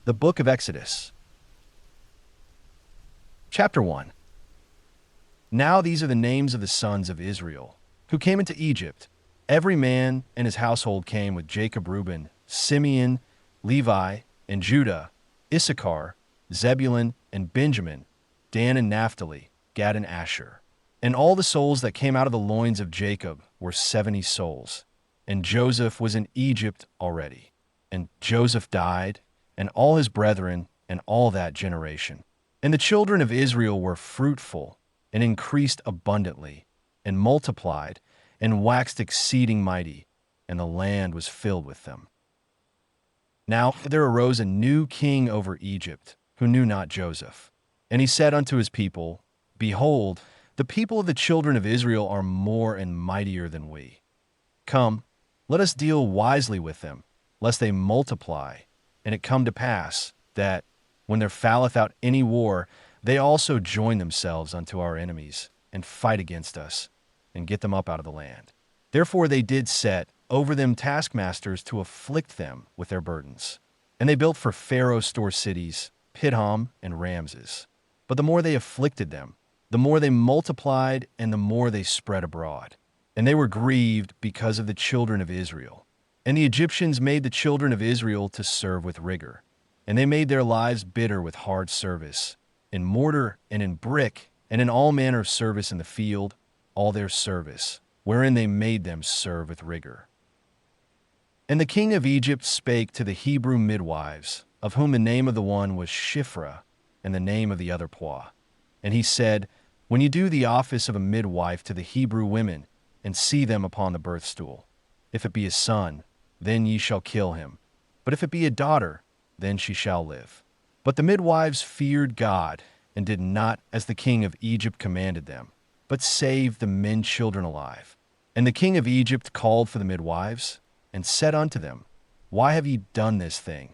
The Book of Exodus. Chapter 1. Now these are the names of the sons of Israel, who came into Egypt. Every man and his household came with Jacob, Reuben, Simeon, Levi, and Judah, Issachar, Zebulun, and Benjamin, Dan and Naphtali, Gad and Asher. And all the souls that came out of the loins of Jacob were 70 souls. And Joseph was in Egypt already. And Joseph died, and all his brethren, and all that generation. And the children of Israel were fruitful, and increased abundantly, and multiplied, and waxed exceeding mighty, and the land was filled with them. Now there arose a new king over Egypt, who knew not Joseph. And he said unto his people, Behold, the people of the children of Israel are more and mightier than we. Come, let us deal wisely with them, lest they multiply. And it come to pass that, when there falleth out any war, they also join themselves unto our enemies, and fight against us, and get them up out of the land. Therefore they did set over them taskmasters to afflict them with their burdens. And they built for Pharaoh store cities, Pithom and Ramses. But the more they afflicted them, the more they multiplied, and the more they spread abroad. And they were grieved because of the children of Israel. And the Egyptians made the children of Israel to serve with rigor. And they made their lives bitter with hard service, in mortar and in brick, and in all manner of service in the field, all their service, wherein they made them serve with rigor. And the king of Egypt spake to the Hebrew midwives, of whom the name of the one was Shiphrah, and the name of the other Puah. And he said, When you do the office of a midwife to the Hebrew women, and see them upon the birth stool, if it be a son, then ye shall kill him. But if it be a daughter, then she shall live. But the midwives feared God, and did not as the king of Egypt commanded them, but saved the men children alive. And the king of Egypt called for the midwives, and said unto them, Why have ye done this thing,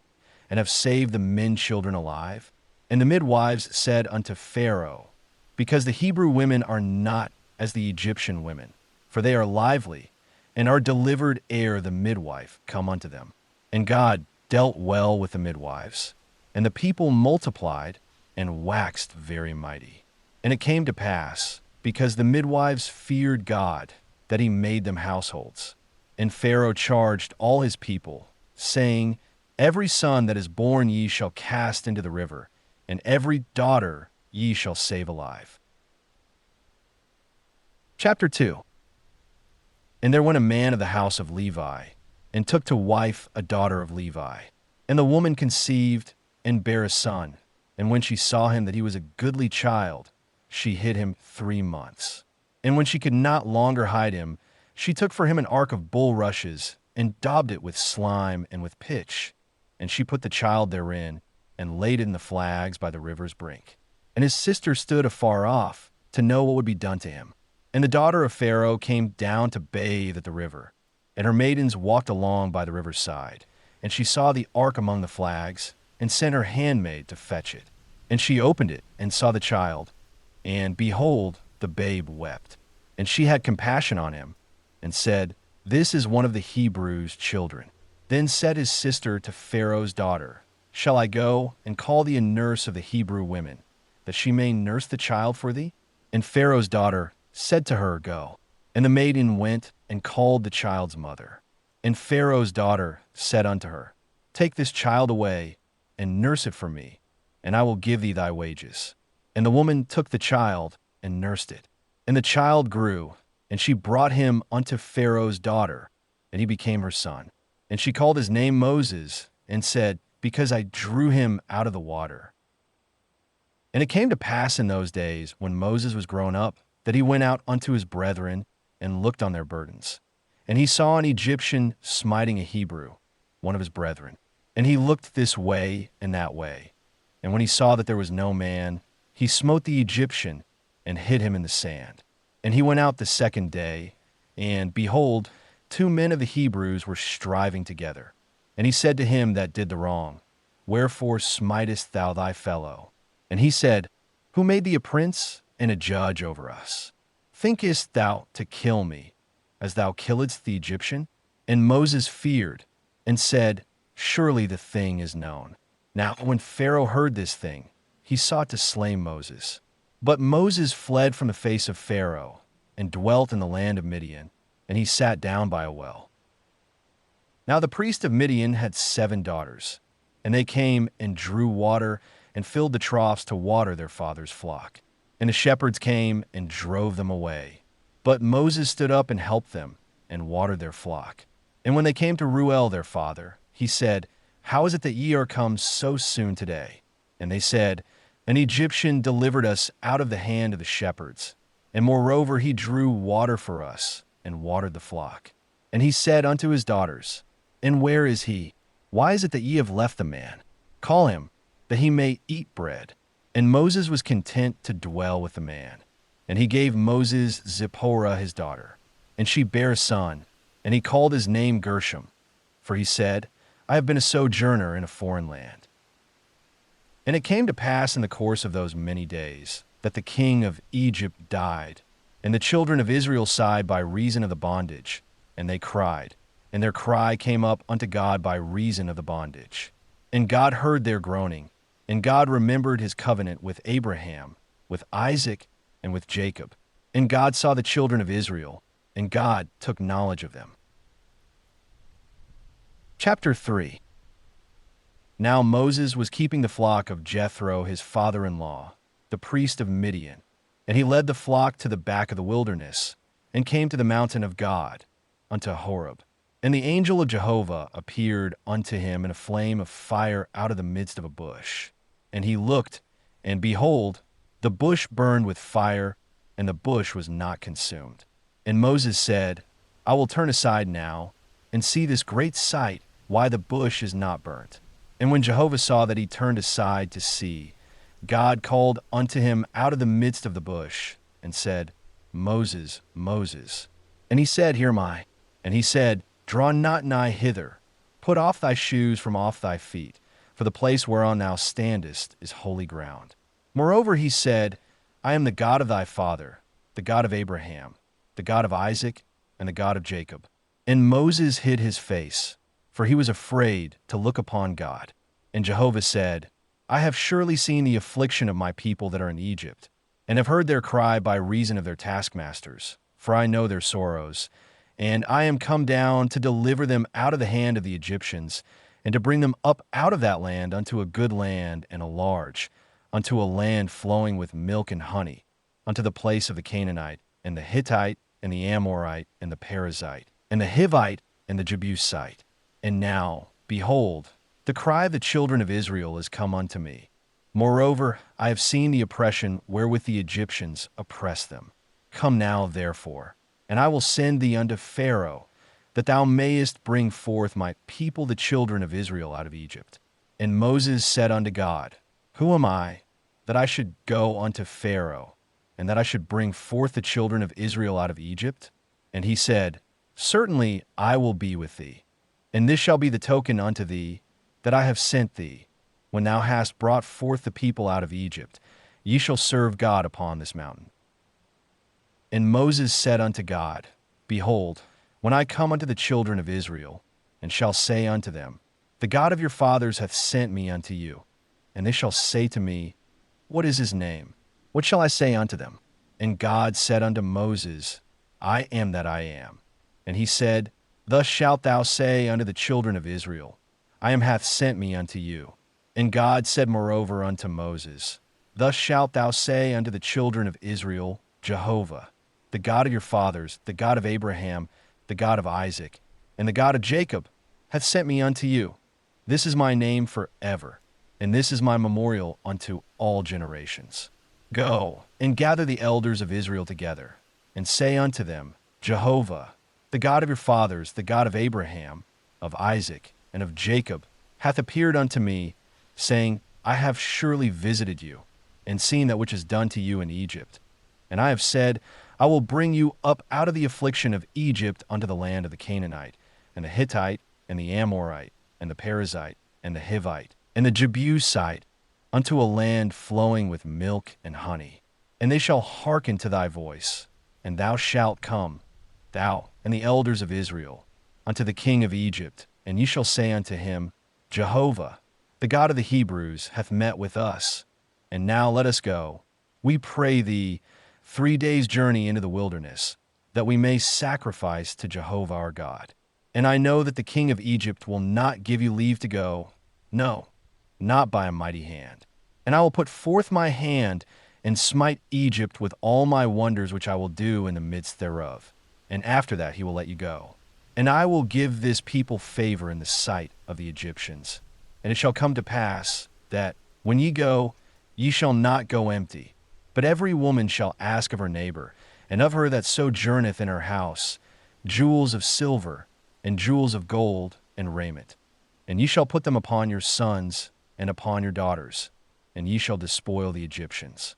and have saved the men children alive? And the midwives said unto Pharaoh, Because the Hebrew women are not as the Egyptian women, for they are lively, and are delivered ere the midwife come unto them. And God dealt well with the midwives, and the people multiplied, and waxed very mighty. And it came to pass, because the midwives feared God, that he made them households. And Pharaoh charged all his people, saying, Every son that is born ye shall cast into the river, and every daughter ye shall save alive. Chapter 2. And there went a man of the house of Levi, and took to wife a daughter of Levi. And the woman conceived, and bare a son. And when she saw him that he was a goodly child, she hid him 3 months. And when she could not longer hide him, she took for him an ark of bulrushes, and daubed it with slime and with pitch. And she put the child therein, and laid it in the flags by the river's brink. And his sister stood afar off, to know what would be done to him. And the daughter of Pharaoh came down to bathe at the river. And her maidens walked along by the river's side. And she saw the ark among the flags, and sent her handmaid to fetch it. And she opened it, and saw the child. And behold, the babe wept. And she had compassion on him, and said, This is one of the Hebrews' children. Then said his sister to Pharaoh's daughter, Shall I go and call thee a nurse of the Hebrew women, that she may nurse the child for thee? And Pharaoh's daughter said to her, Go. And the maiden went and called the child's mother. And Pharaoh's daughter said unto her, Take this child away, and nurse it for me, and I will give thee thy wages. And the woman took the child, and nursed it. And the child grew, and she brought him unto Pharaoh's daughter, and he became her son. And she called his name Moses, and said, Because I drew him out of the water. And it came to pass in those days, when Moses was grown up, that he went out unto his brethren, and looked on their burdens. And he saw an Egyptian smiting a Hebrew, one of his brethren. And he looked this way and that way. And when he saw that there was no man, he smote the Egyptian, and hid him in the sand. And he went out the second day, and behold, 2 men of the Hebrews were striving together. And he said to him that did the wrong, Wherefore smitest thou thy fellow? And he said, Who made thee a prince and a judge over us? Thinkest thou to kill me, as thou killedst the Egyptian? And Moses feared, and said, Surely the thing is known. Now when Pharaoh heard this thing, he sought to slay Moses. But Moses fled from the face of Pharaoh and dwelt in the land of Midian, and he sat down by a well. Now the priest of Midian had 7 daughters, and they came and drew water and filled the troughs to water their father's flock. And the shepherds came and drove them away. But Moses stood up and helped them and watered their flock. And when they came to Reuel their father, he said, How is it that ye are come so soon today? And they said, An Egyptian delivered us out of the hand of the shepherds. And moreover he drew water for us and watered the flock. And he said unto his daughters, And where is he? Why is it that ye have left the man? Call him, that he may eat bread. And Moses was content to dwell with the man. And he gave Moses Zipporah his daughter. And she bare a son, and he called his name Gershom. For he said, I have been a sojourner in a foreign land. And it came to pass in the course of those many days, that the king of Egypt died, and the children of Israel sighed by reason of the bondage, and they cried, and their cry came up unto God by reason of the bondage. And God heard their groaning, and God remembered his covenant with Abraham, with Isaac, and with Jacob. And God saw the children of Israel, and God took knowledge of them. Chapter 3. Now Moses was keeping the flock of Jethro his father-in-law, the priest of Midian, and he led the flock to the back of the wilderness, and came to the mountain of God, unto Horeb. And the angel of Jehovah appeared unto him in a flame of fire out of the midst of a bush. And he looked, and behold, the bush burned with fire, and the bush was not consumed. And Moses said, I will turn aside now, and see this great sight, why the bush is not burnt. And when Jehovah saw that he turned aside to see, God called unto him out of the midst of the bush, and said, Moses, Moses. And he said, Here am I. And he said, Draw not nigh hither. Put off thy shoes from off thy feet, for the place whereon thou standest is holy ground. Moreover he said, I am the God of thy father, the God of Abraham, the God of Isaac, and the God of Jacob. And Moses hid his face, for he was afraid to look upon God. And Jehovah said, I have surely seen the affliction of my people that are in Egypt, and have heard their cry by reason of their taskmasters, for I know their sorrows. And I am come down to deliver them out of the hand of the Egyptians, and to bring them up out of that land unto a good land and a large, unto a land flowing with milk and honey, unto the place of the Canaanite, and the Hittite, and the Amorite, and the Perizzite, and the Hivite, and the Jebusite. And now, behold, the cry of the children of Israel is come unto me. Moreover, I have seen the oppression wherewith the Egyptians oppress them. Come now, therefore, and I will send thee unto Pharaoh, that thou mayest bring forth my people the children of Israel out of Egypt. And Moses said unto God, Who am I, that I should go unto Pharaoh, and that I should bring forth the children of Israel out of Egypt? And he said, Certainly I will be with thee, and this shall be the token unto thee, that I have sent thee. When thou hast brought forth the people out of Egypt, ye shall serve God upon this mountain. And Moses said unto God, Behold, when I come unto the children of Israel, and shall say unto them, The God of your fathers hath sent me unto you, and they shall say to me, What is his name? What shall I say unto them? And God said unto Moses, I am that I am. And he said, Thus shalt thou say unto the children of Israel, I am hath sent me unto you. And God said moreover unto Moses, Thus shalt thou say unto the children of Israel, Jehovah, the God of your fathers, the God of Abraham, the God of Isaac, and the God of Jacob, hath sent me unto you. This is my name forever, and this is my memorial unto all generations. Go, and gather the elders of Israel together, and say unto them, Jehovah, the God of your fathers, the God of Abraham, of Isaac, and of Jacob, hath appeared unto me, saying, I have surely visited you, and seen that which is done to you in Egypt. And I have said, I will bring you up out of the affliction of Egypt unto the land of the Canaanite, and the Hittite, and the Amorite, and the Perizzite, and the Hivite, and the Jebusite, unto a land flowing with milk and honey. And they shall hearken to thy voice, and thou shalt come, thou and the elders of Israel, unto the king of Egypt, and ye shall say unto him, Jehovah, the God of the Hebrews, hath met with us. And now let us go, we pray thee, 3 days' journey into the wilderness, that we may sacrifice to Jehovah our God. And I know that the king of Egypt will not give you leave to go, no, not by a mighty hand. And I will put forth my hand and smite Egypt with all my wonders which I will do in the midst thereof. And after that he will let you go. And I will give this people favor in the sight of the Egyptians. And it shall come to pass that, when ye go, ye shall not go empty, but every woman shall ask of her neighbor, and of her that sojourneth in her house, jewels of silver, and jewels of gold, and raiment. And ye shall put them upon your sons, and upon your daughters, and ye shall despoil the Egyptians.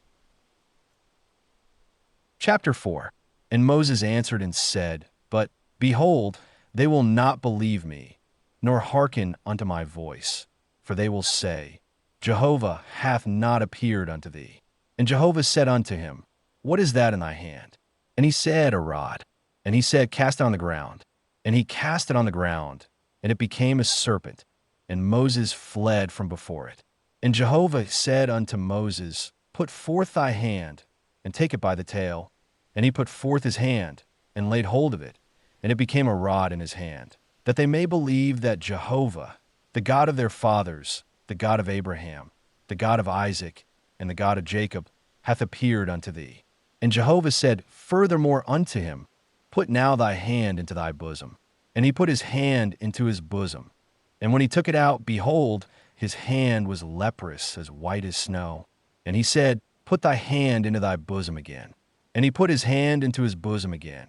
Chapter 4. And Moses answered and said, But, behold, they will not believe me, nor hearken unto my voice. For they will say, Jehovah hath not appeared unto thee. And Jehovah said unto him, What is that in thy hand? And he said, A rod. And he said, Cast it on the ground. And he cast it on the ground, and it became a serpent, and Moses fled from before it. And Jehovah said unto Moses, Put forth thy hand, and take it by the tail. And he put forth his hand, and laid hold of it, and it became a rod in his hand, that they may believe that Jehovah, the God of their fathers, the God of Abraham, the God of Isaac, and the God of Jacob, hath appeared unto thee. And Jehovah said furthermore unto him, Put now thy hand into thy bosom. And he put his hand into his bosom. And when he took it out, behold, his hand was leprous, as white as snow. And he said, Put thy hand into thy bosom again. And he put his hand into his bosom again.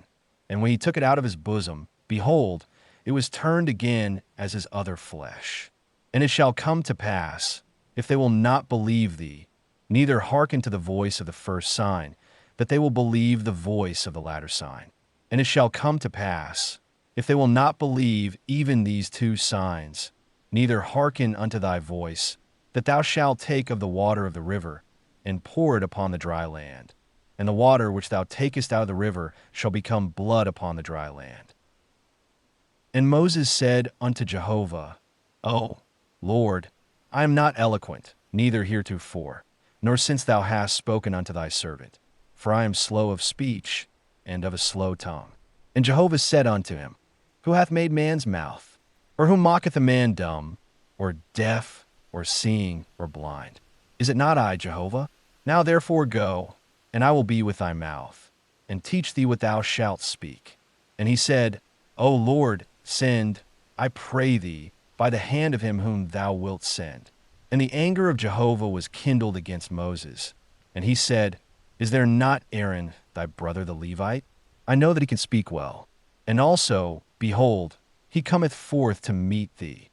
And when he took it out of his bosom, behold, it was turned again as his other flesh. And it shall come to pass, if they will not believe thee, neither hearken to the voice of the first sign, that they will believe the voice of the latter sign. And it shall come to pass, if they will not believe even these 2 signs, neither hearken unto thy voice, that thou shalt take of the water of the river, and pour it upon the dry land. And the water which thou takest out of the river shall become blood upon the dry land. And Moses said unto Jehovah, O Lord, I am not eloquent, neither heretofore, nor since thou hast spoken unto thy servant. For I am slow of speech, and of a slow tongue. And Jehovah said unto him, Who hath made man's mouth? Or who mocketh a man dumb, or deaf, or seeing, or blind? Is it not I, Jehovah? Now therefore go, and I will be with thy mouth, and teach thee what thou shalt speak. And he said, O Lord, send, I pray thee, by the hand of him whom thou wilt send. And the anger of Jehovah was kindled against Moses. And he said, Is there not Aaron thy brother the Levite? I know that he can speak well. And also, behold, he cometh forth to meet thee.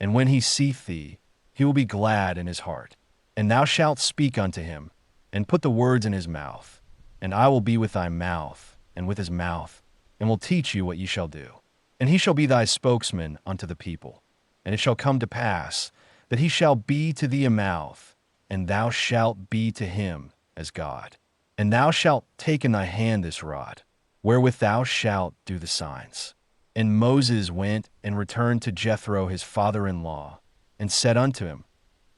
And when he seeth thee, he will be glad in his heart. And thou shalt speak unto him, and put the words in his mouth. And I will be with thy mouth, and with his mouth, and will teach you what ye shall do. And he shall be thy spokesman unto the people. And it shall come to pass, that he shall be to thee a mouth, and thou shalt be to him as God. And thou shalt take in thy hand this rod, wherewith thou shalt do the signs. And Moses went and returned to Jethro his father-in-law, and said unto him,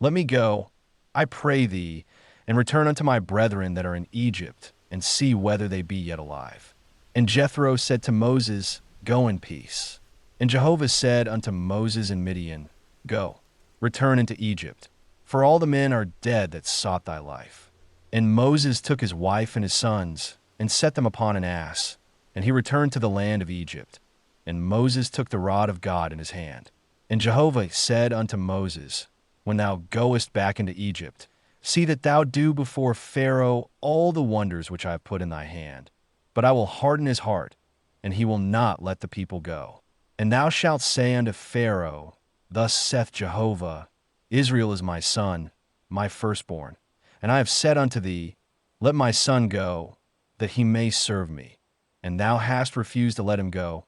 Let me go, I pray thee, and return unto my brethren that are in Egypt, and see whether they be yet alive. And Jethro said to Moses, Go in peace. And Jehovah said unto Moses and Midian, Go, return into Egypt, for all the men are dead that sought thy life. And Moses took his wife and his sons, and set them upon an ass, and he returned to the land of Egypt. And Moses took the rod of God in his hand. And Jehovah said unto Moses, When thou goest back into Egypt, see that thou do before Pharaoh all the wonders which I have put in thy hand. But I will harden his heart, and he will not let the people go. And thou shalt say unto Pharaoh, Thus saith Jehovah, Israel is my son, my firstborn. And I have said unto thee, Let my son go, that he may serve me. And thou hast refused to let him go.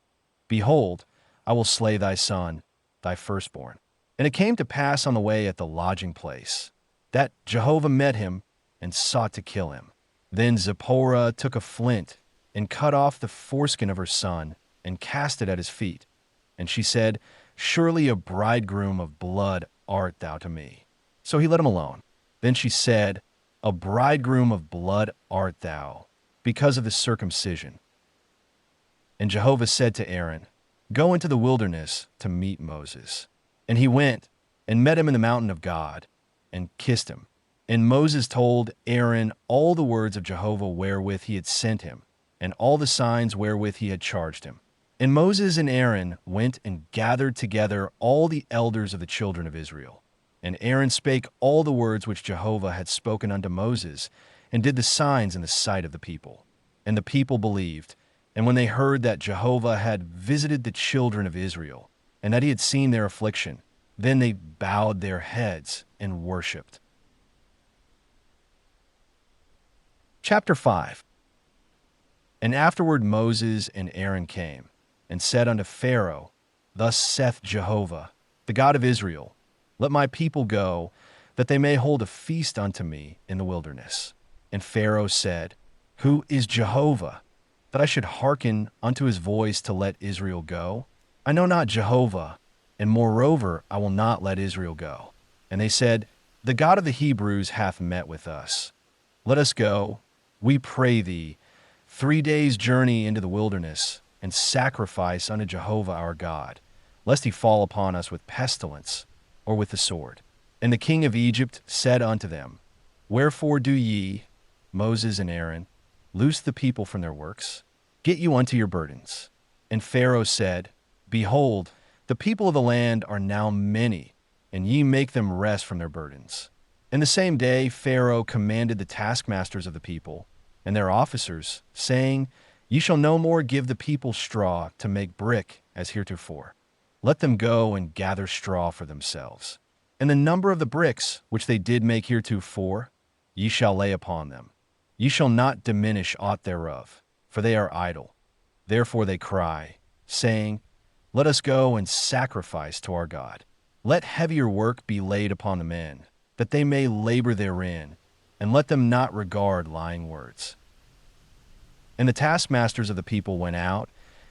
Behold, I will slay thy son, thy firstborn. And it came to pass on the way at the lodging place, that Jehovah met him, and sought to kill him. Then Zipporah took a flint, and cut off the foreskin of her son, and cast it at his feet. And she said, Surely a bridegroom of blood art thou to me? So he let him alone. Then she said, A bridegroom of blood art thou, because of the circumcision. And Jehovah said to Aaron, Go into the wilderness to meet Moses. And he went and met him in the mountain of God, and kissed him. And Moses told Aaron all the words of Jehovah wherewith he had sent him, and all the signs wherewith he had charged him. And Moses and Aaron went and gathered together all the elders of the children of Israel. And Aaron spake all the words which Jehovah had spoken unto Moses, and did the signs in the sight of the people. And the people believed. And when they heard that Jehovah had visited the children of Israel, and that he had seen their affliction, then they bowed their heads and worshipped. Chapter 5. And afterward Moses and Aaron came, and said unto Pharaoh, Thus saith Jehovah, the God of Israel, Let my people go, that they may hold a feast unto me in the wilderness. And Pharaoh said, Who is Jehovah, that I should hearken unto his voice to let Israel go? I know not Jehovah, and moreover I will not let Israel go. And they said, The God of the Hebrews hath met with us. Let us go, we pray thee, 3 days' journey into the wilderness, and sacrifice unto Jehovah our God, lest he fall upon us with pestilence, or with the sword. And the king of Egypt said unto them, Wherefore do ye, Moses and Aaron, loose the people from their works? Get you unto your burdens. And Pharaoh said, Behold, the people of the land are now many, and ye make them rest from their burdens. In the same day Pharaoh commanded the taskmasters of the people, and their officers, saying, Ye shall no more give the people straw to make brick as heretofore. Let them go and gather straw for themselves. And the number of the bricks which they did make heretofore, ye shall lay upon them. Ye shall not diminish aught thereof, for they are idle. Therefore they cry, saying, Let us go and sacrifice to our God. Let heavier work be laid upon the men, that they may labor therein, and let them not regard lying words. And the taskmasters of the people went out,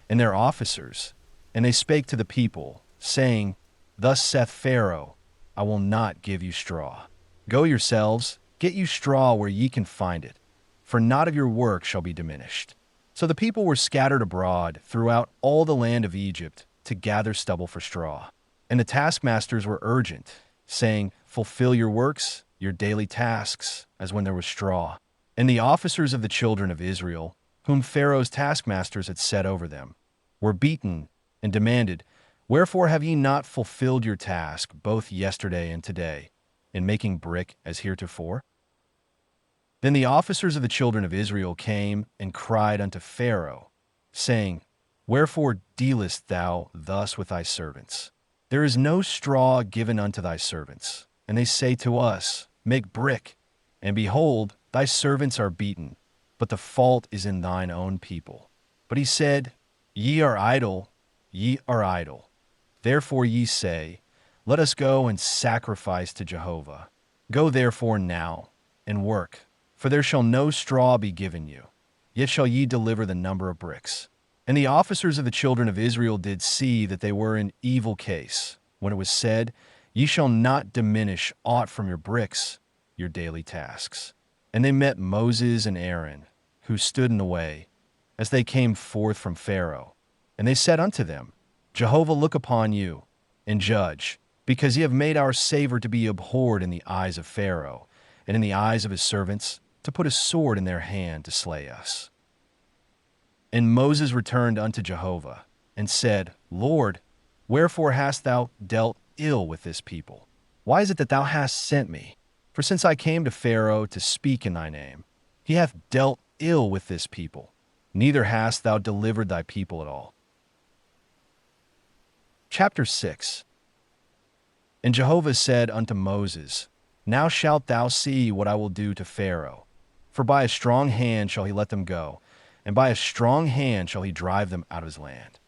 and their officers, and they spake to the people, saying, Thus saith Pharaoh, I will not give you straw. Go yourselves, get you straw where ye can find it, for not of your work shall be diminished. So the people were scattered abroad throughout all the land of Egypt to gather stubble for straw. And the taskmasters were urgent, saying, Fulfill your works, your daily tasks, as when there was straw. And the officers of the children of Israel, whom Pharaoh's taskmasters had set over them, were beaten and demanded, Wherefore have ye not fulfilled your task both yesterday and today, in making brick as heretofore? Then the officers of the children of Israel came and cried unto Pharaoh, saying, Wherefore dealest thou thus with thy servants? There is no straw given unto thy servants. And they say to us, Make brick. And behold, thy servants are beaten, but the fault is in thine own people. But he said, Ye are idle, ye are idle. Therefore ye say, Let us go and sacrifice to Jehovah. Go therefore now, and work, for there shall no straw be given you, yet shall ye deliver the number of bricks. And the officers of the children of Israel did see that they were in evil case, when it was said, Ye shall not diminish aught from your bricks, your daily tasks. And they met Moses and Aaron, who stood in the way, as they came forth from Pharaoh. And they said unto them, Jehovah look upon you, and judge, because ye have made our savor to be abhorred in the eyes of Pharaoh, and in the eyes of his servants, to put a sword in their hand to slay us. And Moses returned unto Jehovah, and said, Lord, wherefore hast thou dealt ill with this people? Why is it that thou hast sent me? For since I came to Pharaoh to speak in thy name, he hath dealt ill with this people, neither hast thou delivered thy people at all. Chapter 6. And Jehovah said unto Moses, Now shalt thou see what I will do to Pharaoh, for by a strong hand shall he let them go, and by a strong hand shall he drive them out of his land.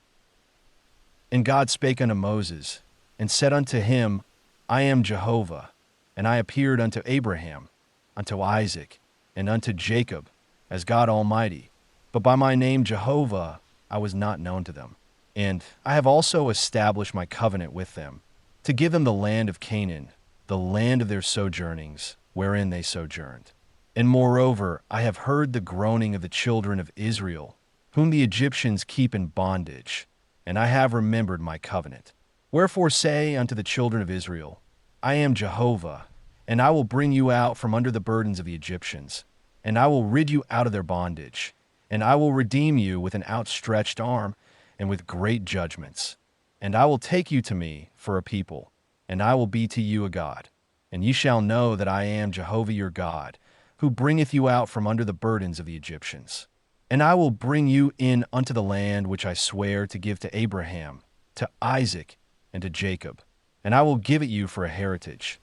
And God spake unto Moses, and said unto him, I am Jehovah, and I appeared unto Abraham, unto Isaac, and unto Jacob, as God Almighty, but by my name Jehovah I was not known to them. And I have also established my covenant with them, to give them the land of Canaan, the land of their sojournings, wherein they sojourned. And moreover, I have heard the groaning of the children of Israel, whom the Egyptians keep in bondage, and I have remembered my covenant. Wherefore say unto the children of Israel, I am Jehovah, and I will bring you out from under the burdens of the Egyptians, and I will rid you out of their bondage, and I will redeem you with an outstretched arm and with great judgments. And I will take you to me for a people, and I will be to you a God. And ye shall know that I am Jehovah your God, who bringeth you out from under the burdens of the Egyptians. And I will bring you in unto the land which I swear to give to Abraham, to Isaac, and to Jacob, and I will give it you for a heritage.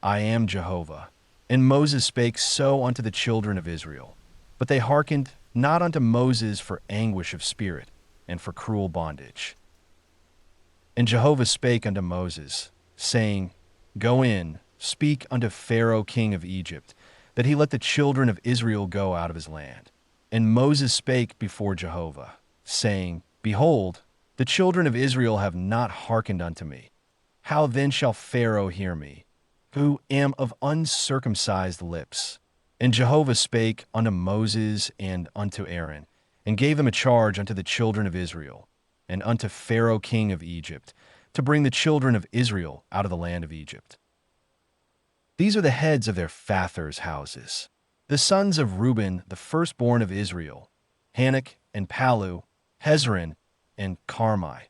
I am Jehovah. And Moses spake so unto the children of Israel. But they hearkened not unto Moses for anguish of spirit, and for cruel bondage. And Jehovah spake unto Moses, saying, Go in, speak unto Pharaoh king of Egypt, that he let the children of Israel go out of his land. And Moses spake before Jehovah, saying, Behold, the children of Israel have not hearkened unto me. How then shall Pharaoh hear me, who am of uncircumcised lips? And Jehovah spake unto Moses and unto Aaron, and gave them a charge unto the children of Israel, and unto Pharaoh king of Egypt, to bring the children of Israel out of the land of Egypt. These are the heads of their fathers' houses. The sons of Reuben, the firstborn of Israel, Hanok and Palu, Hezron and Carmi.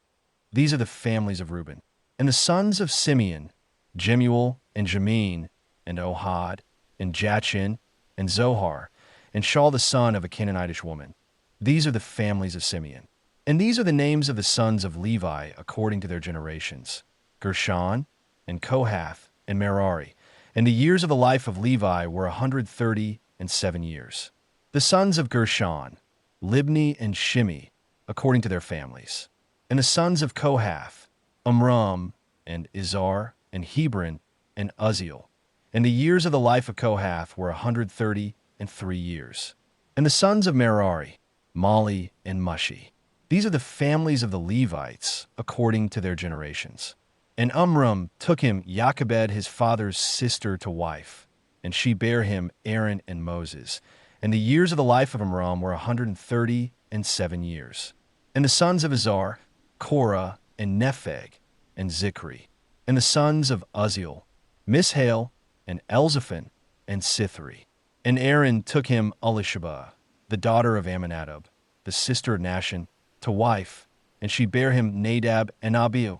These are the families of Reuben. And the sons of Simeon, Jemuel and Jamin, and Ohad, and Jachin, and Zohar, and Shaul the son of a Canaanitish woman. These are the families of Simeon. And these are the names of the sons of Levi according to their generations, Gershon, and Kohath, and Merari. And the years of the life of Levi were 137 years. The sons of Gershon, Libni and Shimi, according to their families. And the sons of Kohath, Amram, and Izhar, and Hebron, and Uzziel. And the years of the life of Kohath were 133 years. And the sons of Merari, Mali and Mushi. These are the families of the Levites, according to their generations. And Amram took him Jochebed his father's sister to wife, and she bare him Aaron and Moses. And the years of the life of Amram were 137 years. And the sons of Izhar, Korah, and Nepheg, and Zikri. And the sons of Uzziel, Mishael, and Elzaphan, and Sithri. And Aaron took him Elisheba, the daughter of Amminadab, the sister of Nashon, to wife, and she bare him Nadab and Abihu,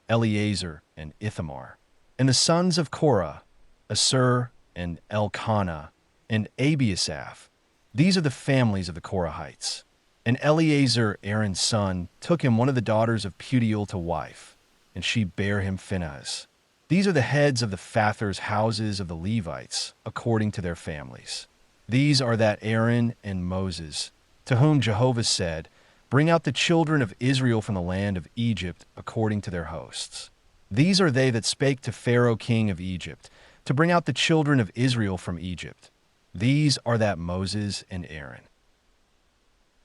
Eleazar, and Ithamar. And the sons of Korah, Asur, and Elkanah, and Abiasaph. These are the families of the Korahites. And Eleazar, Aaron's son, took him one of the daughters of Putiel to wife, and she bare him Phinehas. These are the heads of the fathers' houses of the Levites, according to their families. These are that Aaron and Moses, to whom Jehovah said, Bring out the children of Israel from the land of Egypt according to their hosts. These are they that spake to Pharaoh king of Egypt, to bring out the children of Israel from Egypt. These are that Moses and Aaron.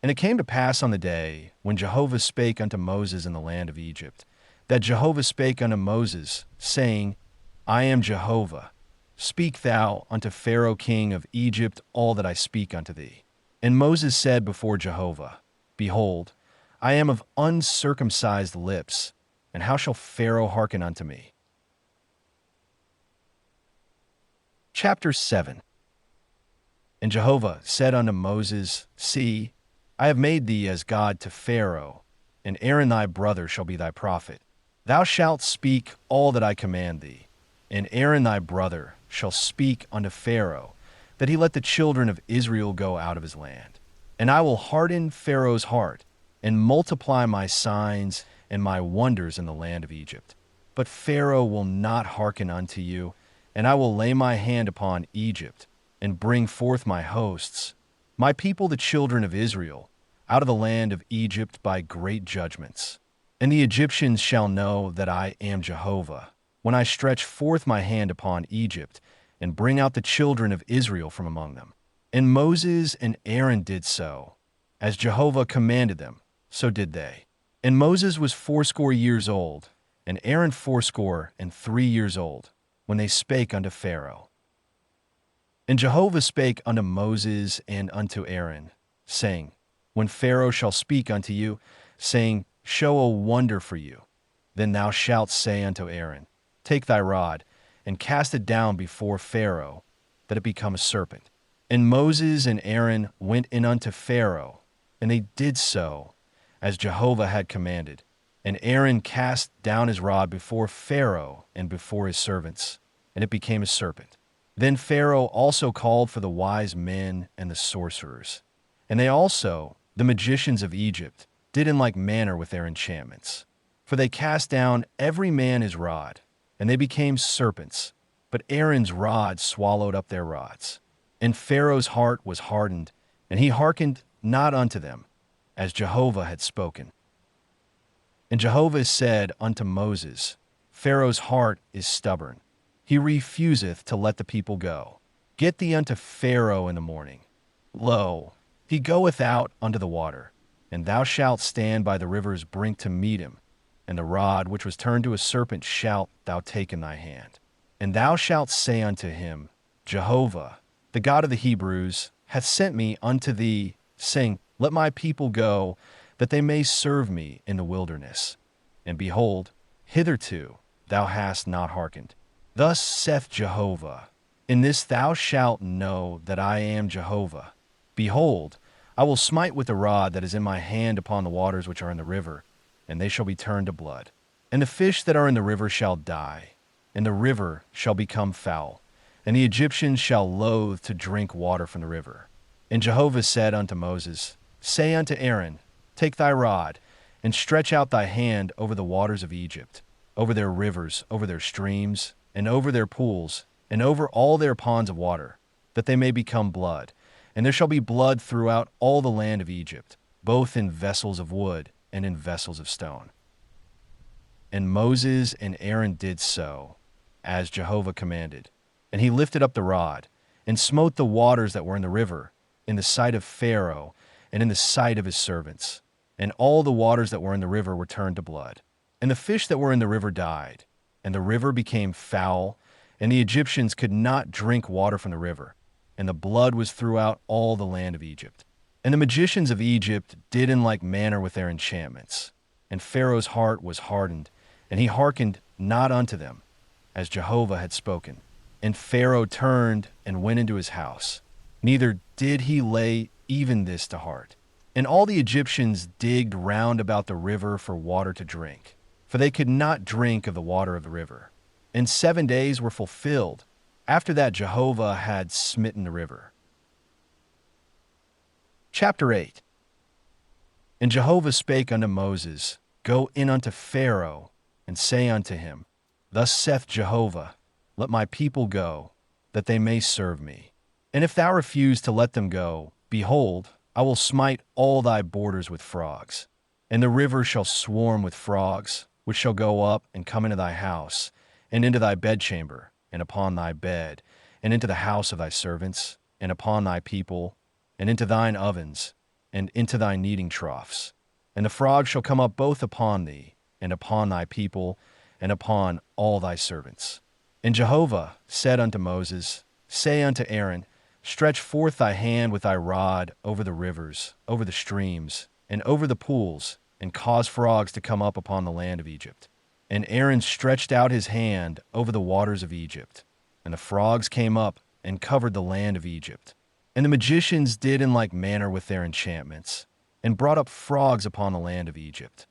And it came to pass on the day, when Jehovah spake unto Moses in the land of Egypt, that Jehovah spake unto Moses, saying, I am Jehovah. Speak thou unto Pharaoh king of Egypt all that I speak unto thee. And Moses said before Jehovah, Behold, I am of uncircumcised lips, and how shall Pharaoh hearken unto me? Chapter 7. And Jehovah said unto Moses, See, I have made thee as God to Pharaoh, and Aaron thy brother shall be thy prophet. Thou shalt speak all that I command thee, and Aaron thy brother shall speak unto Pharaoh, that he let the children of Israel go out of his land. And I will harden Pharaoh's heart, and multiply my signs and my wonders in the land of Egypt. But Pharaoh will not hearken unto you, and I will lay my hand upon Egypt, and bring forth my hosts, my people the children of Israel, out of the land of Egypt by great judgments. And the Egyptians shall know that I am Jehovah, when I stretch forth my hand upon Egypt, and bring out the children of Israel from among them. And Moses and Aaron did so. As Jehovah commanded them, so did they. And Moses was 80 years old, and Aaron 80 years old, when they spake unto Pharaoh. And Jehovah spake unto Moses and unto Aaron, saying, When Pharaoh shall speak unto you, saying, Show a wonder for you, then thou shalt say unto Aaron, Take thy rod, and cast it down before Pharaoh, that it become a serpent. And Moses and Aaron went in unto Pharaoh, and they did so, as Jehovah had commanded. And Aaron cast down his rod before Pharaoh and before his servants, and it became a serpent. Then Pharaoh also called for the wise men and the sorcerers. And they also, the magicians of Egypt, did in like manner with their enchantments. For they cast down every man his rod, and they became serpents. But Aaron's rod swallowed up their rods. And Pharaoh's heart was hardened, and he hearkened not unto them, as Jehovah had spoken. And Jehovah said unto Moses, Pharaoh's heart is stubborn. He refuseth to let the people go. Get thee unto Pharaoh in the morning. Lo, he goeth out unto the water, and thou shalt stand by the river's brink to meet him, and the rod which was turned to a serpent shalt thou take in thy hand. And thou shalt say unto him, Jehovah, the God of the Hebrews, hath sent me unto thee, saying, Let my people go, that they may serve me in the wilderness. And behold, hitherto thou hast not hearkened. Thus saith Jehovah, In this thou shalt know that I am Jehovah. Behold, I will smite with the rod that is in my hand upon the waters which are in the river, and they shall be turned to blood. And the fish that are in the river shall die, and the river shall become foul, and the Egyptians shall loathe to drink water from the river. And Jehovah said unto Moses, Say unto Aaron, Take thy rod, and stretch out thy hand over the waters of Egypt, over their rivers, over their streams, and over their pools, and over all their ponds of water, that they may become blood. And there shall be blood throughout all the land of Egypt, both in vessels of wood and in vessels of stone. And Moses and Aaron did so, as Jehovah commanded. And he lifted up the rod, and smote the waters that were in the river, in the sight of Pharaoh, and in the sight of his servants. And all the waters that were in the river were turned to blood. And the fish that were in the river died, and the river became foul, and the Egyptians could not drink water from the river, and the blood was throughout all the land of Egypt. And the magicians of Egypt did in like manner with their enchantments. And Pharaoh's heart was hardened, and he hearkened not unto them, as Jehovah had spoken. And Pharaoh turned and went into his house. Neither did he lay even this to heart. And all the Egyptians digged round about the river for water to drink, for they could not drink of the water of the river. And 7 days were fulfilled, after that Jehovah had smitten the river. Chapter 8. And Jehovah spake unto Moses, Go in unto Pharaoh, and say unto him, Thus saith Jehovah, Let my people go, that they may serve me. And if thou refuse to let them go, behold, I will smite all thy borders with frogs. And the river shall swarm with frogs, which shall go up and come into thy house, and into thy bedchamber, and upon thy bed, and into the house of thy servants, and upon thy people, and into thine ovens, and into thy kneading troughs. And the frogs shall come up both upon thee, and upon thy people, and upon all thy servants. And Jehovah said unto Moses, Say unto Aaron, Stretch forth thy hand with thy rod over the rivers, over the streams, and over the pools, and cause frogs to come up upon the land of Egypt. And Aaron stretched out his hand over the waters of Egypt, and the frogs came up and covered the land of Egypt. And the magicians did in like manner with their enchantments, and brought up frogs upon the land of Egypt.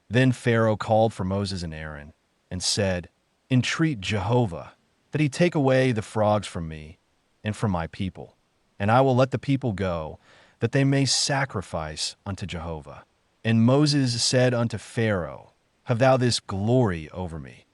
Then Pharaoh called for Moses and Aaron, and said, Entreat Jehovah, that he take away the frogs from me, and from my people, and I will let the people go, that they may sacrifice unto Jehovah. And Moses said unto Pharaoh, Have thou this glory over me?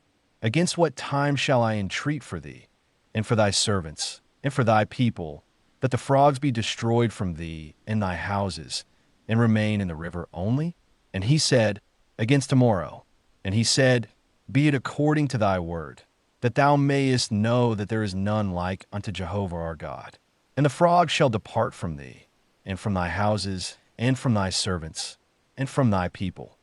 Against what time shall I entreat for thee, and for thy servants, and for thy people, that the frogs be destroyed from thee and thy houses, and remain in the river only? And he said, Against tomorrow. And he said, Be it according to thy word, that thou mayest know that there is none like unto Jehovah our God. And the frogs shall depart from thee, and from thy houses, and from thy servants, and from thy people.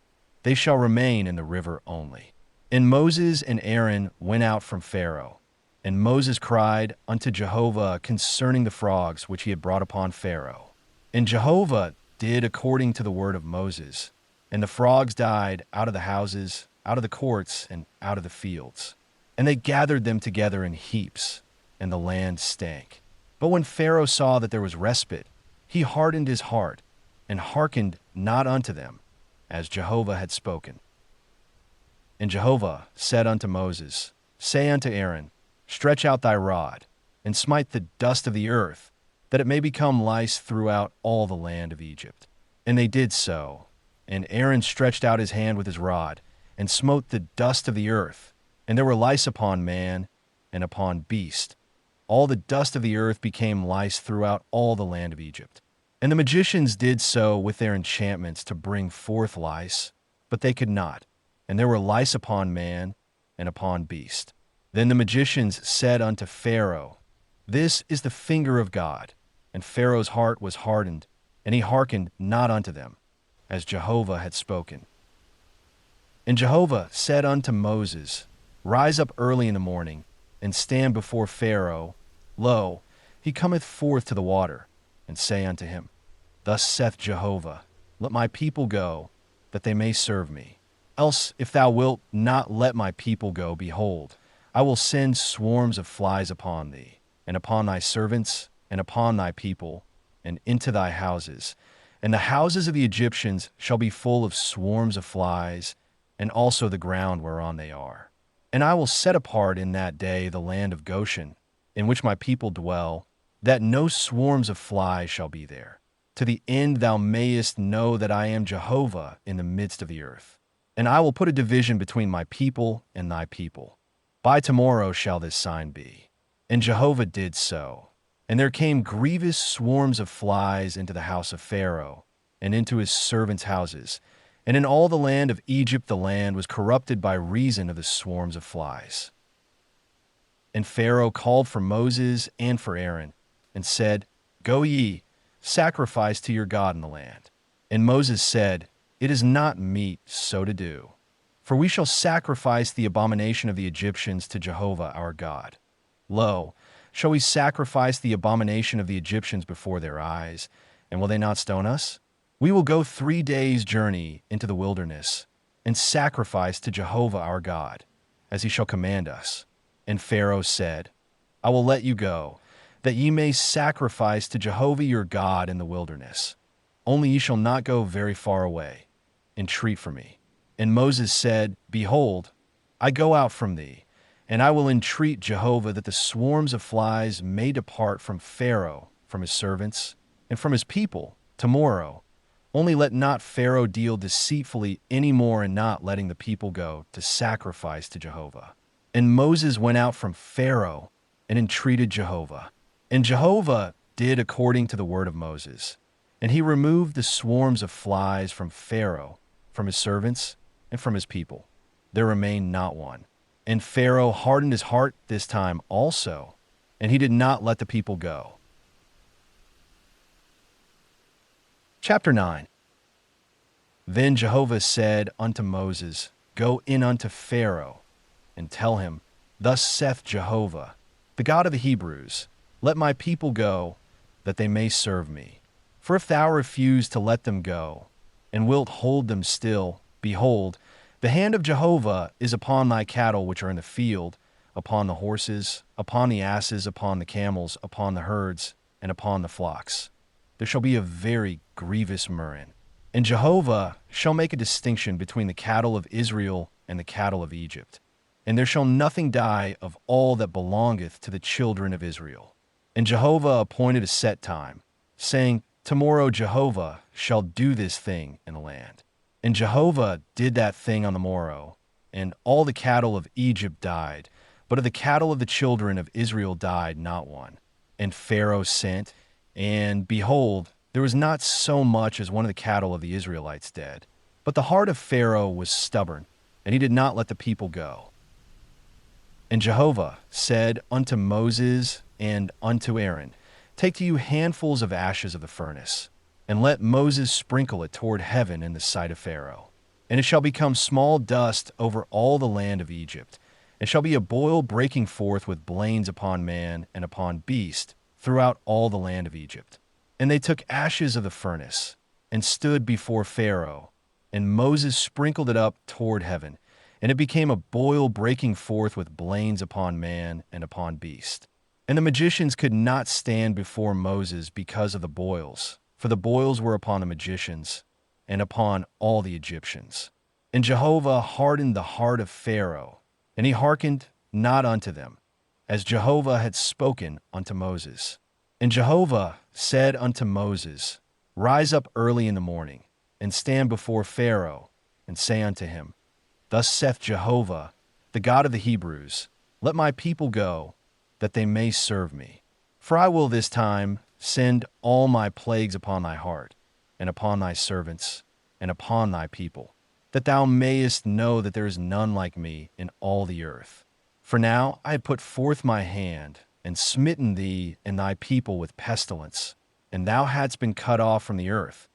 they shall remain in the river only. And Moses and Aaron went out from Pharaoh. And Moses cried unto Jehovah concerning the frogs which he had brought upon Pharaoh. And Jehovah did according to the word of Moses. And the frogs died out of the houses, out of the courts, and out of the fields. And they gathered them together in heaps, and the land stank. But when Pharaoh saw that there was respite, he hardened his heart, and hearkened not unto them, as Jehovah had spoken. And Jehovah said unto Moses, Say unto Aaron, Stretch out thy rod, and smite the dust of the earth, that it may become lice throughout all the land of Egypt. And they did so. And Aaron stretched out his hand with his rod, and smote the dust of the earth, and there were lice upon man and upon beast. All the dust of the earth became lice throughout all the land of Egypt. And the magicians did so with their enchantments to bring forth lice, but they could not. And there were lice upon man and upon beast. Then the magicians said unto Pharaoh, This is the finger of God. And Pharaoh's heart was hardened, and he hearkened not unto them, as Jehovah had spoken. And Jehovah said unto Moses, Rise up early in the morning, and stand before Pharaoh. Lo, he cometh forth to the water, and say unto him, Thus saith Jehovah, Let my people go, that they may serve me. Else, if thou wilt not let my people go, behold, I will send swarms of flies upon thee, and upon thy servants, and upon thy people, and into thy houses. And the houses of the Egyptians shall be full of swarms of flies, and also the ground whereon they are. And I will set apart in that day the land of Goshen, in which my people dwell, that no swarms of flies shall be there, to the end thou mayest know that I am Jehovah in the midst of the earth. And I will put a division between my people and thy people. By tomorrow shall this sign be. And Jehovah did so. And there came grievous swarms of flies into the house of Pharaoh, and into his servants' houses. And in all the land of Egypt the land was corrupted by reason of the swarms of flies. And Pharaoh called for Moses and for Aaron, and said, Go ye, sacrifice to your God in the land. And Moses said, It is not meet so to do, for we shall sacrifice the abomination of the Egyptians to Jehovah our God. Lo, shall we sacrifice the abomination of the Egyptians before their eyes, and will they not stone us? We will go 3 days' journey into the wilderness, and sacrifice to Jehovah our God, as he shall command us. And Pharaoh said, I will let you go, that ye may sacrifice to Jehovah your God in the wilderness. Only ye shall not go very far away. Entreat for me. And Moses said, Behold, I go out from thee, and I will entreat Jehovah that the swarms of flies may depart from Pharaoh, from his servants, and from his people, tomorrow. Only let not Pharaoh deal deceitfully any more in not letting the people go to sacrifice to Jehovah. And Moses went out from Pharaoh and entreated Jehovah. And Jehovah did according to the word of Moses. And he removed the swarms of flies from Pharaoh, from his servants, and from his people. There remained not one. And Pharaoh hardened his heart this time also, and he did not let the people go. Chapter 9. Then Jehovah said unto Moses, Go in unto Pharaoh, and tell him, Thus saith Jehovah, the God of the Hebrews, Let my people go, that they may serve me. For if thou refuse to let them go, and wilt hold them still, behold, the hand of Jehovah is upon thy cattle which are in the field, upon the horses, upon the asses, upon the camels, upon the herds, and upon the flocks. There shall be a very grievous murrain. And Jehovah shall make a distinction between the cattle of Israel and the cattle of Egypt. And there shall nothing die of all that belongeth to the children of Israel. And Jehovah appointed a set time, saying, Tomorrow Jehovah shall do this thing in the land. And Jehovah did that thing on the morrow, and all the cattle of Egypt died, but of the cattle of the children of Israel died not one. And Pharaoh sent, and behold, there was not so much as one of the cattle of the Israelites dead. But the heart of Pharaoh was stubborn, and he did not let the people go. And Jehovah said unto Moses and unto Aaron, Take to you handfuls of ashes of the furnace, and let Moses sprinkle it toward heaven in the sight of Pharaoh. and it shall become small dust over all the land of Egypt. It shall be a boil breaking forth with blains upon man and upon beast throughout all the land of Egypt. And they took ashes of the furnace, and stood before Pharaoh, and Moses sprinkled it up toward heaven, and it became a boil breaking forth with blains upon man and upon beast. And the magicians could not stand before Moses because of the boils, for the boils were upon the magicians, and upon all the Egyptians. And Jehovah hardened the heart of Pharaoh, and he hearkened not unto them, as Jehovah had spoken unto Moses. And Jehovah said unto Moses, Rise up early in the morning, and stand before Pharaoh, and say unto him, Thus saith Jehovah, the God of the Hebrews, Let my people go, that they may serve me. For I will this time send all my plagues upon thy heart, and upon thy servants, and upon thy people, that thou mayest know that there is none like me in all the earth. For now I have put forth my hand, and smitten thee and thy people with pestilence, and thou hadst been cut off from the earth.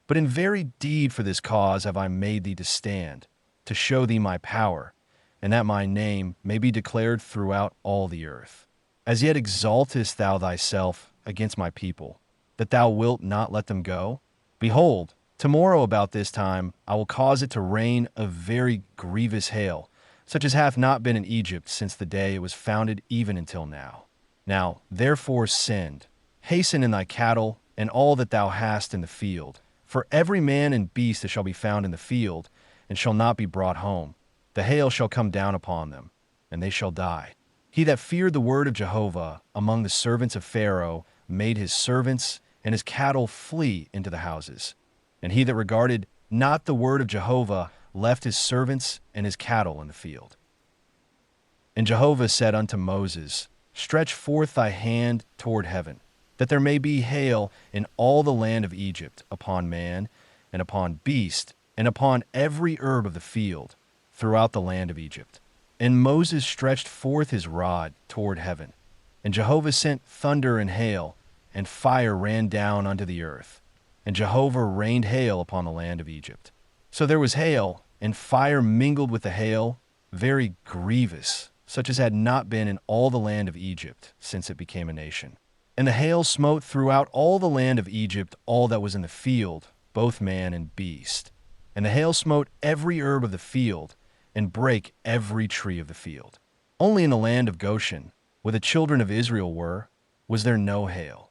But in very deed for this cause have I made thee to stand, to show thee my power, and that my name may be declared throughout all the earth. As yet exaltest thou thyself against my people, that thou wilt not let them go? Behold, tomorrow about this time I will cause it to rain a very grievous hail, such as hath not been in Egypt since the day it was founded even until now. Now therefore send, hasten in thy cattle, and all that thou hast in the field, for every man and beast that shall be found in the field, and shall not be brought home, the hail shall come down upon them, and they shall die. He that feared the word of Jehovah among the servants of Pharaoh made his servants and his cattle flee into the houses. And he that regarded not the word of Jehovah left his servants and his cattle in the field. And Jehovah said unto Moses, Stretch forth thy hand toward heaven, that there may be hail in all the land of Egypt, upon man, and upon beast, and upon every herb of the field, throughout the land of Egypt. And Moses stretched forth his rod toward heaven, and Jehovah sent thunder and hail, and fire ran down unto the earth, and Jehovah rained hail upon the land of Egypt. So there was hail, and fire mingled with the hail, very grievous, such as had not been in all the land of Egypt since it became a nation. And the hail smote throughout all the land of Egypt all that was in the field, both man and beast. And the hail smote every herb of the field, and brake every tree of the field. Only in the land of Goshen, where the children of Israel were, was there no hail.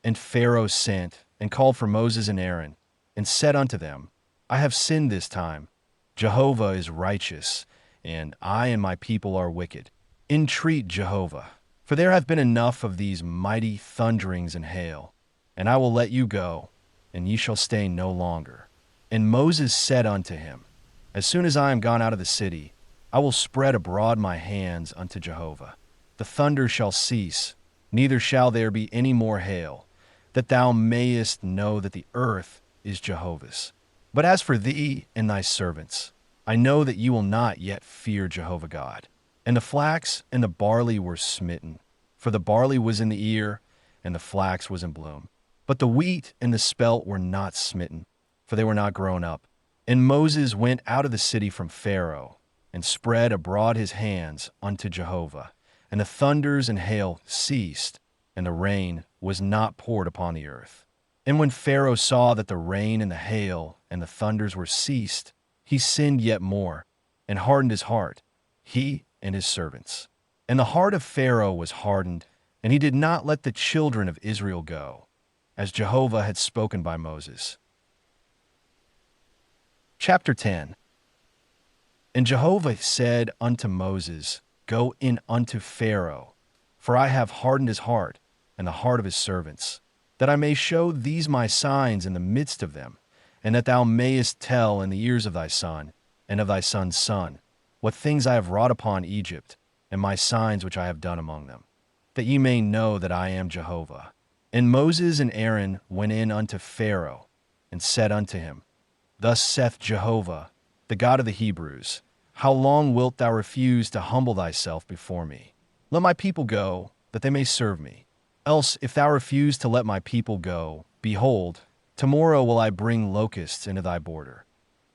And Pharaoh sent, and called for Moses and Aaron, and said unto them, I have sinned this time. Jehovah is righteous, and I and my people are wicked. Entreat Jehovah, for there hath been enough of these mighty thunderings and hail, and I will let you go, and ye shall stay no longer. And Moses said unto him, As soon as I am gone out of the city, I will spread abroad my hands unto Jehovah. The thunder shall cease, neither shall there be any more hail, that thou mayest know that the earth is Jehovah's. But as for thee and thy servants, I know that you will not yet fear Jehovah God. And the flax and the barley were smitten, for the barley was in the ear, and the flax was in bloom. But the wheat and the spelt were not smitten, for they were not grown up. And Moses went out of the city from Pharaoh, and spread abroad his hands unto Jehovah. And the thunders and hail ceased, and the rain was not poured upon the earth. And when Pharaoh saw that the rain and the hail and the thunders were ceased, he sinned yet more, and hardened his heart, he and his servants. And the heart of Pharaoh was hardened, and he did not let the children of Israel go, as Jehovah had spoken by Moses. Chapter 10. And Jehovah said unto Moses, Go in unto Pharaoh, for I have hardened his heart, and the heart of his servants, that I may show these my signs in the midst of them, and that thou mayest tell in the ears of thy son, and of thy son's son, what things I have wrought upon Egypt, and my signs which I have done among them, that ye may know that I am Jehovah. And Moses and Aaron went in unto Pharaoh, and said unto him, Thus saith Jehovah, the God of the Hebrews, How long wilt thou refuse to humble thyself before me? Let my people go, that they may serve me. Else, if thou refuse to let my people go, behold, tomorrow will I bring locusts into thy border,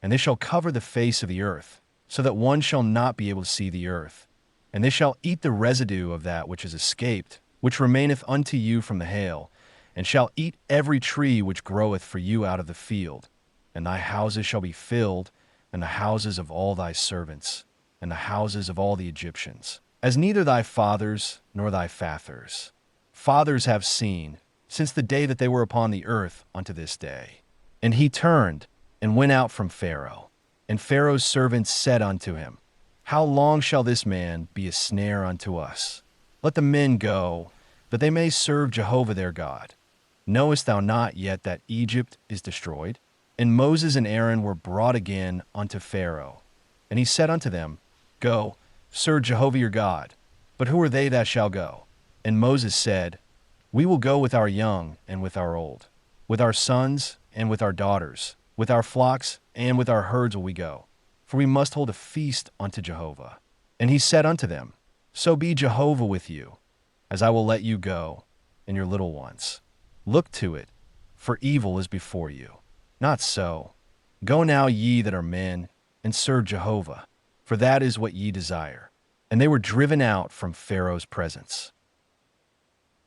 and they shall cover the face of the earth, so that one shall not be able to see the earth. And they shall eat the residue of that which is escaped, which remaineth unto you from the hail, and shall eat every tree which groweth for you out of the field. And thy houses shall be filled, and the houses of all thy servants, and the houses of all the Egyptians, as neither thy fathers nor thy fathers have seen, since the day that they were upon the earth unto this day. And he turned and went out from Pharaoh. And Pharaoh's servants said unto him, How long shall this man be a snare unto us? Let the men go, that they may serve Jehovah their God. Knowest thou not yet that Egypt is destroyed? And Moses and Aaron were brought again unto Pharaoh. And he said unto them, Go, serve Jehovah your God. But who are they that shall go? And Moses said, We will go with our young and with our old, with our sons and with our daughters, with our flocks and with our herds will we go, for we must hold a feast unto Jehovah. And he said unto them, So be Jehovah with you, as I will let you go, and your little ones. Look to it, for evil is before you. Not so. Go now, ye that are men, and serve Jehovah, for that is what ye desire. And they were driven out from Pharaoh's presence.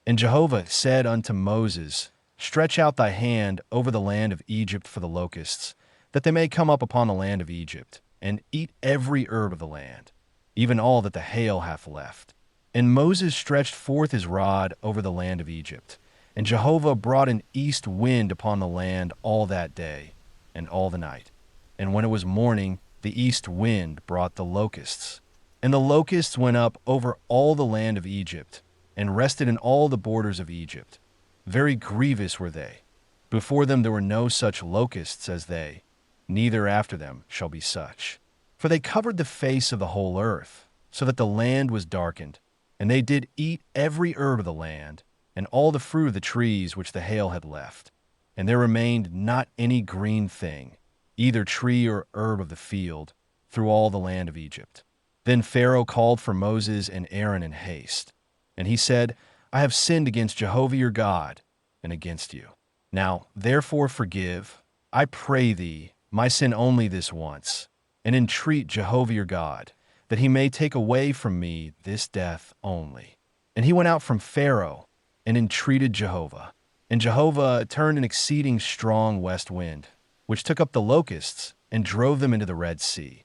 And Jehovah said unto Moses, Stretch out thy hand over the land of Egypt for the locusts, that they may come up upon the land of Egypt, and eat every herb of the land, even all that the hail hath left. And Moses stretched forth his rod over the land of Egypt, and Jehovah brought an east wind upon the land all that day, and all the night. And when it was morning, the east wind brought the locusts. And the locusts went up over all the land of Egypt, and rested in all the borders of Egypt. Very grievous were they. Before them there were no such locusts as they, neither after them shall be such. For they covered the face of the whole earth, so that the land was darkened. And they did eat every herb of the land, and all the fruit of the trees which the hail had left. And there remained not any green thing, either tree or herb of the field, through all the land of Egypt. Then Pharaoh called for Moses and Aaron in haste. And he said, I have sinned against Jehovah your God, and against you. Now, therefore forgive, I pray thee, my sin only this once, and entreat Jehovah your God, that he may take away from me this death only. And he went out from Pharaoh, and entreated Jehovah. And Jehovah turned an exceeding strong west wind, which took up the locusts, and drove them into the Red Sea.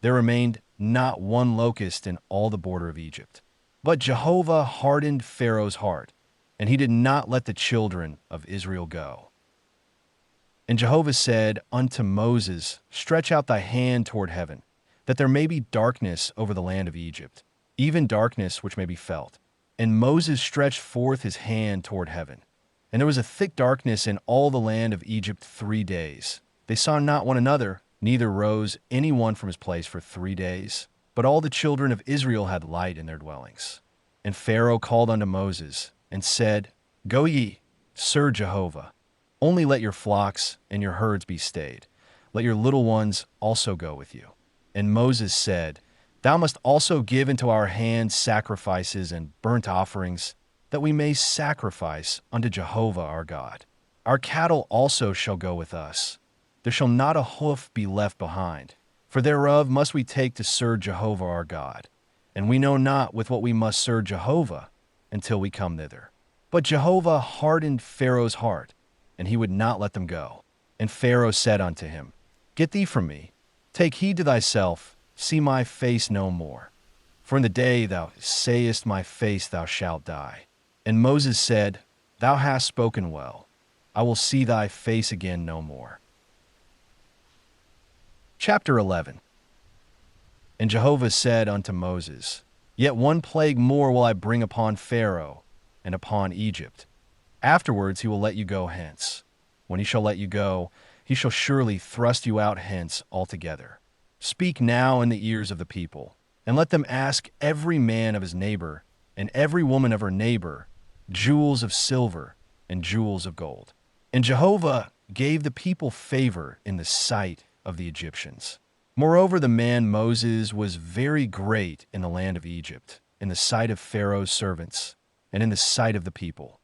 There remained not one locust in all the border of Egypt. But Jehovah hardened Pharaoh's heart, and he did not let the children of Israel go. And Jehovah said unto Moses, Stretch out thy hand toward heaven, that there may be darkness over the land of Egypt, even darkness which may be felt. And Moses stretched forth his hand toward heaven. And there was a thick darkness in all the land of Egypt 3 days. They saw not one another, neither rose any one from his place for 3 days. But all the children of Israel had light in their dwellings. And Pharaoh called unto Moses, and said, Go ye, serve Jehovah. Only let your flocks and your herds be stayed. Let your little ones also go with you. And Moses said, Thou must also give into our hands sacrifices and burnt offerings, that we may sacrifice unto Jehovah our God. Our cattle also shall go with us. There shall not a hoof be left behind. For thereof must we take to serve Jehovah our God. And we know not with what we must serve Jehovah until we come thither. But Jehovah hardened Pharaoh's heart, and he would not let them go. And Pharaoh said unto him, Get thee from me. Take heed to thyself, see my face no more. For in the day thou sayest my face thou shalt die. And Moses said, Thou hast spoken well. I will see thy face again no more. Chapter 11. And Jehovah said unto Moses, Yet one plague more will I bring upon Pharaoh and upon Egypt. Afterwards he will let you go hence. When he shall let you go, he shall surely thrust you out hence altogether. Speak now in the ears of the people, and let them ask every man of his neighbor, and every woman of her neighbor, jewels of silver and jewels of gold. And Jehovah gave the people favor in the sight of the Egyptians. Moreover, the man Moses was very great in the land of Egypt, in the sight of Pharaoh's servants, and in the sight of the people.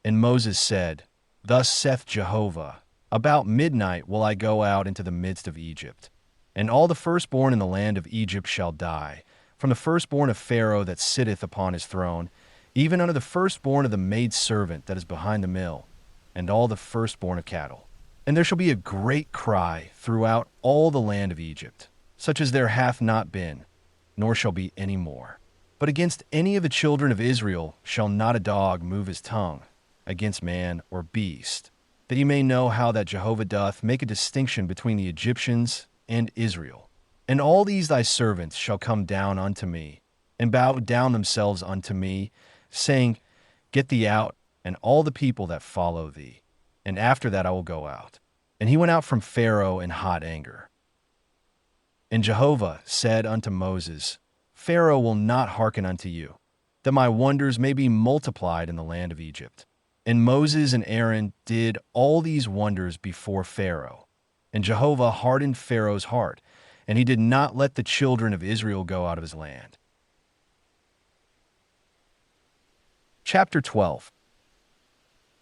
And Moses said, Thus saith Jehovah, About midnight will I go out into the midst of Egypt, and all the firstborn in the land of Egypt shall die, from the firstborn of Pharaoh that sitteth upon his throne, even unto the firstborn of the maidservant that is behind the mill, and all the firstborn of cattle. And there shall be a great cry throughout all the land of Egypt, such as there hath not been, nor shall be any more. But against any of the children of Israel shall not a dog move his tongue, against man or beast, that ye may know how that Jehovah doth make a distinction between the Egyptians and Israel. And all these thy servants shall come down unto me, and bow down themselves unto me, saying, Get thee out, and all the people that follow thee. And after that I will go out. And he went out from Pharaoh in hot anger. And Jehovah said unto Moses, Pharaoh will not hearken unto you, that my wonders may be multiplied in the land of Egypt. And Moses and Aaron did all these wonders before Pharaoh. And Jehovah hardened Pharaoh's heart, and he did not let the children of Israel go out of his land. Chapter 12.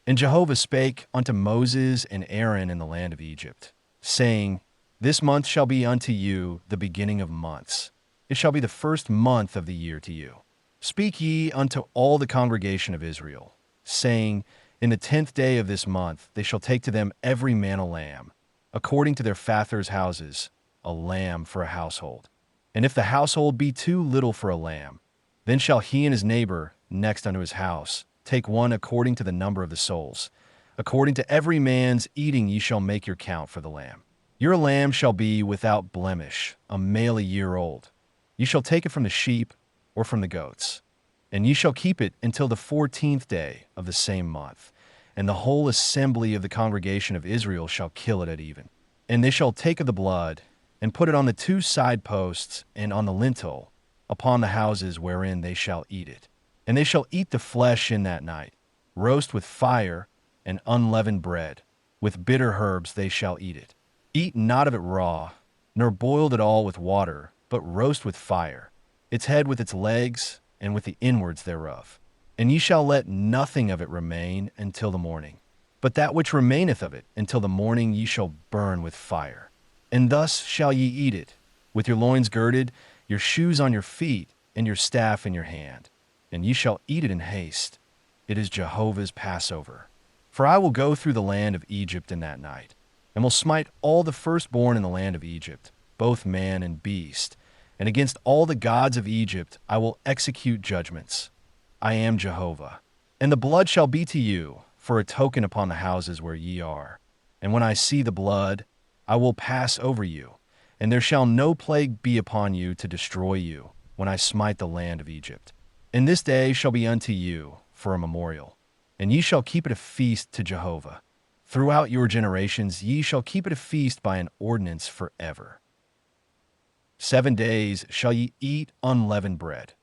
And Jehovah spake unto Moses and Aaron in the land of Egypt, saying, This month shall be unto you the beginning of months. It shall be the first month of the year to you. Speak ye unto all the congregation of Israel, saying, In the 10th day of this month they shall take to them every man a lamb, according to their fathers' houses, a lamb for a household. And if the household be too little for a lamb, then shall he and his neighbor next unto his house take one according to the number of the souls. According to every man's eating ye shall make your count for the lamb. Your lamb shall be without blemish, a male a year old. Ye shall take it from the sheep or from the goats. And ye shall keep it until the 14th day of the same month. And the whole assembly of the congregation of Israel shall kill it at even. And they shall take of the blood, and put it on the 2 side posts and on the lintel, upon the houses wherein they shall eat it. And they shall eat the flesh in that night, roast with fire and unleavened bread. With bitter herbs they shall eat it. Eat not of it raw, nor boiled at all with water, but roast with fire, its head with its legs, and with the inwards thereof. And ye shall let nothing of it remain until the morning. But that which remaineth of it until the morning ye shall burn with fire. And thus shall ye eat it, with your loins girded, your shoes on your feet, and your staff in your hand. And ye shall eat it in haste. It is Jehovah's Passover. For I will go through the land of Egypt in that night, and will smite all the firstborn in the land of Egypt, both man and beast. And against all the gods of Egypt I will execute judgments. I am Jehovah. And the blood shall be to you for a token upon the houses where ye are. And when I see the blood, I will pass over you, and there shall no plague be upon you to destroy you, when I smite the land of Egypt. And this day shall be unto you for a memorial, and ye shall keep it a feast to Jehovah. Throughout your generations ye shall keep it a feast by an ordinance forever. 7 days shall ye eat unleavened bread.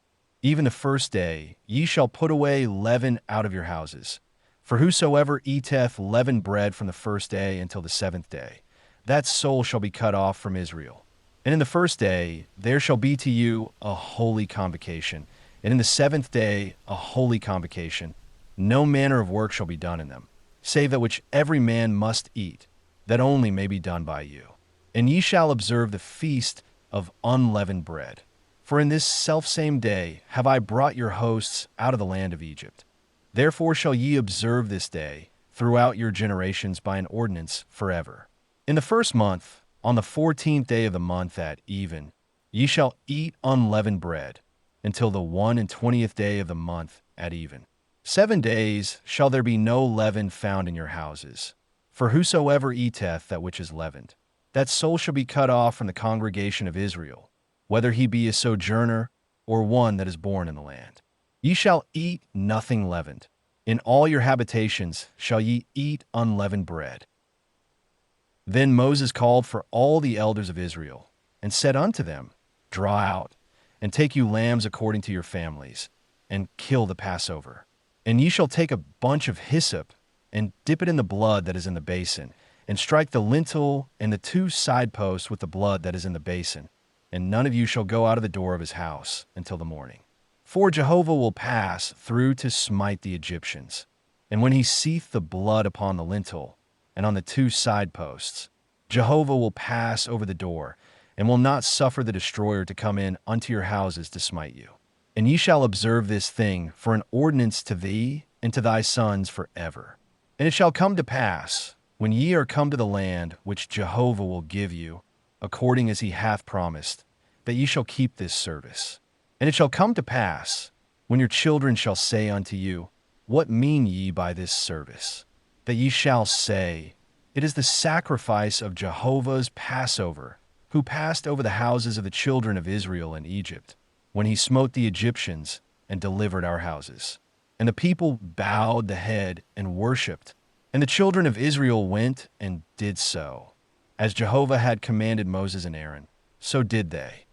Even the first day ye shall put away leaven out of your houses. For whosoever eateth leavened bread from the first day until the 7th day, that soul shall be cut off from Israel. And in the first day there shall be to you a holy convocation, and in the 7th day a holy convocation. No manner of work shall be done in them, save that which every man must eat, that only may be done by you. And ye shall observe the feast of unleavened bread. For in this selfsame day have I brought your hosts out of the land of Egypt. Therefore shall ye observe this day throughout your generations by an ordinance forever. In the first month, on the 14th day of the month at even, ye shall eat unleavened bread, until the 21st day of the month at even. 7 days shall there be no leaven found in your houses. For whosoever eateth that which is leavened, that soul shall be cut off from the congregation of Israel, whether he be a sojourner or one that is born in the land. Ye shall eat nothing leavened. In all your habitations shall ye eat unleavened bread. Then Moses called for all the elders of Israel, and said unto them, Draw out, and take you lambs according to your families, and kill the Passover. And ye shall take a bunch of hyssop, and dip it in the blood that is in the basin, and strike the lintel and the 2 side posts with the blood that is in the basin. And none of you shall go out of the door of his house until the morning. For Jehovah will pass through to smite the Egyptians. And when he seeth the blood upon the lintel, and on the 2 side posts. Jehovah will pass over the door, and will not suffer the destroyer to come in unto your houses to smite you. And ye shall observe this thing for an ordinance to thee and to thy sons forever. And it shall come to pass, when ye are come to the land which Jehovah will give you, according as he hath promised, that ye shall keep this service. And it shall come to pass, when your children shall say unto you, What mean ye by this service? That ye shall say, It is the sacrifice of Jehovah's Passover, who passed over the houses of the children of Israel in Egypt, when he smote the Egyptians and delivered our houses. And the people bowed the head and worshipped, and the children of Israel went and did so. As Jehovah had commanded Moses and Aaron, so did they.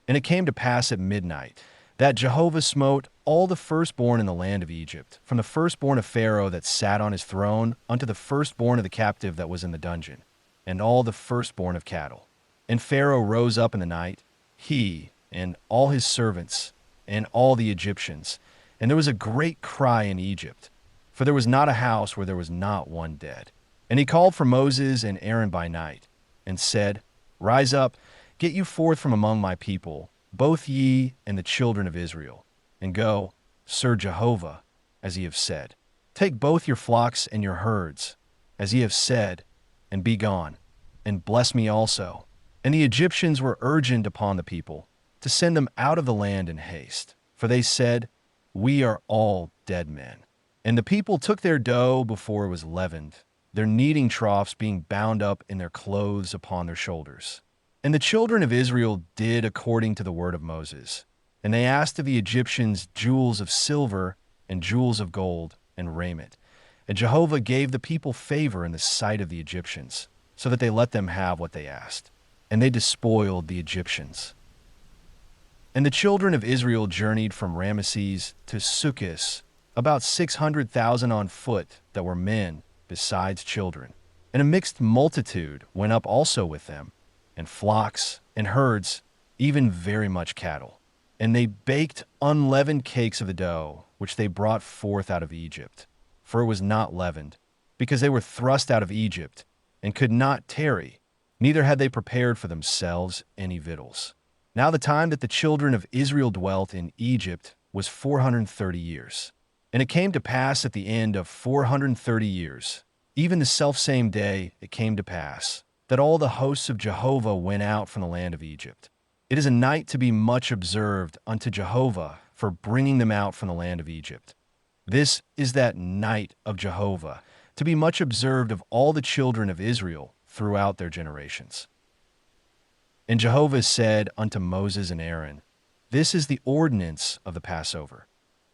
And it came to pass at midnight, that Jehovah smote all the firstborn in the land of Egypt, from the firstborn of Pharaoh that sat on his throne unto the firstborn of the captive that was in the dungeon, and all the firstborn of cattle. And Pharaoh rose up in the night, he and all his servants, and all the Egyptians. And there was a great cry in Egypt, for there was not a house where there was not one dead. And he called for Moses and Aaron by night, and said, Rise up, get you forth from among my people, both ye and the children of Israel, and go, serve Jehovah, as ye have said. Take both your flocks and your herds, as ye have said, and be gone, and bless me also. And the Egyptians were urgent upon the people to send them out of the land in haste, for they said, We are all dead men. And the people took their dough before it was leavened, their kneading troughs being bound up in their clothes upon their shoulders. And the children of Israel did according to the word of Moses. And they asked of the Egyptians jewels of silver and jewels of gold and raiment. And Jehovah gave the people favor in the sight of the Egyptians, so that they let them have what they asked. And they despoiled the Egyptians. And the children of Israel journeyed from Ramesses to Sukkot, about 600,000 on foot that were men, besides children. And a mixed multitude went up also with them, and flocks and herds, even very much cattle. And they baked unleavened cakes of the dough, which they brought forth out of Egypt. For it was not leavened, because they were thrust out of Egypt, and could not tarry, neither had they prepared for themselves any victuals. Now the time that the children of Israel dwelt in Egypt was 430 years. And it came to pass at the end of 430 years, even the selfsame day it came to pass, that all the hosts of Jehovah went out from the land of Egypt. It is a night to be much observed unto Jehovah for bringing them out from the land of Egypt. This is that night of Jehovah, to be much observed of all the children of Israel throughout their generations. And Jehovah said unto Moses and Aaron, This is the ordinance of the Passover.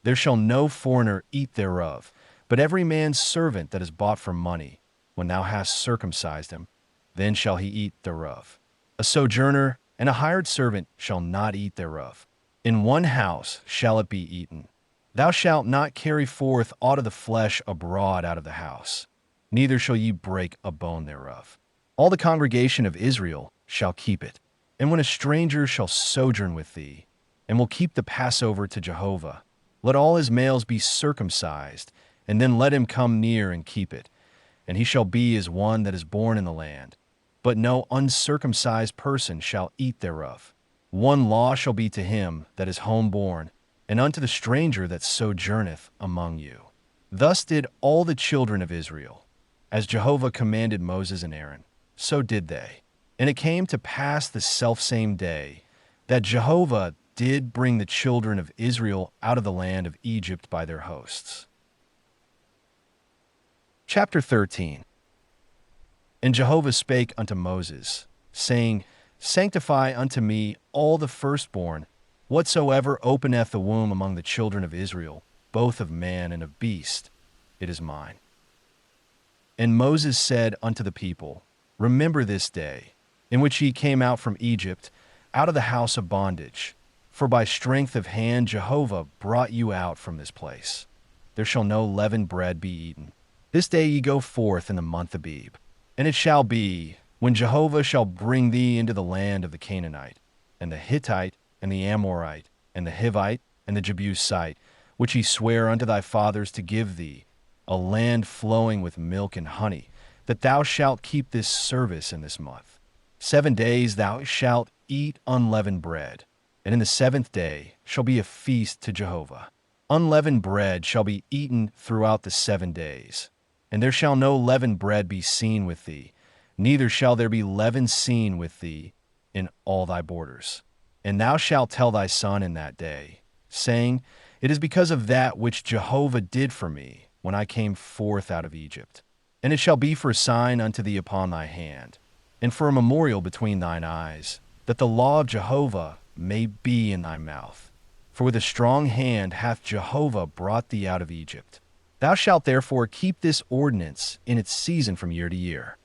There shall no foreigner eat thereof, but every man's servant that is bought for money, when thou hast circumcised him, then shall he eat thereof. A sojourner and a hired servant shall not eat thereof. In one house shall it be eaten. Thou shalt not carry forth aught of the flesh abroad out of the house, neither shall ye break a bone thereof. All the congregation of Israel shall keep it. And when a stranger shall sojourn with thee, and will keep the Passover to Jehovah, let all his males be circumcised, and then let him come near and keep it. And he shall be as one that is born in the land. But no uncircumcised person shall eat thereof. One law shall be to him that is homeborn, and unto the stranger that sojourneth among you. Thus did all the children of Israel. As Jehovah commanded Moses and Aaron, so did they. And it came to pass the selfsame day, that Jehovah did bring the children of Israel out of the land of Egypt by their hosts. Chapter 13. And Jehovah spake unto Moses, saying, Sanctify unto me all the firstborn, whatsoever openeth the womb among the children of Israel, both of man and of beast, it is mine. And Moses said unto the people, Remember this day, in which ye came out from Egypt, out of the house of bondage. For by strength of hand Jehovah brought you out from this place. There shall no leavened bread be eaten. This day ye go forth in the month Abib. And it shall be, when Jehovah shall bring thee into the land of the Canaanite, and the Hittite, and the Amorite, and the Hivite, and the Jebusite, which he sware unto thy fathers to give thee, a land flowing with milk and honey, that thou shalt keep this service in this month. 7 days thou shalt eat unleavened bread, and in the 7th day shall be a feast to Jehovah. Unleavened bread shall be eaten throughout the 7 days, and there shall no leavened bread be seen with thee, neither shall there be leaven seen with thee in all thy borders. And thou shalt tell thy son in that day, saying, It is because of that which Jehovah did for me when I came forth out of Egypt. And it shall be for a sign unto thee upon thy hand, and for a memorial between thine eyes, that the law of Jehovah may be in thy mouth. For with a strong hand hath Jehovah brought thee out of Egypt. Thou shalt therefore keep this ordinance in its season from year to year.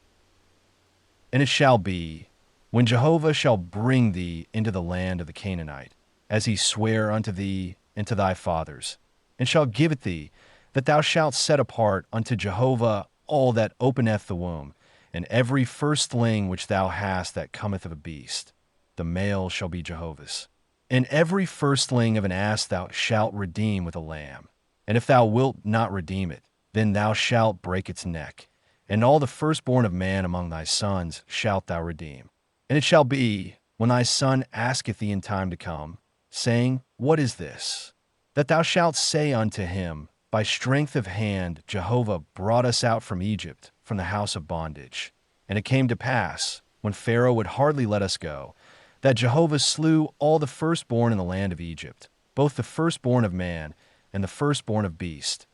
And it shall be, when Jehovah shall bring thee into the land of the Canaanite, as he sware unto thee and to thy fathers, and shall give it thee, that thou shalt set apart unto Jehovah all that openeth the womb, and every firstling which thou hast that cometh of a beast, the male shall be Jehovah's. And every firstling of an ass thou shalt redeem with a lamb. And if thou wilt not redeem it, then thou shalt break its neck. And all the firstborn of man among thy sons shalt thou redeem. And it shall be, when thy son asketh thee in time to come, saying, What is this? That thou shalt say unto him, By strength of hand Jehovah brought us out from Egypt, from the house of bondage. And it came to pass, when Pharaoh would hardly let us go, that Jehovah slew all the firstborn in the land of Egypt, both the firstborn of man and the firstborn of beast.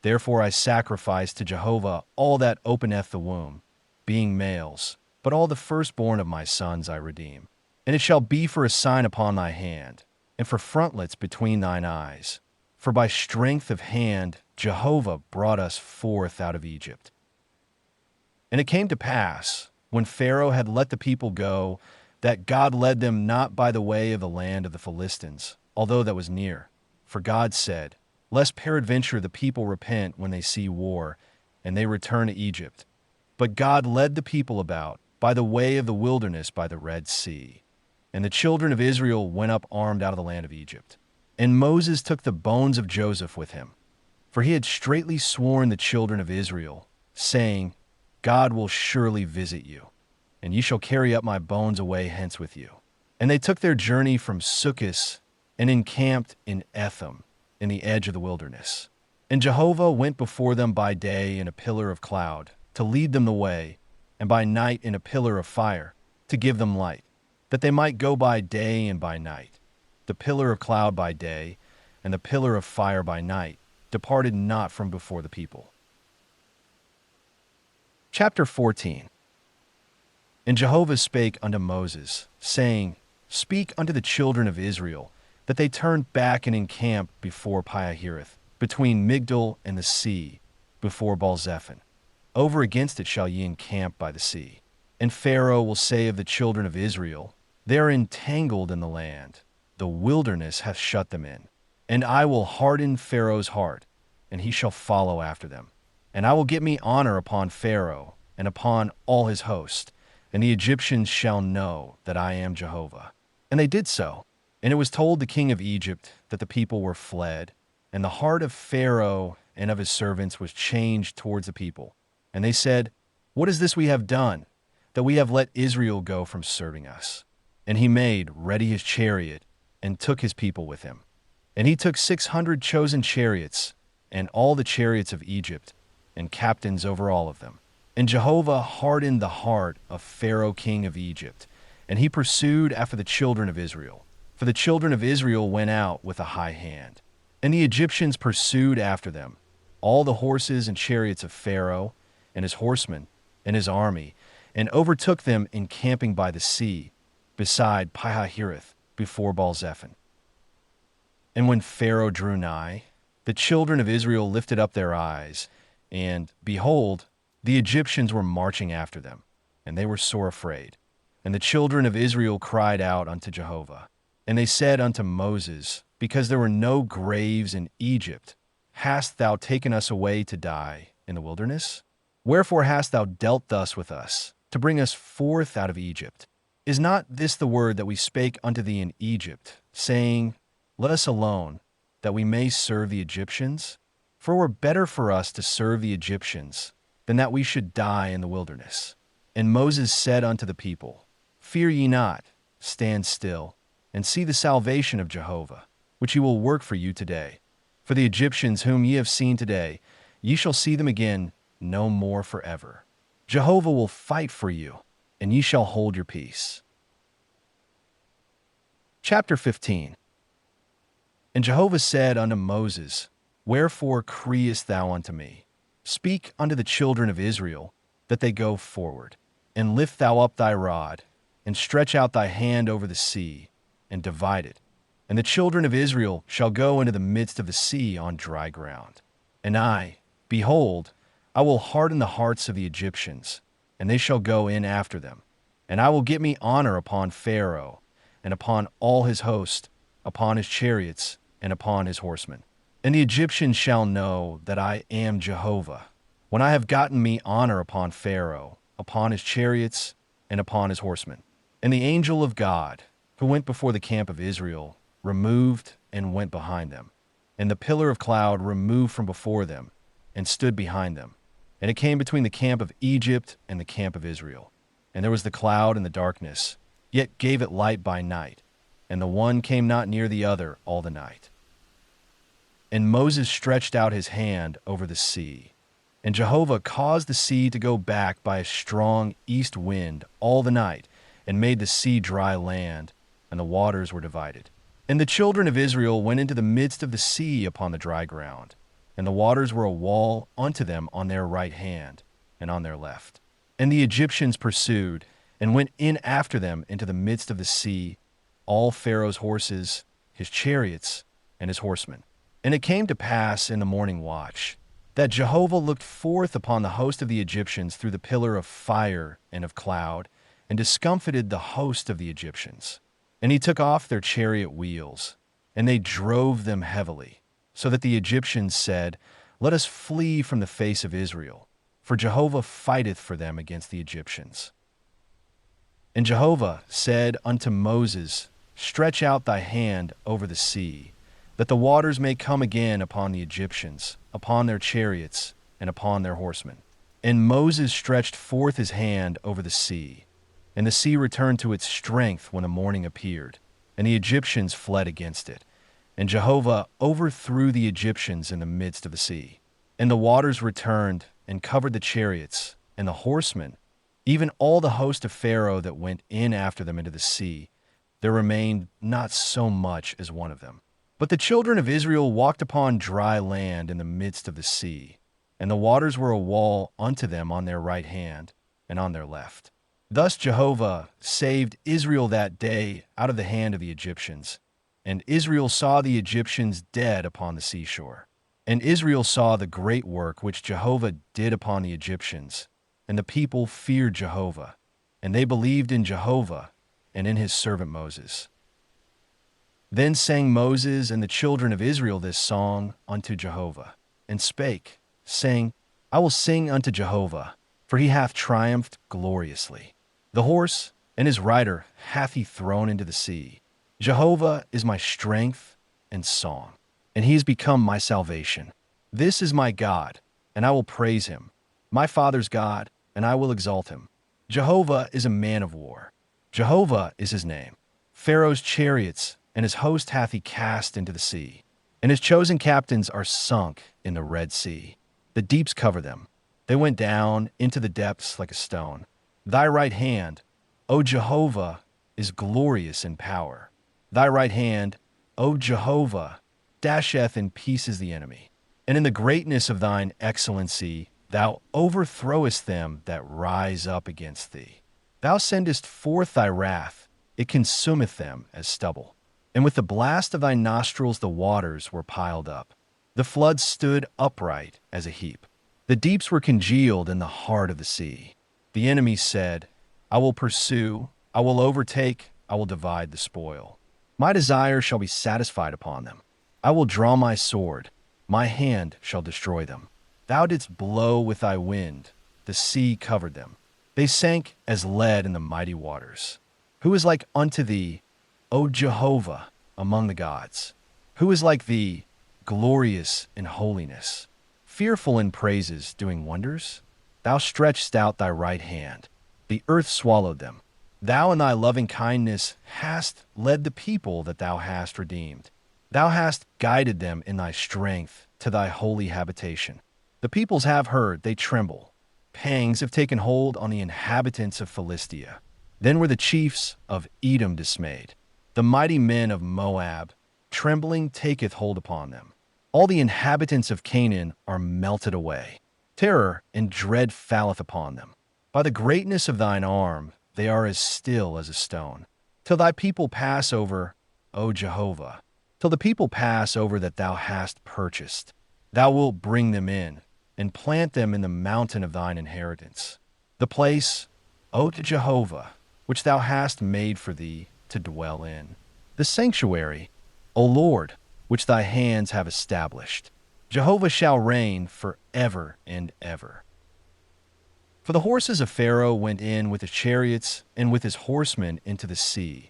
Therefore I sacrifice to Jehovah all that openeth the womb, being males, but all the firstborn of my sons I redeem. And it shall be for a sign upon thy hand, and for frontlets between thine eyes. For by strength of hand Jehovah brought us forth out of Egypt. And it came to pass, when Pharaoh had let the people go, that God led them not by the way of the land of the Philistines, although that was near. For God said, Lest peradventure the people repent when they see war, and they return to Egypt. But God led the people about by the way of the wilderness by the Red Sea. And the children of Israel went up armed out of the land of Egypt. And Moses took the bones of Joseph with him, for he had straitly sworn the children of Israel, saying, God will surely visit you, and ye shall carry up my bones away hence with you. And they took their journey from Succoth, and encamped in Etham, in the edge of the wilderness. And Jehovah went before them by day in a pillar of cloud, to lead them the way, and by night in a pillar of fire, to give them light, that they might go by day and by night. The pillar of cloud by day, and the pillar of fire by night, departed not from before the people. Chapter 14. And Jehovah spake unto Moses, saying, Speak unto the children of Israel, that they turn back and encamp before Pihahiroth, between Migdol and the sea, before Baal-zephon. Over against it shall ye encamp by the sea. And Pharaoh will say of the children of Israel, They are entangled in the land, the wilderness hath shut them in. And I will harden Pharaoh's heart, and he shall follow after them. And I will get me honor upon Pharaoh, and upon all his host, and the Egyptians shall know that I am Jehovah. And they did so. And it was told the king of Egypt that the people were fled, and the heart of Pharaoh and of his servants was changed towards the people. And they said, What is this we have done, that we have let Israel go from serving us? And he made ready his chariot, and took his people with him. And he took 600 chosen chariots, and all the chariots of Egypt, and captains over all of them. And Jehovah hardened the heart of Pharaoh king of Egypt, and he pursued after the children of Israel. For the children of Israel went out with a high hand. And the Egyptians pursued after them, all the horses and chariots of Pharaoh, and his horsemen, and his army, and overtook them encamping by the sea, beside Pihahiroth, before Baal-zephon. And when Pharaoh drew nigh, the children of Israel lifted up their eyes, and, behold, the Egyptians were marching after them, and they were sore afraid. And the children of Israel cried out unto Jehovah. And they said unto Moses, Because there were no graves in Egypt, hast thou taken us away to die in the wilderness? Wherefore hast thou dealt thus with us, to bring us forth out of Egypt? Is not this the word that we spake unto thee in Egypt, saying, Let us alone, that we may serve the Egyptians? For it were better for us to serve the Egyptians than that we should die in the wilderness. And Moses said unto the people, Fear ye not, stand still, and see the salvation of Jehovah, which he will work for you today. For the Egyptians whom ye have seen today, ye shall see them again no more forever. Jehovah will fight for you, and ye shall hold your peace. Chapter 15. And Jehovah said unto Moses, Wherefore criest thou unto me? Speak unto the children of Israel, that they go forward. And lift thou up thy rod, and stretch out thy hand over the sea, and divide it. And the children of Israel shall go into the midst of the sea on dry ground. And I, behold, I will harden the hearts of the Egyptians, and they shall go in after them. And I will get me honor upon Pharaoh, and upon all his host, upon his chariots, and upon his horsemen. And the Egyptians shall know that I am Jehovah, when I have gotten me honor upon Pharaoh, upon his chariots, and upon his horsemen. And the angel of God, who went before the camp of Israel, removed and went behind them. And the pillar of cloud removed from before them, and stood behind them. And it came between the camp of Egypt and the camp of Israel. And there was the cloud and the darkness, yet gave it light by night. And the one came not near the other all the night. And Moses stretched out his hand over the sea. And Jehovah caused the sea to go back by a strong east wind all the night, and made the sea dry land, and the waters were divided. And the children of Israel went into the midst of the sea upon the dry ground, and the waters were a wall unto them on their right hand and on their left. And the Egyptians pursued, and went in after them into the midst of the sea, all Pharaoh's horses, his chariots, and his horsemen. And it came to pass in the morning watch, that Jehovah looked forth upon the host of the Egyptians through the pillar of fire and of cloud, and discomfited the host of the Egyptians. And he took off their chariot wheels, and they drove them heavily, so that the Egyptians said, Let us flee from the face of Israel, for Jehovah fighteth for them against the Egyptians. And Jehovah said unto Moses, Stretch out thy hand over the sea, that the waters may come again upon the Egyptians, upon their chariots, and upon their horsemen. And Moses stretched forth his hand over the sea, and the sea returned to its strength when the morning appeared, and the Egyptians fled against it. And Jehovah overthrew the Egyptians in the midst of the sea. And the waters returned, and covered the chariots, and the horsemen, even all the host of Pharaoh that went in after them into the sea. There remained not so much as one of them. But the children of Israel walked upon dry land in the midst of the sea, and the waters were a wall unto them on their right hand and on their left. Thus Jehovah saved Israel that day out of the hand of the Egyptians. And Israel saw the Egyptians dead upon the seashore. And Israel saw the great work which Jehovah did upon the Egyptians. And the people feared Jehovah, and they believed in Jehovah and in his servant Moses. Then sang Moses and the children of Israel this song unto Jehovah, and spake, saying, I will sing unto Jehovah, for he hath triumphed gloriously. The horse and his rider hath he thrown into the sea. Jehovah is my strength and song, and he is become my salvation. This is my God, and I will praise him, my father's God, and I will exalt him. Jehovah is a man of war. Jehovah is his name. Pharaoh's chariots and his host hath he cast into the sea, and his chosen captains are sunk in the Red Sea. The deeps cover them. They went down into the depths like a stone. Thy right hand, O Jehovah, is glorious in power. Thy right hand, O Jehovah, dasheth in pieces the enemy. And in the greatness of thine excellency, thou overthrowest them that rise up against thee. Thou sendest forth thy wrath, it consumeth them as stubble. And with the blast of thy nostrils the waters were piled up. The floods stood upright as a heap. The deeps were congealed in the heart of the sea. The enemy said, I will pursue, I will overtake, I will divide the spoil. My desire shall be satisfied upon them. I will draw my sword, my hand shall destroy them. Thou didst blow with thy wind, the sea covered them. They sank as lead in the mighty waters. Who is like unto thee, O Jehovah, among the gods? Who is like thee, glorious in holiness, fearful in praises, doing wonders? Thou stretchedst out thy right hand. The earth swallowed them. Thou in thy loving kindness hast led the people that thou hast redeemed. Thou hast guided them in thy strength to thy holy habitation. The peoples have heard, they tremble. Pangs have taken hold on the inhabitants of Philistia. Then were the chiefs of Edom dismayed. The mighty men of Moab, trembling taketh hold upon them. All the inhabitants of Canaan are melted away. Terror and dread falleth upon them. By the greatness of thine arm they are as still as a stone. Till thy people pass over, O Jehovah, till the people pass over that thou hast purchased. Thou wilt bring them in, and plant them in the mountain of thine inheritance. The place, O to Jehovah, which thou hast made for thee to dwell in. The sanctuary, O Lord, which thy hands have established. Jehovah shall reign forever and ever. For the horses of Pharaoh went in with his chariots and with his horsemen into the sea,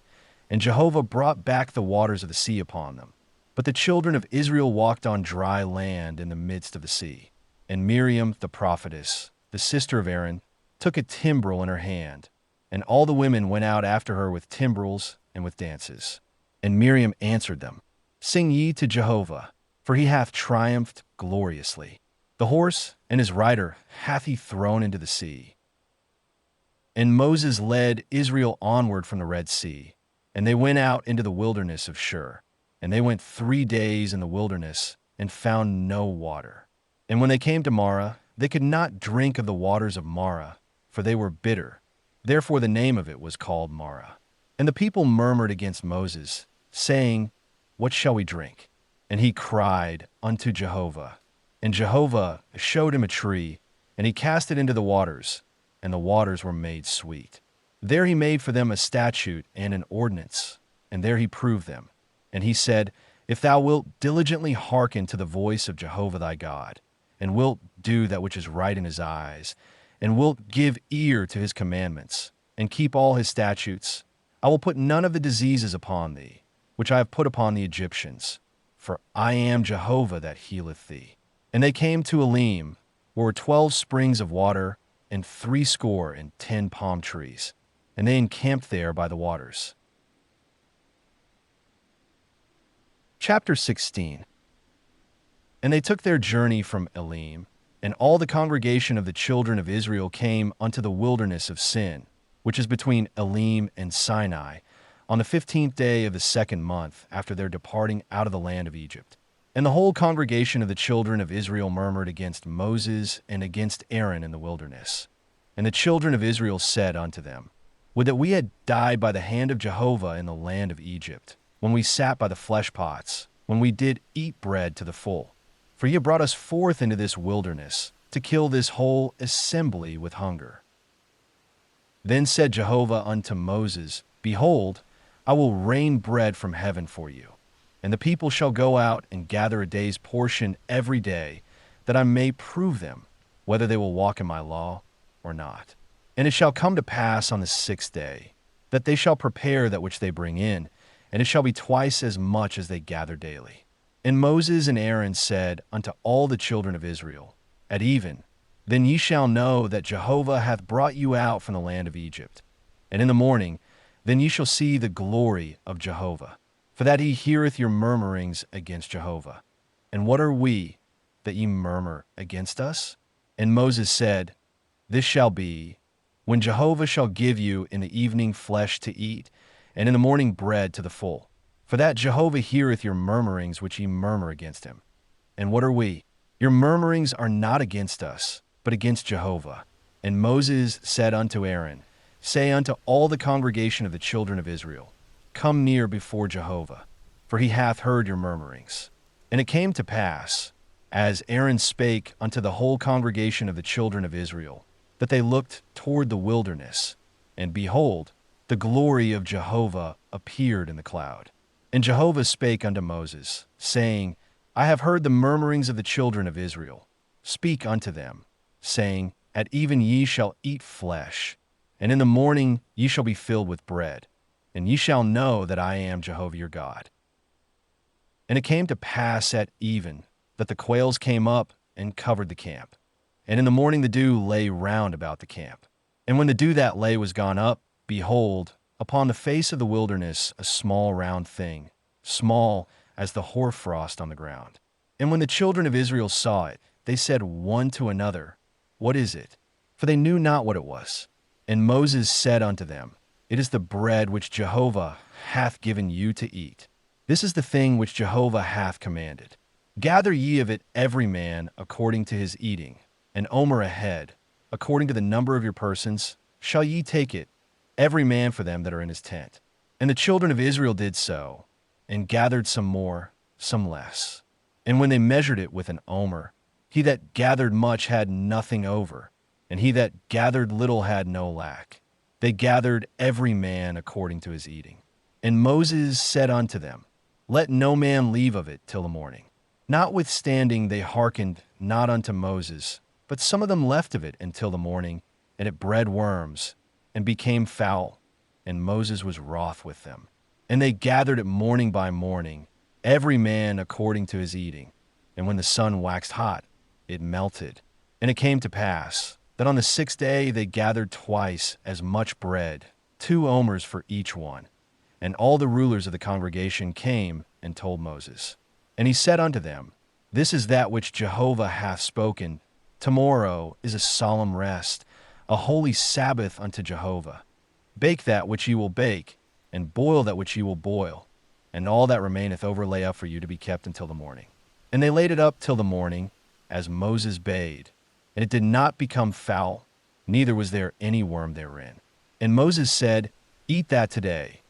and Jehovah brought back the waters of the sea upon them. But the children of Israel walked on dry land in the midst of the sea. And Miriam the prophetess, the sister of Aaron, took a timbrel in her hand, and all the women went out after her with timbrels and with dances. And Miriam answered them, Sing ye to Jehovah, for he hath triumphed gloriously. The horse and his rider hath he thrown into the sea. And Moses led Israel onward from the Red Sea, and they went out into the wilderness of Shur. And they went 3 days in the wilderness, and found no water. And when they came to Marah, they could not drink of the waters of Marah, for they were bitter. Therefore the name of it was called Marah. And the people murmured against Moses, saying, What shall we drink? And he cried unto Jehovah. And Jehovah showed him a tree, and he cast it into the waters, and the waters were made sweet. There he made for them a statute and an ordinance, and there he proved them. And he said, If thou wilt diligently hearken to the voice of Jehovah thy God, and wilt do that which is right in his eyes, and wilt give ear to his commandments, and keep all his statutes, I will put none of the diseases upon thee, which I have put upon the Egyptians, for I am Jehovah that healeth thee. And they came to Elim, where were 12 springs of water, and 70 palm trees, and they encamped there by the waters. Chapter 16. And they took their journey from Elim, and all the congregation of the children of Israel came unto the wilderness of Sin, which is between Elim and Sinai, on the 15th day of the 2nd month after their departing out of the land of Egypt. And the whole congregation of the children of Israel murmured against Moses and against Aaron in the wilderness. And the children of Israel said unto them, Would that we had died by the hand of Jehovah in the land of Egypt, when we sat by the flesh pots, when we did eat bread to the full. For ye brought us forth into this wilderness, to kill this whole assembly with hunger. Then said Jehovah unto Moses, Behold, I will rain bread from heaven for you, and the people shall go out and gather a day's portion every day, that I may prove them, whether they will walk in my law or not. And it shall come to pass on the 6th day, that they shall prepare that which they bring in, and it shall be twice as much as they gather daily. And Moses and Aaron said unto all the children of Israel, At even, then ye shall know that Jehovah hath brought you out from the land of Egypt. And in the morning, then ye shall see the glory of Jehovah, for that he heareth your murmurings against Jehovah. And what are we, that ye murmur against us? And Moses said, This shall be, when Jehovah shall give you in the evening flesh to eat, and in the morning bread to the full. For that Jehovah heareth your murmurings which ye murmur against him. And what are we? Your murmurings are not against us, but against Jehovah. And Moses said unto Aaron, Say unto all the congregation of the children of Israel, Come near before Jehovah, for he hath heard your murmurings. And it came to pass, as Aaron spake unto the whole congregation of the children of Israel, that they looked toward the wilderness, and behold, the glory of Jehovah appeared in the cloud. And Jehovah spake unto Moses, saying, I have heard the murmurings of the children of Israel. Speak unto them, saying, At even ye shall eat flesh, and in the morning ye shall be filled with bread, and ye shall know that I am Jehovah your God. And it came to pass at even, that the quails came up and covered the camp. And in the morning the dew lay round about the camp. And when the dew that lay was gone up, behold, upon the face of the wilderness a small round thing, small as the hoarfrost on the ground. And when the children of Israel saw it, they said one to another, What is it? For they knew not what it was. And Moses said unto them, It is the bread which Jehovah hath given you to eat. This is the thing which Jehovah hath commanded. Gather ye of it every man according to his eating, an omer a head, according to the number of your persons, shall ye take it, every man for them that are in his tent. And the children of Israel did so, and gathered some more, some less. And when they measured it with an omer, he that gathered much had nothing over, and he that gathered little had no lack. They gathered every man according to his eating. And Moses said unto them, Let no man leave of it till the morning. Notwithstanding they hearkened not unto Moses, but some of them left of it until the morning, and it bred worms, and became foul, and Moses was wroth with them. And they gathered it morning by morning, every man according to his eating. And when the sun waxed hot, it melted. And it came to pass that on the 6th day they gathered twice as much bread, 2 omers for each one. And all the rulers of the congregation came and told Moses. And he said unto them, This is that which Jehovah hath spoken. Tomorrow is a solemn rest, a holy Sabbath unto Jehovah. Bake that which ye will bake, and boil that which ye will boil, and all that remaineth over lay up for you to be kept until the morning. And they laid it up till the morning, as Moses bade, and it did not become foul, neither was there any worm therein. And Moses said, Eat that today,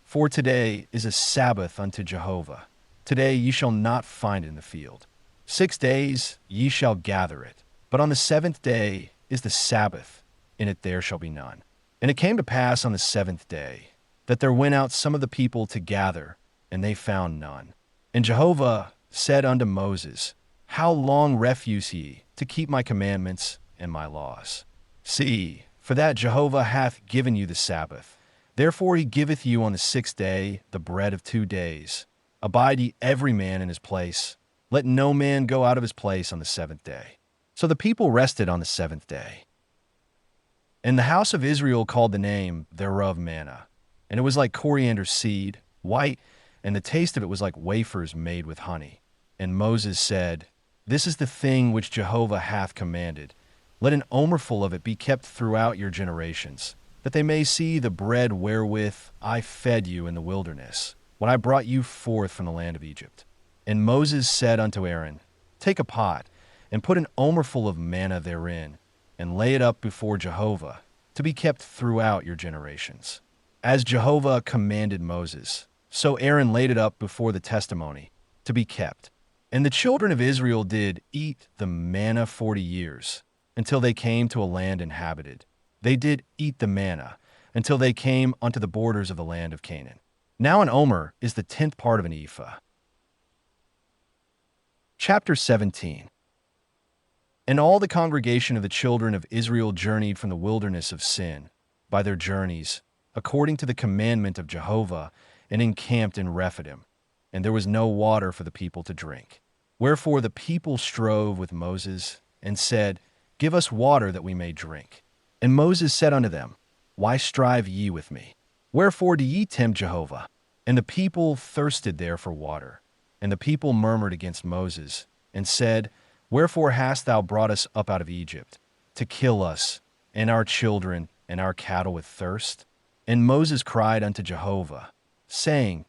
for today is a Sabbath unto Jehovah. Today ye shall not find it in the field. 6 days ye shall gather it, but on the 7th day is the Sabbath, in it there shall be none. And it came to pass on the 7th day, that there went out some of the people to gather, and they found none. And Jehovah said unto Moses, How long refuse ye to keep my commandments and my laws? See, for that Jehovah hath given you the Sabbath. Therefore he giveth you on the 6th day the bread of 2 days. Abide ye every man in his place. Let no man go out of his place on the 7th day. So the people rested on the 7th day. And the house of Israel called the name thereof Manna. And it was like coriander seed, white, and the taste of it was like wafers made with honey. And Moses said, This is the thing which Jehovah hath commanded. Let an omerful of it be kept throughout your generations, that they may see the bread wherewith I fed you in the wilderness, when I brought you forth from the land of Egypt. And Moses said unto Aaron, Take a pot, and put an omerful of manna therein, and lay it up before Jehovah, to be kept throughout your generations. As Jehovah commanded Moses, so Aaron laid it up before the testimony, to be kept. And the children of Israel did eat the manna 40 years, until they came to a land inhabited. They did eat the manna, until they came unto the borders of the land of Canaan. Now an omer is the 10th part of an ephah. Chapter 17. And all the congregation of the children of Israel journeyed from the wilderness of Sin, by their journeys, according to the commandment of Jehovah, and encamped in Rephidim. And there was no water for the people to drink. Wherefore the people strove with Moses, and said, Give us water that we may drink. And Moses said unto them, Why strive ye with me? Wherefore do ye tempt Jehovah? And the people thirsted there for water. And the people murmured against Moses, and said, Wherefore hast thou brought us up out of Egypt, to kill us, and our children, and our cattle with thirst? And Moses cried unto Jehovah, saying,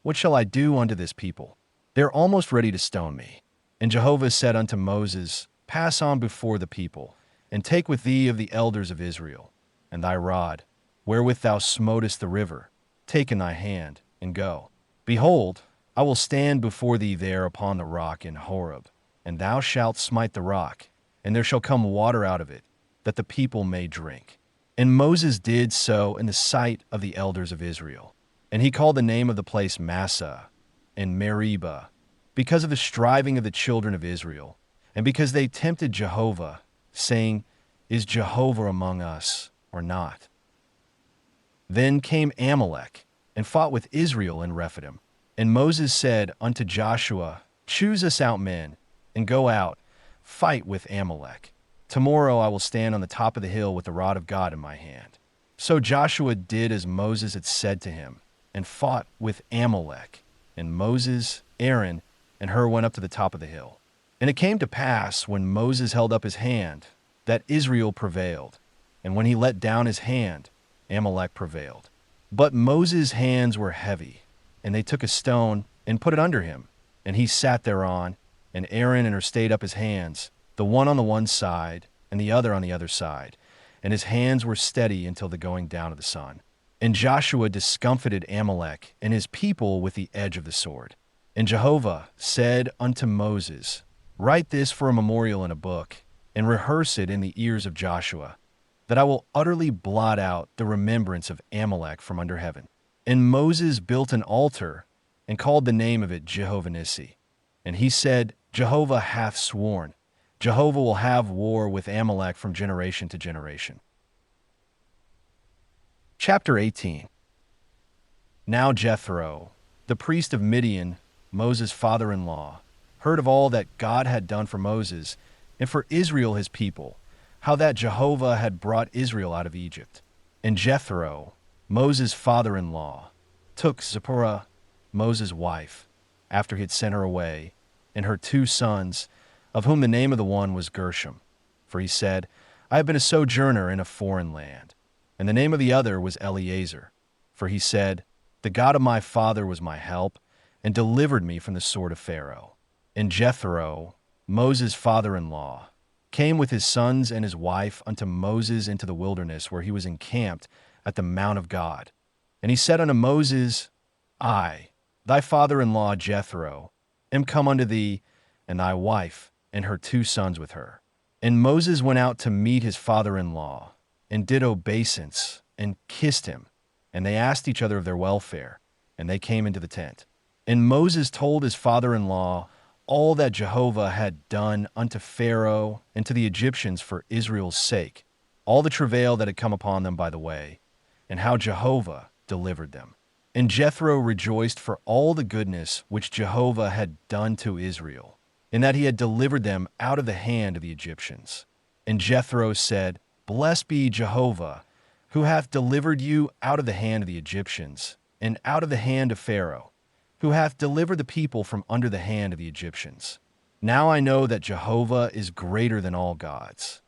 What shall I do unto this people? They are almost ready to stone me. And Jehovah said unto Moses, Pass on before the people, and take with thee of the elders of Israel, and thy rod, wherewith thou smotest the river, take in thy hand, and go. Behold, I will stand before thee there upon the rock in Horeb, and thou shalt smite the rock, and there shall come water out of it, that the people may drink. And Moses did so in the sight of the elders of Israel. And he called the name of the place Massah and Meribah, because of the striving of the children of Israel, and because they tempted Jehovah, saying, Is Jehovah among us or not? Then came Amalek, and fought with Israel in Rephidim. And Moses said unto Joshua, Choose us out men, and go out, fight with Amalek. Tomorrow I will stand on the top of the hill with the rod of God in my hand." So Joshua did as Moses had said to him, and fought with Amalek. And Moses, Aaron, and Hur went up to the top of the hill. And it came to pass, when Moses held up his hand, that Israel prevailed. And when he let down his hand, Amalek prevailed. But Moses' hands were heavy, and they took a stone and put it under him, and he sat thereon. And Aaron and Hur stayed up his hands, the one on the one side, and the other on the other side. And his hands were steady until the going down of the sun. And Joshua discomfited Amalek and his people with the edge of the sword. And Jehovah said unto Moses, "Write this for a memorial in a book, and rehearse it in the ears of Joshua, that I will utterly blot out the remembrance of Amalek from under heaven." And Moses built an altar, and called the name of it Jehovah Nissi. And he said, "Jehovah hath sworn, Jehovah will have war with Amalek from generation to generation." Chapter 18. Now Jethro, the priest of Midian, Moses' father-in-law, heard of all that God had done for Moses and for Israel his people, how that Jehovah had brought Israel out of Egypt. And Jethro, Moses' father-in-law, took Zipporah, Moses' wife, after he had sent her away, and her 2 sons, of whom the name of the one was Gershom. For he said, "I have been a sojourner in a foreign land." And the name of the other was Eleazar. For he said, "The God of my father was my help, and delivered me from the sword of Pharaoh." And Jethro, Moses' father-in-law, came with his sons and his wife unto Moses into the wilderness, where he was encamped at the Mount of God. And he said unto Moses, "I, thy father-in-law Jethro, am come unto thee, and thy wife, and her 2 sons with her." And Moses went out to meet his father-in-law, and did obeisance, and kissed him. And they asked each other of their welfare, and they came into the tent. And Moses told his father-in-law all that Jehovah had done unto Pharaoh and to the Egyptians for Israel's sake, all the travail that had come upon them by the way, and how Jehovah delivered them. And Jethro rejoiced for all the goodness which Jehovah had done to Israel, in that he had delivered them out of the hand of the Egyptians. And Jethro said, "Blessed be Jehovah, who hath delivered you out of the hand of the Egyptians, and out of the hand of Pharaoh, who hath delivered the people from under the hand of the Egyptians. Now I know that Jehovah is greater than all gods,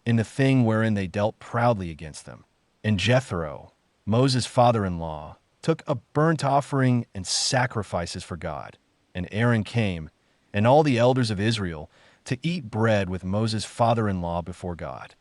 in the thing wherein they dealt proudly against them." And Jethro, Moses' father-in-law, took a burnt offering and sacrifices for God. And Aaron came, and all the elders of Israel, to eat bread with Moses' father-in-law before God.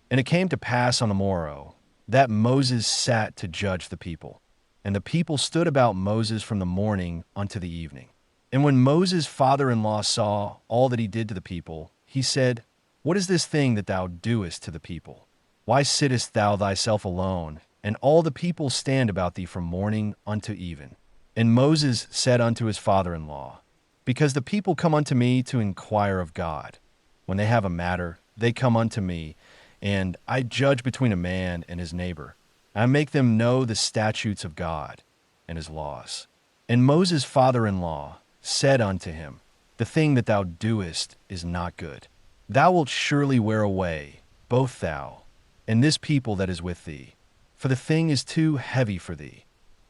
And it came to pass on the morrow that Moses sat to judge the people. And the people stood about Moses from the morning unto the evening. And when Moses' father-in-law saw all that he did to the people, he said, "What is this thing that thou doest to the people? Why sittest thou thyself alone, and all the people stand about thee from morning unto even?" And Moses said unto his father-in-law, "Because the people come unto me to inquire of God. When they have a matter, they come unto me, and I judge between a man and his neighbor. I make them know the statutes of God and his laws." And Moses' father-in-law said unto him, "The thing that thou doest is not good. Thou wilt surely wear away, both thou and this people that is with thee, for the thing is too heavy for thee.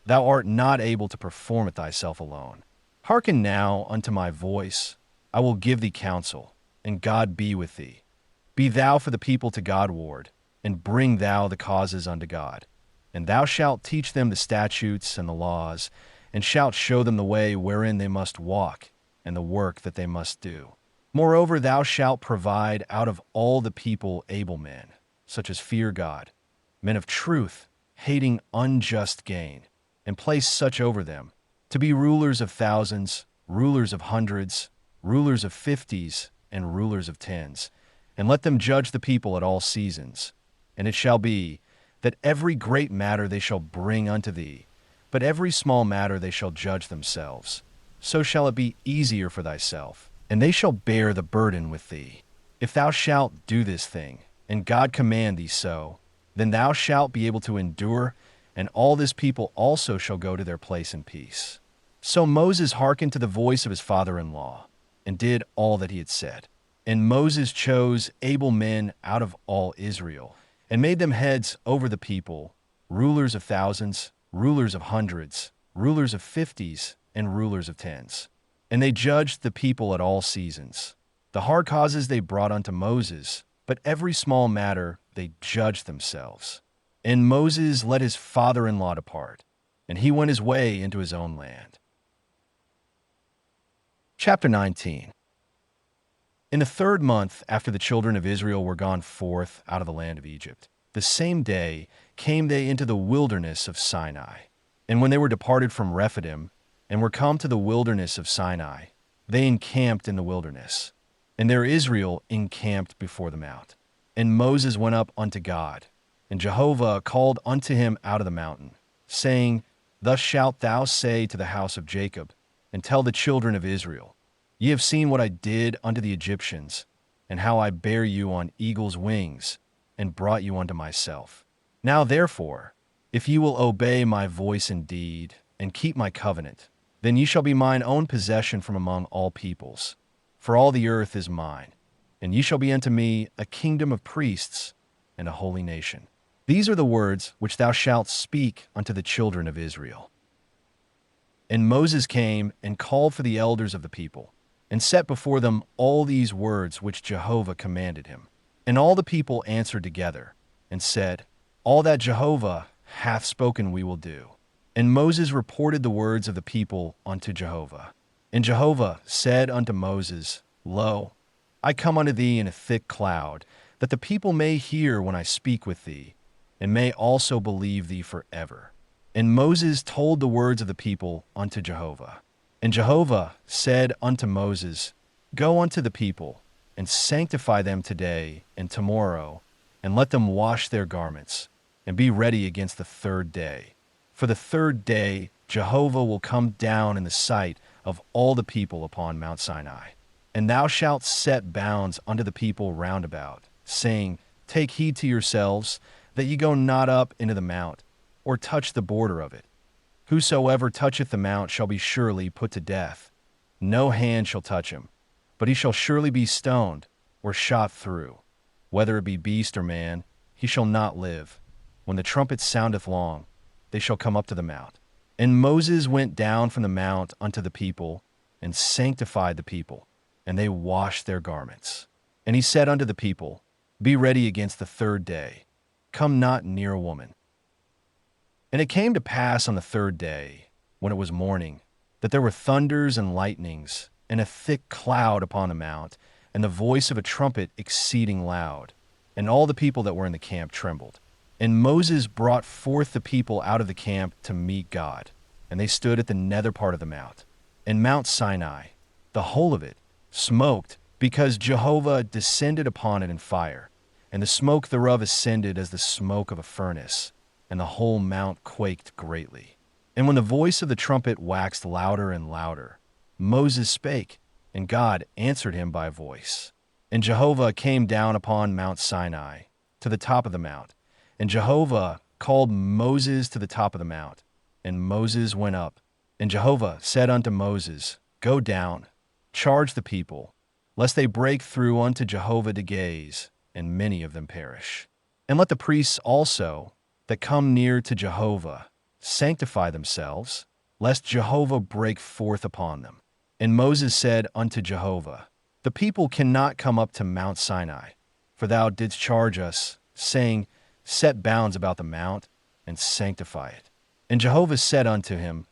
Thou art not able to perform it thyself alone. Hearken now unto my voice. I will give thee counsel, and God be with thee. Be thou for the people to God-ward, and bring thou the causes unto God. And thou shalt teach them the statutes and the laws, and shalt show them the way wherein they must walk, and the work that they must do. Moreover, thou shalt provide out of all the people able men, such as fear God, men of truth, hating unjust gain, and place such over them, to be rulers of thousands, rulers of hundreds, rulers of 50s, and rulers of 10s, and let them judge the people at all seasons. And it shall be, that every great matter they shall bring unto thee, but every small matter they shall judge themselves. So shall it be easier for thyself, and they shall bear the burden with thee. If thou shalt do this thing, and God command thee so, then thou shalt be able to endure, and all this people also shall go to their place in peace." So Moses hearkened to the voice of his father-in-law, and did all that he had said. And Moses chose able men out of all Israel, and made them heads over the people, rulers of thousands, rulers of hundreds, rulers of fifties, and rulers of tens. And they judged the people at all seasons. The hard causes they brought unto Moses, but every small matter they judged themselves. And Moses led his father-in-law depart, and he went his way into his own land. Chapter 19. In the 3rd month after the children of Israel were gone forth out of the land of Egypt, the same day came they into the wilderness of Sinai. And when they were departed from Rephidim, and were come to the wilderness of Sinai, they encamped in the wilderness. And there Israel encamped before the mount. And Moses went up unto God, and Jehovah called unto him out of the mountain, saying, Thus shalt thou say to the house of Jacob, and tell the children of Israel, Ye have seen what I did unto the Egyptians, and how I bare you on eagle's wings, and brought you unto myself. Now therefore, if ye will obey my voice indeed, and keep my covenant, then ye shall be mine own possession from among all peoples. For all the earth is mine, and ye shall be unto me a kingdom of priests and a holy nation. These are the words which thou shalt speak unto the children of Israel. And Moses came and called for the elders of the people, and set before them all these words which Jehovah commanded him. And all the people answered together, and said, All that Jehovah hath spoken we will do. And Moses reported the words of the people unto Jehovah. And Jehovah said unto Moses, Lo, I come unto thee in a thick cloud, that the people may hear when I speak with thee, and may also believe thee forever. And Moses told the words of the people unto Jehovah. And Jehovah said unto Moses, Go unto the people, and sanctify them today and tomorrow, and let them wash their garments, and be ready against the 3rd day. For the 3rd day Jehovah will come down in the sight of all the people upon Mount Sinai. And thou shalt set bounds unto the people round about, saying, Take heed to yourselves, that ye go not up into the mount, or touch the border of it. Whosoever toucheth the mount shall be surely put to death. No hand shall touch him, but he shall surely be stoned, or shot through. Whether it be beast or man, he shall not live. When the trumpet soundeth long, they shall come up to the mount. And Moses went down from the mount unto the people, and sanctified the people, and they washed their garments. And he said unto the people, Be ready against the 3rd day. Come not near a woman. And it came to pass on the 3rd day, when it was morning, that there were thunders and lightnings, and a thick cloud upon the mount, and the voice of a trumpet exceeding loud. And all the people that were in the camp trembled. And Moses brought forth the people out of the camp to meet God, and they stood at the nether part of the mount. And Mount Sinai, the whole of it, smoked, because Jehovah descended upon it in fire, and the smoke thereof ascended as the smoke of a furnace, and the whole mount quaked greatly. And when the voice of the trumpet waxed louder and louder, Moses spake, and God answered him by voice. And Jehovah came down upon Mount Sinai, to the top of the mount. And Jehovah called Moses to the top of the mount. And Moses went up. And Jehovah said unto Moses, Go down, charge the people, lest they break through unto Jehovah to gaze, and many of them perish. And let the priests also, that come near to Jehovah, sanctify themselves, lest Jehovah break forth upon them. And Moses said unto Jehovah, The people cannot come up to Mount Sinai, for thou didst charge us, saying, Set bounds about the mount, and sanctify it. And Jehovah said unto him,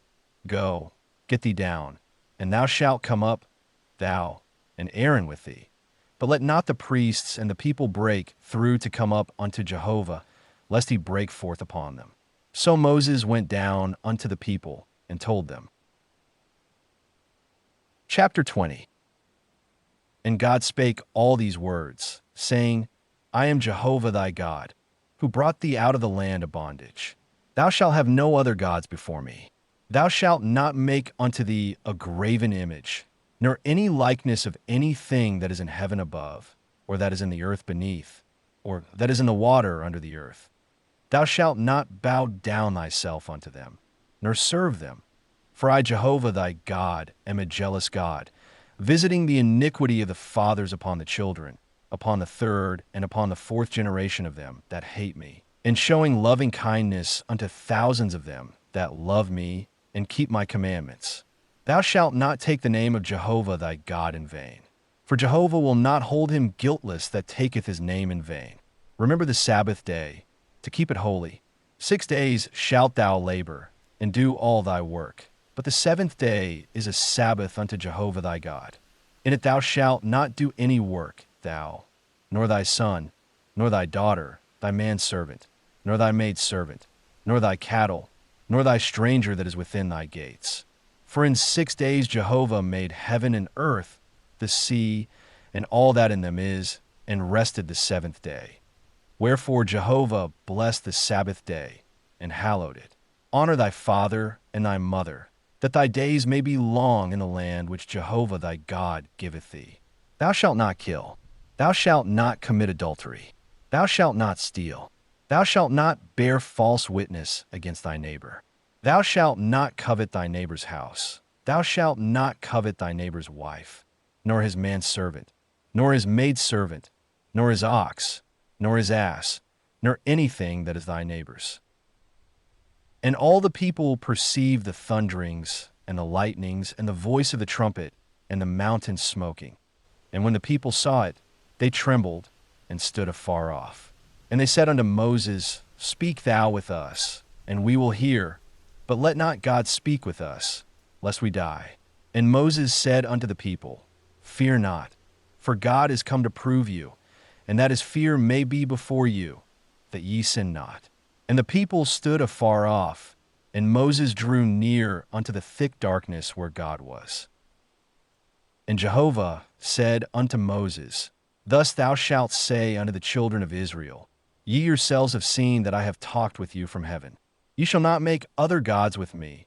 Go, get thee down, and thou shalt come up, thou, and Aaron with thee. But let not the priests and the people break through to come up unto Jehovah, lest he break forth upon them. So Moses went down unto the people, and told them. Chapter 20. And God spake all these words, saying, I am Jehovah thy God, who brought thee out of the land of bondage. Thou shalt have no other gods before me. Thou shalt not make unto thee a graven image, nor any likeness of anything that is in heaven above, or that is in the earth beneath, or that is in the water under the earth. Thou shalt not bow down thyself unto them, nor serve them. For I, Jehovah thy God, am a jealous God, visiting the iniquity of the fathers upon the children, upon the third and upon the fourth generation of them that hate me, and showing loving kindness unto thousands of them that love me and keep my commandments. Thou shalt not take the name of Jehovah thy God in vain, for Jehovah will not hold him guiltless that taketh his name in vain. Remember the Sabbath day, to keep it holy. 6 days shalt thou labor, and do all thy work. But the seventh day is a Sabbath unto Jehovah thy God. In it thou shalt not do any work, thou, nor thy son, nor thy daughter, thy manservant, nor thy maidservant, nor thy cattle, nor thy stranger that is within thy gates. For in 6 days Jehovah made heaven and earth, the sea, and all that in them is, and rested the seventh day. Wherefore Jehovah blessed the Sabbath day, and hallowed it. Honor thy father and thy mother, that thy days may be long in the land which Jehovah thy God giveth thee. Thou shalt not kill. Thou shalt not commit adultery. Thou shalt not steal. Thou shalt not bear false witness against thy neighbor. Thou shalt not covet thy neighbor's house. Thou shalt not covet thy neighbor's wife, nor his manservant, nor his maidservant, nor his ox, nor his ass, nor anything that is thy neighbor's. And all the people perceived the thunderings, and the lightnings, and the voice of the trumpet, and the mountain smoking. And when the people saw it, they trembled, and stood afar off. And they said unto Moses, Speak thou with us, and we will hear, but let not God speak with us, lest we die. And Moses said unto the people, Fear not, for God is come to prove you, and that his fear may be before you, that ye sin not. And the people stood afar off, and Moses drew near unto the thick darkness where God was. And Jehovah said unto Moses, Thus thou shalt say unto the children of Israel, Ye yourselves have seen that I have talked with you from heaven. Ye shall not make other gods with me,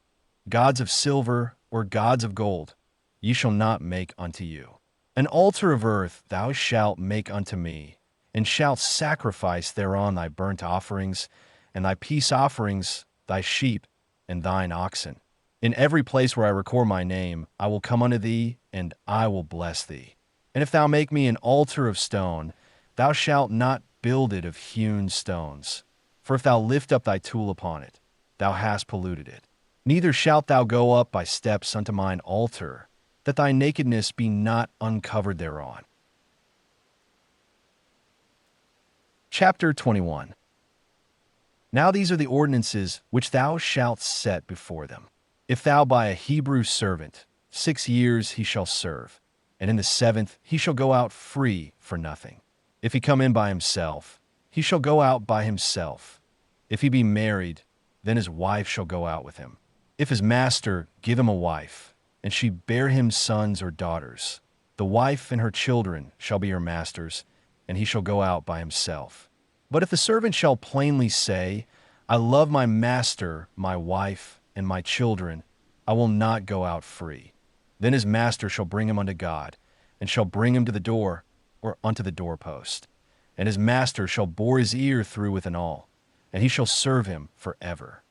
gods of silver or gods of gold. Ye shall not make unto you. An altar of earth thou shalt make unto me, and shalt sacrifice thereon thy burnt offerings, and thy peace offerings, thy sheep, and thine oxen. In every place where I record my name, I will come unto thee, and I will bless thee. And if thou make me an altar of stone, thou shalt not build it of hewn stones. For if thou lift up thy tool upon it, thou hast polluted it. Neither shalt thou go up by steps unto mine altar, that thy nakedness be not uncovered thereon. Chapter 21. Now these are the ordinances which thou shalt set before them. If thou buy a Hebrew servant, 6 years he shall serve, and in the 7th he shall go out free for nothing. If he come in by himself, he shall go out by himself. If he be married, then his wife shall go out with him. If his master give him a wife, and she bear him sons or daughters, the wife and her children shall be her master's, and he shall go out by himself. But if the servant shall plainly say, I love my master, my wife, and my children, I will not go out free. Then his master shall bring him unto God, and shall bring him to the door, or unto the doorpost. And his master shall bore his ear through with an awl, and he shall serve him forever.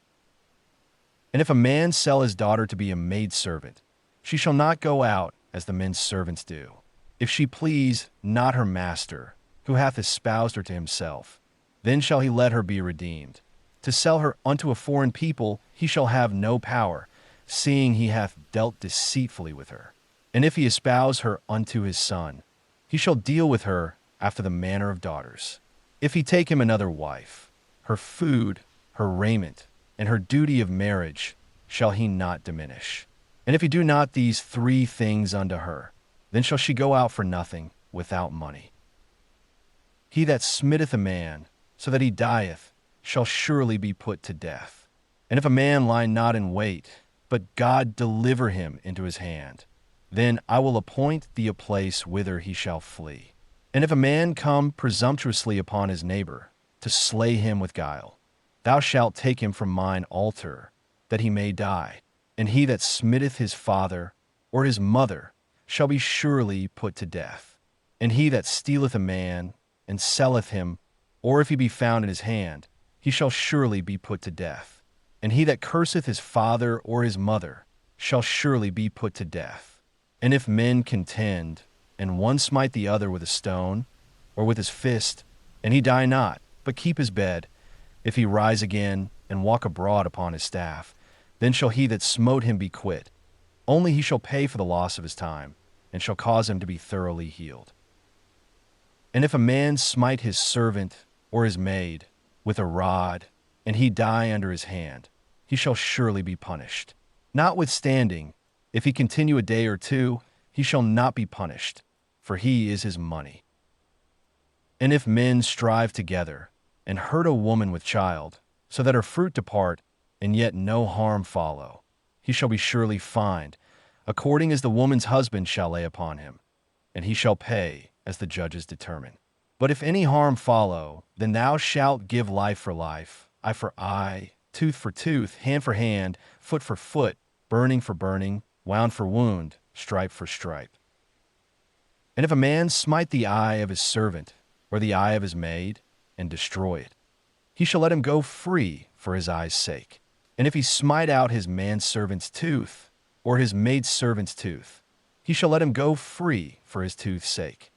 And if a man sell his daughter to be a maidservant, she shall not go out as the men's servants do, if she please not her master, who hath espoused her to himself. Then shall he let her be redeemed. To sell her unto a foreign people he shall have no power, seeing he hath dealt deceitfully with her. And if he espouse her unto his son, he shall deal with her after the manner of daughters. If he take him another wife, her food, her raiment, and her duty of marriage shall he not diminish. And if he do not these 3 things unto her, then shall she go out for nothing, without money. He that smitteth a man, so that he dieth, shall surely be put to death. And if a man lie not in wait, but God deliver him into his hand, then I will appoint thee a place whither he shall flee. And if a man come presumptuously upon his neighbor, to slay him with guile, thou shalt take him from mine altar, that he may die. And he that smitteth his father or his mother shall be surely put to death. And he that stealeth a man and selleth him, or if he be found in his hand, he shall surely be put to death. And he that curseth his father or his mother shall surely be put to death. And if men contend, and one smite the other with a stone, or with his fist, and he die not, but keep his bed, if he rise again, and walk abroad upon his staff, then shall he that smote him be quit. Only he shall pay for the loss of his time, and shall cause him to be thoroughly healed. And if a man smite his servant or his maid with a rod, and he die under his hand, he shall surely be punished. Notwithstanding, if he continue a day or two, he shall not be punished, for he is his money. And if men strive together, and hurt a woman with child, so that her fruit depart, and yet no harm follow, he shall be surely fined, according as the woman's husband shall lay upon him, and he shall pay as the judges determine. But if any harm follow, then thou shalt give life for life, eye for eye, tooth for tooth, hand for hand, foot for foot, burning for burning, wound for wound, stripe for stripe. And if a man smite the eye of his servant, or the eye of his maid, and destroy it, he shall let him go free for his eye's sake. And if he smite out his manservant's tooth, or his maidservant's tooth, he shall let him go free for his tooth's sake.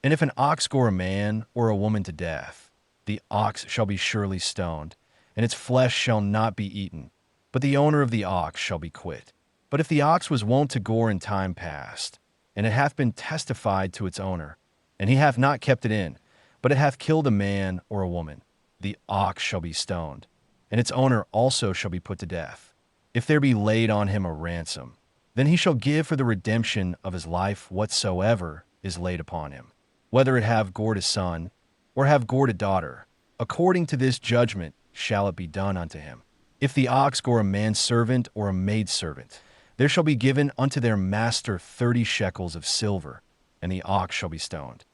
And if an ox gore a man or a woman to death, the ox shall be surely stoned, and its flesh shall not be eaten, but the owner of the ox shall be quit. But if the ox was wont to gore in time past, and it hath been testified to its owner, and he hath not kept it in, but it hath killed a man or a woman, the ox shall be stoned, and its owner also shall be put to death. If there be laid on him a ransom, then he shall give for the redemption of his life whatsoever is laid upon him, whether it have gored a son, or have gored a daughter. According to this judgment shall it be done unto him. If the ox gore a manservant or a maidservant, there shall be given unto their master 30 shekels of silver, and the ox shall be stoned.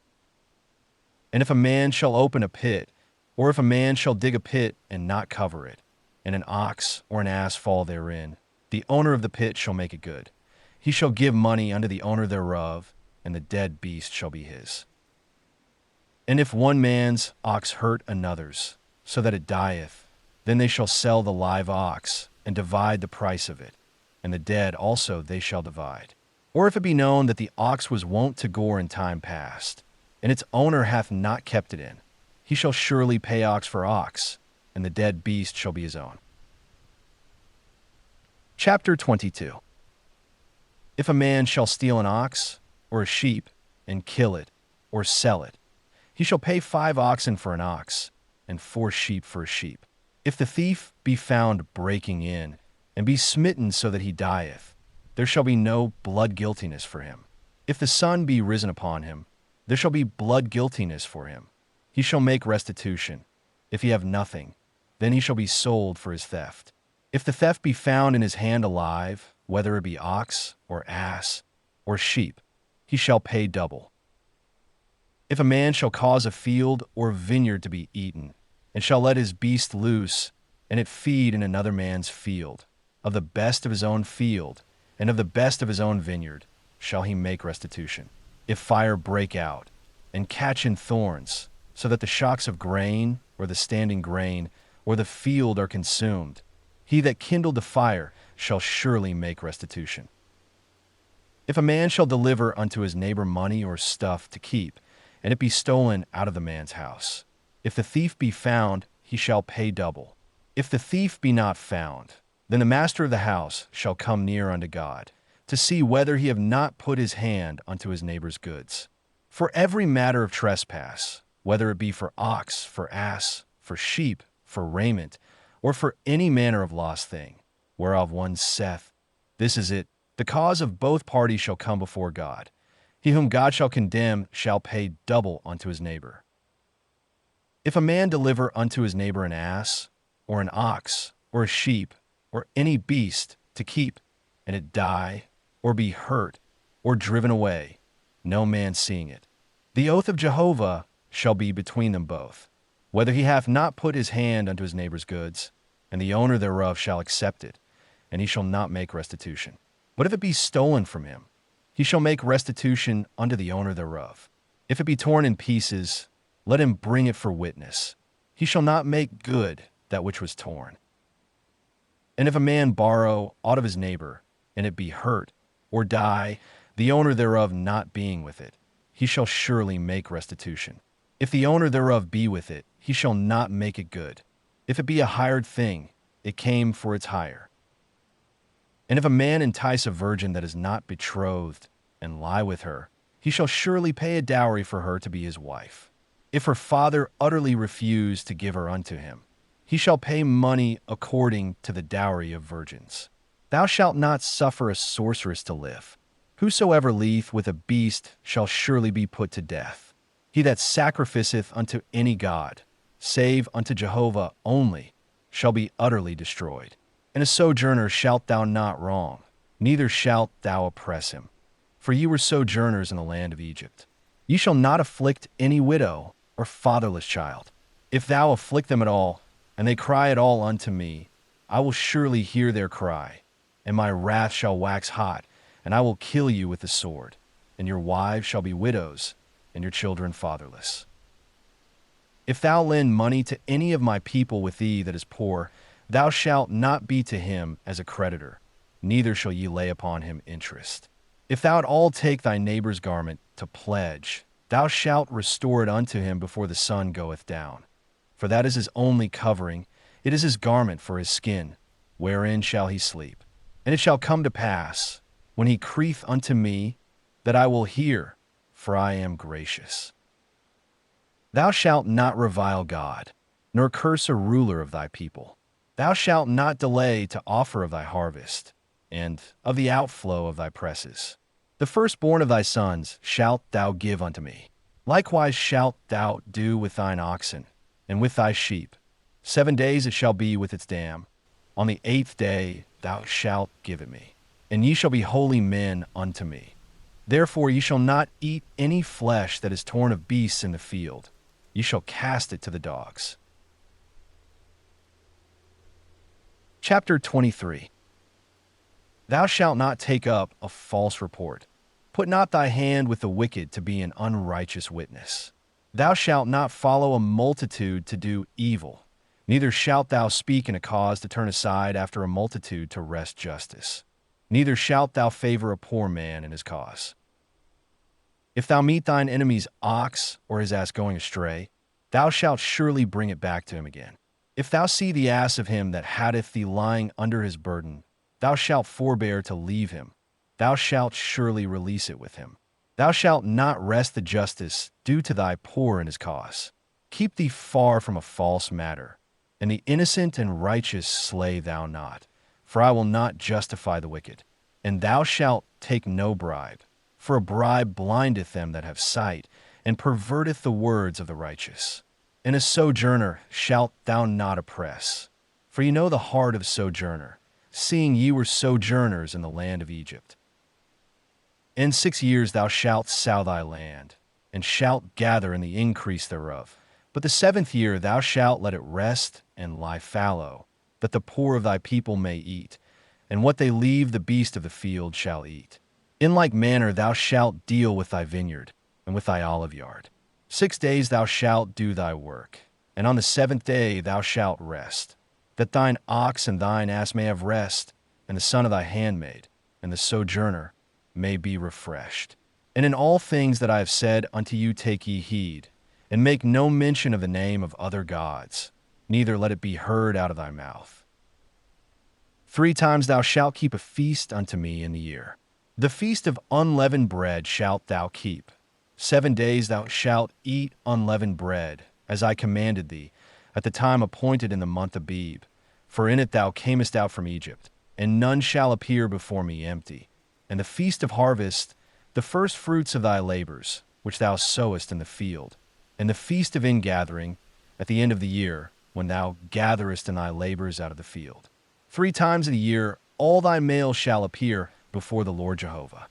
And if a man shall open a pit, or if a man shall dig a pit and not cover it, and an ox or an ass fall therein, the owner of the pit shall make it good. He shall give money unto the owner thereof, and the dead beast shall be his. And if one man's ox hurt another's, so that it dieth, then they shall sell the live ox, and divide the price of it, and the dead also they shall divide. Or if it be known that the ox was wont to gore in time past, and its owner hath not kept it in, he shall surely pay ox for ox, and the dead beast shall be his own. Chapter 22. If a man shall steal an ox, or a sheep, and kill it, or sell it, he shall pay 5 oxen for an ox, and 4 sheep for a sheep. If the thief be found breaking in, and be smitten so that he dieth, there shall be no blood guiltiness for him. If the sun be risen upon him, there shall be blood guiltiness for him. He shall make restitution. If he have nothing, then he shall be sold for his theft. If the theft be found in his hand alive, whether it be ox, or ass, or sheep, he shall pay double. If a man shall cause a field or vineyard to be eaten, and shall let his beast loose, and it feed in another man's field, of the best of his own field, and of the best of his own vineyard, shall he make restitution. If fire break out, and catch in thorns, so that the shocks of grain, or the standing grain, or the field are consumed, he that kindled the fire shall surely make restitution. If a man shall deliver unto his neighbor money or stuff to keep, and it be stolen out of the man's house, if the thief be found, he shall pay double. If the thief be not found, then the master of the house shall come near unto God, to see whether he have not put his hand unto his neighbor's goods. For every matter of trespass, whether it be for ox, for ass, for sheep, for raiment, or for any manner of lost thing, whereof one saith, This is it, the cause of both parties shall come before God. He whom God shall condemn shall pay double unto his neighbor. If a man deliver unto his neighbor an ass, or an ox, or a sheep, or any beast to keep, and it die, or be hurt, or driven away, no man seeing it, the oath of Jehovah shall be between them both, whether he hath not put his hand unto his neighbor's goods, and the owner thereof shall accept it, and he shall not make restitution. But if it be stolen from him, he shall make restitution unto the owner thereof. If it be torn in pieces, let him bring it for witness. He shall not make good that which was torn. And if a man borrow aught of his neighbor, and it be hurt, or die, the owner thereof not being with it, he shall surely make restitution. If the owner thereof be with it, he shall not make it good. If it be a hired thing, it came for its hire. And if a man entice a virgin that is not betrothed, and lie with her, he shall surely pay a dowry for her to be his wife. If her father utterly refuse to give her unto him, he shall pay money according to the dowry of virgins. Thou shalt not suffer a sorceress to live. Whosoever lieth with a beast shall surely be put to death. He that sacrificeth unto any god, save unto Jehovah only, shall be utterly destroyed. And a sojourner shalt thou not wrong, neither shalt thou oppress him. For ye were sojourners in the land of Egypt. Ye shall not afflict any widow or fatherless child. If thou afflict them at all, and they cry at all unto me, I will surely hear their cry, and my wrath shall wax hot, and I will kill you with the sword, and your wives shall be widows, and your children fatherless. If thou lend money to any of my people with thee that is poor, thou shalt not be to him as a creditor, neither shall ye lay upon him interest. If thou at all take thy neighbor's garment to pledge, thou shalt restore it unto him before the sun goeth down. For that is his only covering, it is his garment for his skin, wherein shall he sleep. And it shall come to pass, when he crieth unto me, that I will hear, for I am gracious. Thou shalt not revile God, nor curse a ruler of thy people. Thou shalt not delay to offer of thy harvest, and of the outflow of thy presses. The firstborn of thy sons shalt thou give unto me. Likewise shalt thou do with thine oxen, and with thy sheep. 7 days it shall be with its dam. On the 8th day thou shalt give it me, and ye shall be holy men unto me. Therefore ye shall not eat any flesh that is torn of beasts in the field. Ye shall cast it to the dogs. Chapter 23. Thou shalt not take up a false report. Put not thy hand with the wicked to be an unrighteous witness. Thou shalt not follow a multitude to do evil, neither shalt thou speak in a cause to turn aside after a multitude to wrest justice. Neither shalt thou favor a poor man in his cause. If thou meet thine enemy's ox or his ass going astray, thou shalt surely bring it back to him again. If thou see the ass of him that hatteth thee lying under his burden, thou shalt forbear to leave him. Thou shalt surely release it with him. Thou shalt not wrest the justice due to thy poor in his cause. Keep thee far from a false matter, and the innocent and righteous slay thou not, for I will not justify the wicked. And thou shalt take no bribe, for a bribe blindeth them that have sight, and perverteth the words of the righteous. And a sojourner shalt thou not oppress, for ye know the heart of a sojourner, seeing ye were sojourners in the land of Egypt. In 6 years thou shalt sow thy land, and shalt gather in the increase thereof. But the 7th year thou shalt let it rest and lie fallow, that the poor of thy people may eat, and what they leave the beast of the field shall eat. In like manner thou shalt deal with thy vineyard, and with thy olive yard. 6 days thou shalt do thy work, and on the 7th day thou shalt rest, that thine ox and thine ass may have rest, and the son of thy handmaid, and the sojourner, may be refreshed. And in all things that I have said unto you take ye heed, and make no mention of the name of other gods, neither let it be heard out of thy mouth. 3 times thou shalt keep a feast unto me in the year. The feast of unleavened bread shalt thou keep. 7 days thou shalt eat unleavened bread, as I commanded thee, at the time appointed in the month Abib. For in it thou camest out from Egypt, and none shall appear before me empty. And the feast of harvest, the first fruits of thy labors, which thou sowest in the field. And the feast of ingathering, at the end of the year, when thou gatherest in thy labors out of the field. 3 times in a year all thy males shall appear before the Lord Jehovah.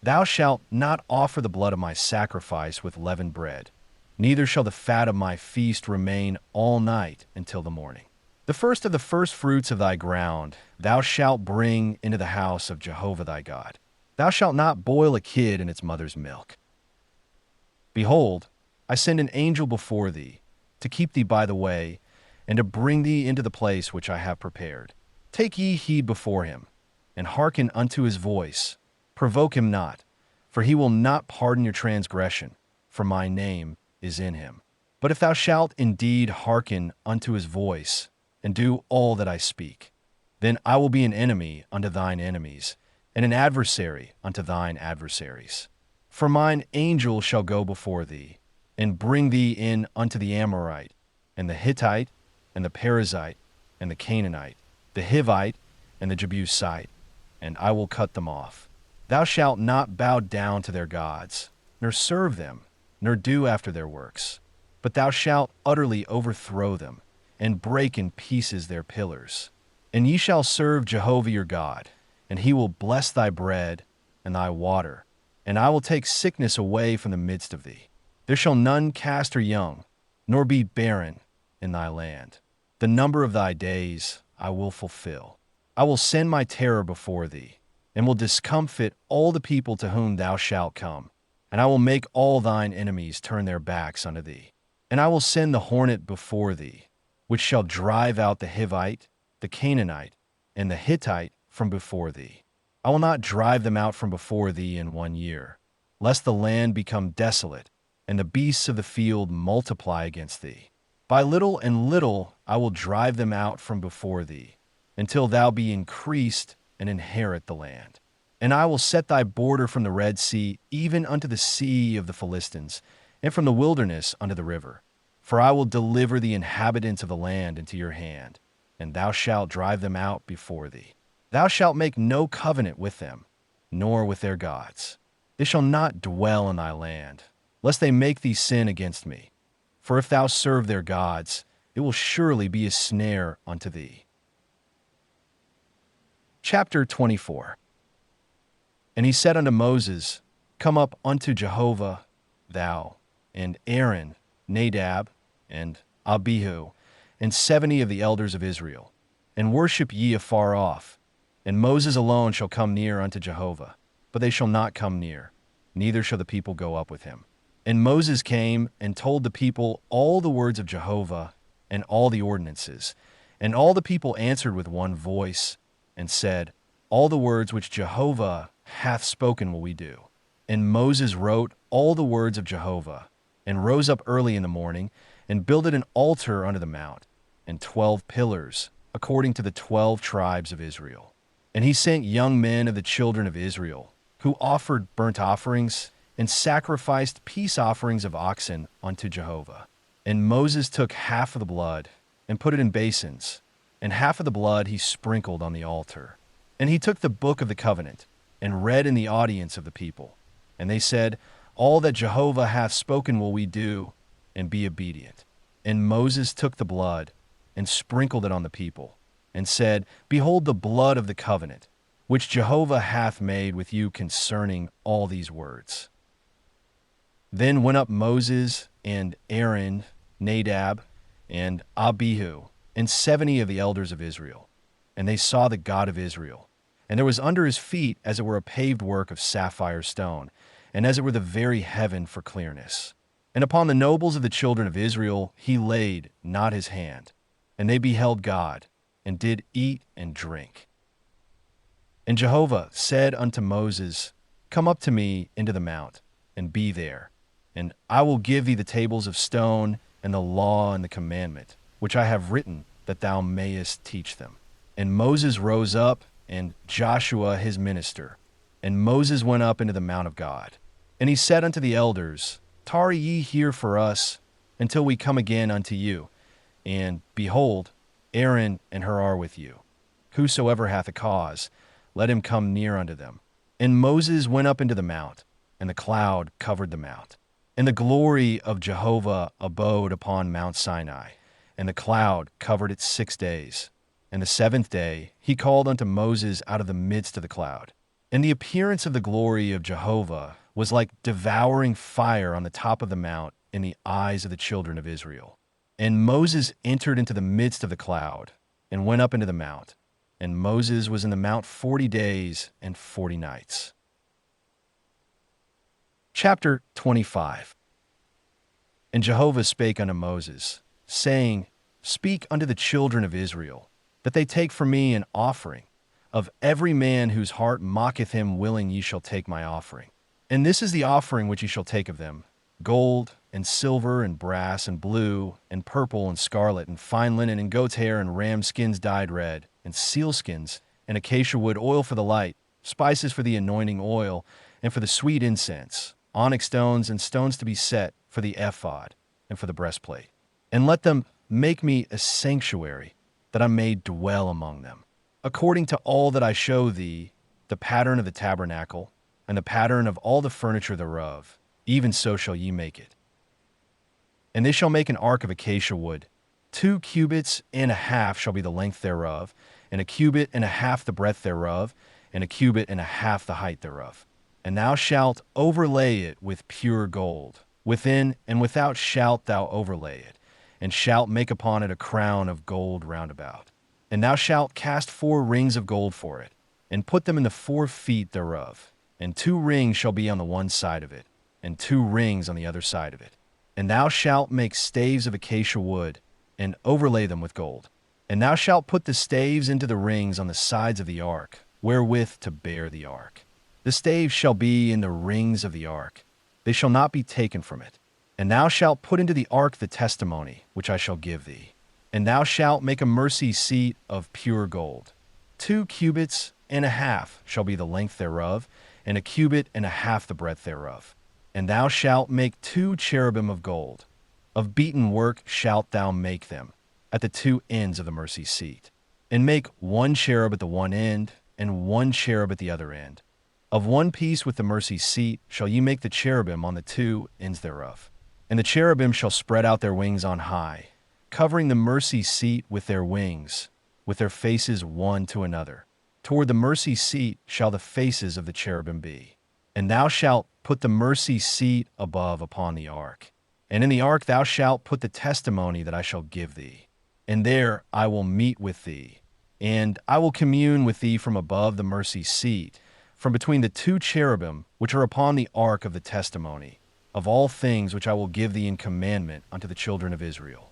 Thou shalt not offer the blood of my sacrifice with leavened bread, neither shall the fat of my feast remain all night until the morning. The first of the first fruits of thy ground thou shalt bring into the house of Jehovah thy God. Thou shalt not boil a kid in its mother's milk. Behold, I send an angel before thee, to keep thee by the way, and to bring thee into the place which I have prepared. Take ye heed before him, and hearken unto his voice. Provoke him not, for he will not pardon your transgression, for my name is in him. But if thou shalt indeed hearken unto his voice, and do all that I speak, then I will be an enemy unto thine enemies, and an adversary unto thine adversaries. For mine angel shall go before thee, and bring thee in unto the Amorite, and the Hittite, and the Perizzite, and the Canaanite, the Hivite, and the Jebusite, and I will cut them off. Thou shalt not bow down to their gods, nor serve them, nor do after their works. But thou shalt utterly overthrow them, and break in pieces their pillars. And ye shall serve Jehovah your God, and he will bless thy bread and thy water, and I will take sickness away from the midst of thee. There shall none cast her young, nor be barren in thy land. The number of thy days I will fulfill. I will send my terror before thee, and will discomfit all the people to whom thou shalt come. And I will make all thine enemies turn their backs unto thee. And I will send the hornet before thee, which shall drive out the Hivite, the Canaanite, and the Hittite from before thee. I will not drive them out from before thee in 1 year, lest the land become desolate, and the beasts of the field multiply against thee. By little and little I will drive them out from before thee, until thou be increased and inherit the land. And I will set thy border from the Red Sea even unto the sea of the Philistines, and from the wilderness unto the river. For I will deliver the inhabitants of the land into your hand, and thou shalt drive them out before thee. Thou shalt make no covenant with them, nor with their gods. They shall not dwell in thy land, lest they make thee sin against me. For if thou serve their gods, it will surely be a snare unto thee. Chapter 24. And he said unto Moses, Come up unto Jehovah, thou, and Aaron, Nadab, and Abihu, and 70 of the elders of Israel, and worship ye afar off. And Moses alone shall come near unto Jehovah, but they shall not come near, neither shall the people go up with him. And Moses came and told the people all the words of Jehovah, and all the ordinances. And all the people answered with one voice, and said, All the words which Jehovah hath spoken will we do. And Moses wrote all the words of Jehovah, and rose up early in the morning, and builded an altar unto the mount, and 12 pillars, according to the 12 tribes of Israel. And he sent young men of the children of Israel, who offered burnt offerings, and sacrificed peace offerings of oxen unto Jehovah. And Moses took half of the blood, and put it in basins, and half of the blood he sprinkled on the altar. And he took the book of the covenant, and read in the audience of the people. And they said, All that Jehovah hath spoken will we do, and be obedient. And Moses took the blood, and sprinkled it on the people, and said, Behold the blood of the covenant, which Jehovah hath made with you concerning all these words. Then went up Moses, and Aaron, Nadab, and Abihu, and 70 of the elders of Israel. And they saw the God of Israel. And there was under his feet as it were a paved work of sapphire stone, and as it were the very heaven for clearness. And upon the nobles of the children of Israel he laid not his hand. And they beheld God, and did eat and drink. And Jehovah said unto Moses, Come up to me into the mount, and be there. And I will give thee the tables of stone, and the law and the commandment, which I have written, that thou mayest teach them. And Moses rose up, and Joshua his minister. And Moses went up into the mount of God. And he said unto the elders, Tarry ye here for us, until we come again unto you. And, behold, Aaron and Hur are with you. Whosoever hath a cause, let him come near unto them. And Moses went up into the mount, and the cloud covered the mount. And the glory of Jehovah abode upon Mount Sinai, and the cloud covered it 6 days. And the 7th day he called unto Moses out of the midst of the cloud. And the appearance of the glory of Jehovah was like devouring fire on the top of the mount in the eyes of the children of Israel. And Moses entered into the midst of the cloud, and went up into the mount. And Moses was in the mount 40 days and 40 nights. Chapter 25. And Jehovah spake unto Moses, saying, Speak unto the children of Israel, that they take for me an offering, Of every man whose heart mocketh him willing ye shall take my offering. And this is the offering which ye shall take of them: gold, and silver, and brass, and blue, and purple, and scarlet, and fine linen, and goat's hair, and ram skins dyed red, and seal skins, and acacia wood, oil for the light, spices for the anointing oil, and for the sweet incense, onyx stones, and stones to be set for the ephod, and for the breastplate. And let them make me a sanctuary, that I may dwell among them, according to all that I show thee, the pattern of the tabernacle, and the pattern of all the furniture thereof, even so shall ye make it. And they shall make an ark of acacia wood. 2 cubits and a half shall be the length thereof, and a cubit and a half the breadth thereof, and a cubit and a half the height thereof. And thou shalt overlay it with pure gold. Within and without shalt thou overlay it, and shalt make upon it a crown of gold round about. And thou shalt cast 4 rings of gold for it, and put them in the 4 feet thereof. And 2 rings shall be on the one side of it, and 2 rings on the other side of it. And thou shalt make staves of acacia wood, and overlay them with gold. And thou shalt put the staves into the rings on the sides of the ark, wherewith to bear the ark. The staves shall be in the rings of the ark. They shall not be taken from it. And thou shalt put into the ark the testimony, which I shall give thee. And thou shalt make a mercy seat of pure gold. 2 cubits and a half shall be the length thereof, and a cubit and a half the breadth thereof. And thou shalt make 2 cherubim of gold. Of beaten work shalt thou make them, at the 2 ends of the mercy seat. And make 1 cherub at the one end, and 1 cherub at the other end. Of one piece with the mercy seat shall ye make the cherubim on the 2 ends thereof. And the cherubim shall spread out their wings on high, covering the mercy seat with their wings, with their faces one to another. Toward the mercy seat shall the faces of the cherubim be. And thou shalt put the mercy seat above upon the ark. And in the ark thou shalt put the testimony that I shall give thee. And there I will meet with thee, and I will commune with thee from above the mercy seat, from between the 2 cherubim which are upon the ark of the testimony, of all things which I will give thee in commandment unto the children of Israel.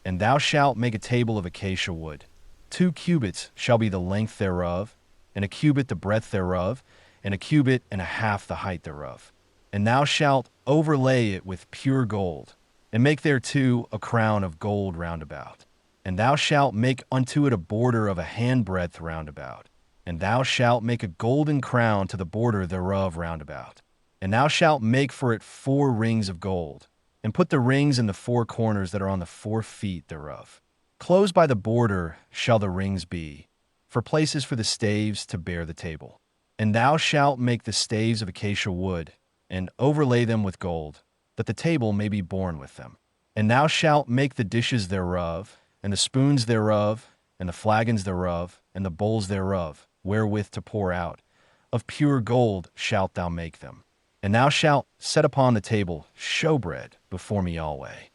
And thou shalt make a table of acacia wood. 2 cubits shall be the length thereof, and a cubit the breadth thereof, and a cubit and a half the height thereof. And thou shalt overlay it with pure gold, and make thereto a crown of gold round about. And thou shalt make unto it a border of a handbreadth round about. And thou shalt make a golden crown to the border thereof round about. And thou shalt make for it 4 rings of gold, and put the rings in the 4 corners that are on the 4 feet thereof. Close by the border shall the rings be, for places for the staves to bear the table. And thou shalt make the staves of acacia wood, and overlay them with gold, that the table may be borne with them. And thou shalt make the dishes thereof, and the spoons thereof, and the flagons thereof, and the bowls thereof, wherewith to pour out. Of pure gold shalt thou make them. And thou shalt set upon the table showbread before me alway.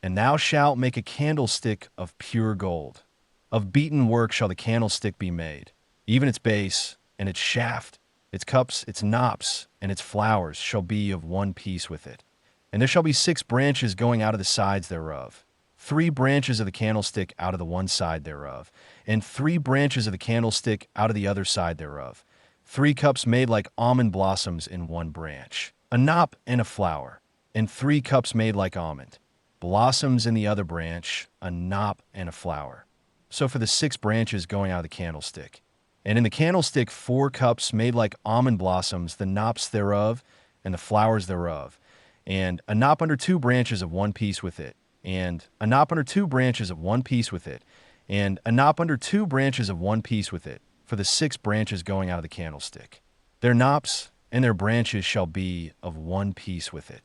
And thou shalt make a candlestick of pure gold. Of beaten work shall the candlestick be made, even its base, and its shaft, its cups, its knops, and its flowers shall be of one piece with it. And there shall be 6 branches going out of the sides thereof, 3 branches of the candlestick out of the one side thereof, and 3 branches of the candlestick out of the other side thereof. 3 cups made like almond blossoms in one branch, a knop and a flower, and 3 cups made like almond blossoms in the other branch, a knop and a flower. So for the 6 branches going out of the candlestick. And in the candlestick 4 cups made like almond blossoms, the knops thereof, and the flowers thereof, and a knop under 2 branches of one piece with it, and a knop under 2 branches of one piece with it, and a knop under 2 branches of one piece with it, for the 6 branches going out of the candlestick. Their knops and their branches shall be of one piece with it.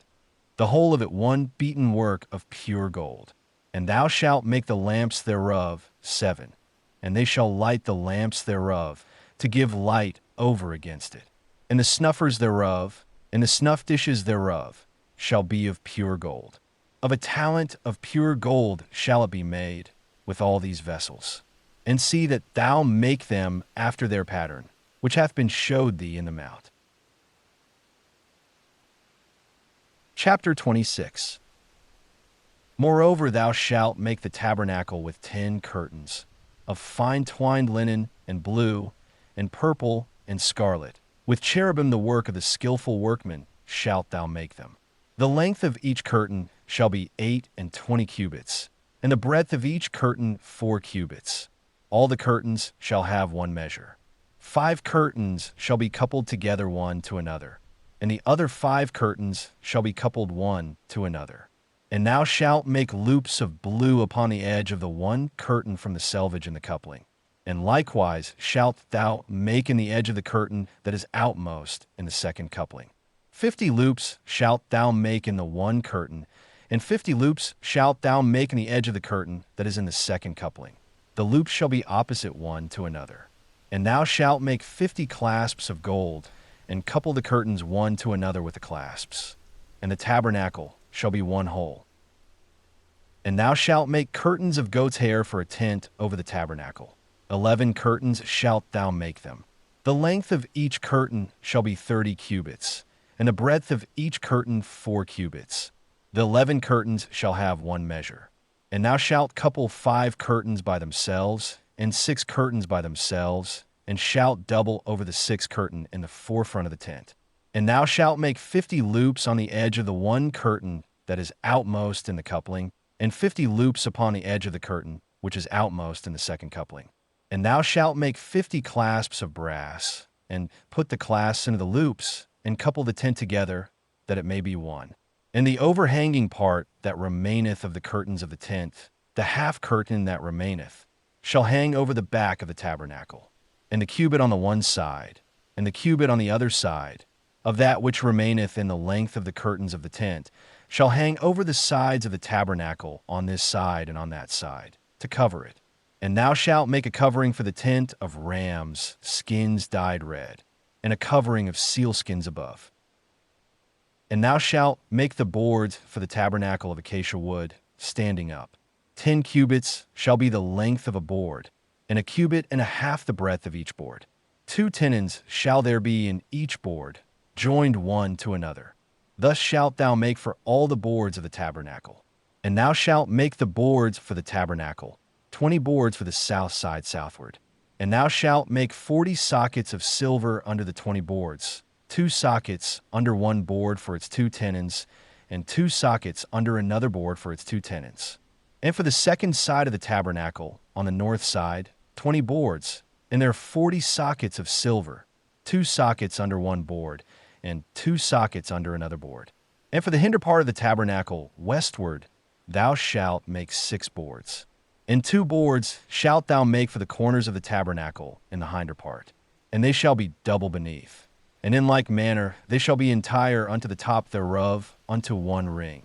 The whole of it one beaten work of pure gold. And thou shalt make the lamps thereof 7, and they shall light the lamps thereof, to give light over against it. And the snuffers thereof, and the snuff dishes thereof, shall be of pure gold. Of a talent of pure gold shall it be made, with all these vessels. And see that thou make them after their pattern, which hath been showed thee in the mount. Chapter 26. Moreover, thou shalt make the tabernacle with 10 curtains. of fine twined linen, and blue, and purple, and scarlet. With cherubim the work of the skillful workman shalt thou make them. The length of each curtain shall be 28 cubits, and the breadth of each curtain 4 cubits. All the curtains shall have one measure. 5 curtains shall be coupled together one to another, and the other 5 curtains shall be coupled one to another. And thou shalt make loops of blue upon the edge of the one curtain from the selvage in the coupling. And likewise shalt thou make in the edge of the curtain that is outmost in the second coupling. 50 loops shalt thou make in the one curtain, and 50 loops shalt thou make in the edge of the curtain that is in the second coupling. The loops shall be opposite one to another. And thou shalt make 50 clasps of gold, and couple the curtains one to another with the clasps. And the tabernacle shall be one whole. And thou shalt make curtains of goat's hair for a tent over the tabernacle. 11 curtains shalt thou make them. The length of each curtain shall be 30 cubits, and the breadth of each curtain 4 cubits. The 11 curtains shall have one measure. And thou shalt couple 5 curtains by themselves, and 6 curtains by themselves, and shalt double over the 6th curtain in the forefront of the tent. And thou shalt make 50 loops on the edge of the one curtain that is outmost in the coupling, and 50 loops upon the edge of the curtain which is outmost in the second coupling. And thou shalt make 50 clasps of brass, and put the clasps into the loops, and couple the tent together, that it may be one. And the overhanging part that remaineth of the curtains of the tent, the half curtain that remaineth, shall hang over the back of the tabernacle. And the cubit on the one side, and the cubit on the other side, of that which remaineth in the length of the curtains of the tent, shall hang over the sides of the tabernacle on this side and on that side, to cover it. And thou shalt make a covering for the tent of rams, skins dyed red, and a covering of sealskins above. And thou shalt make the boards for the tabernacle of acacia wood, standing up. 10 cubits shall be the length of a board, and a cubit and a half the breadth of each board. 2 tenons shall there be in each board, joined one to another. Thus shalt thou make for all the boards of the tabernacle. And thou shalt make the boards for the tabernacle, 20 boards for the south side southward. And thou shalt make 40 sockets of silver under the 20 boards, 2 sockets under one board for its 2 tenons, and 2 sockets under another board for its 2 tenons. And for the second side of the tabernacle, on the north side, 20 boards, and there are 40 sockets of silver, 2 sockets under one board, and 2 sockets under another board. And for the hinder part of the tabernacle, westward, thou shalt make 6 boards. And 2 boards shalt thou make for the corners of the tabernacle in the hinder part, and they shall be double beneath. And in like manner they shall be entire unto the top thereof unto one ring.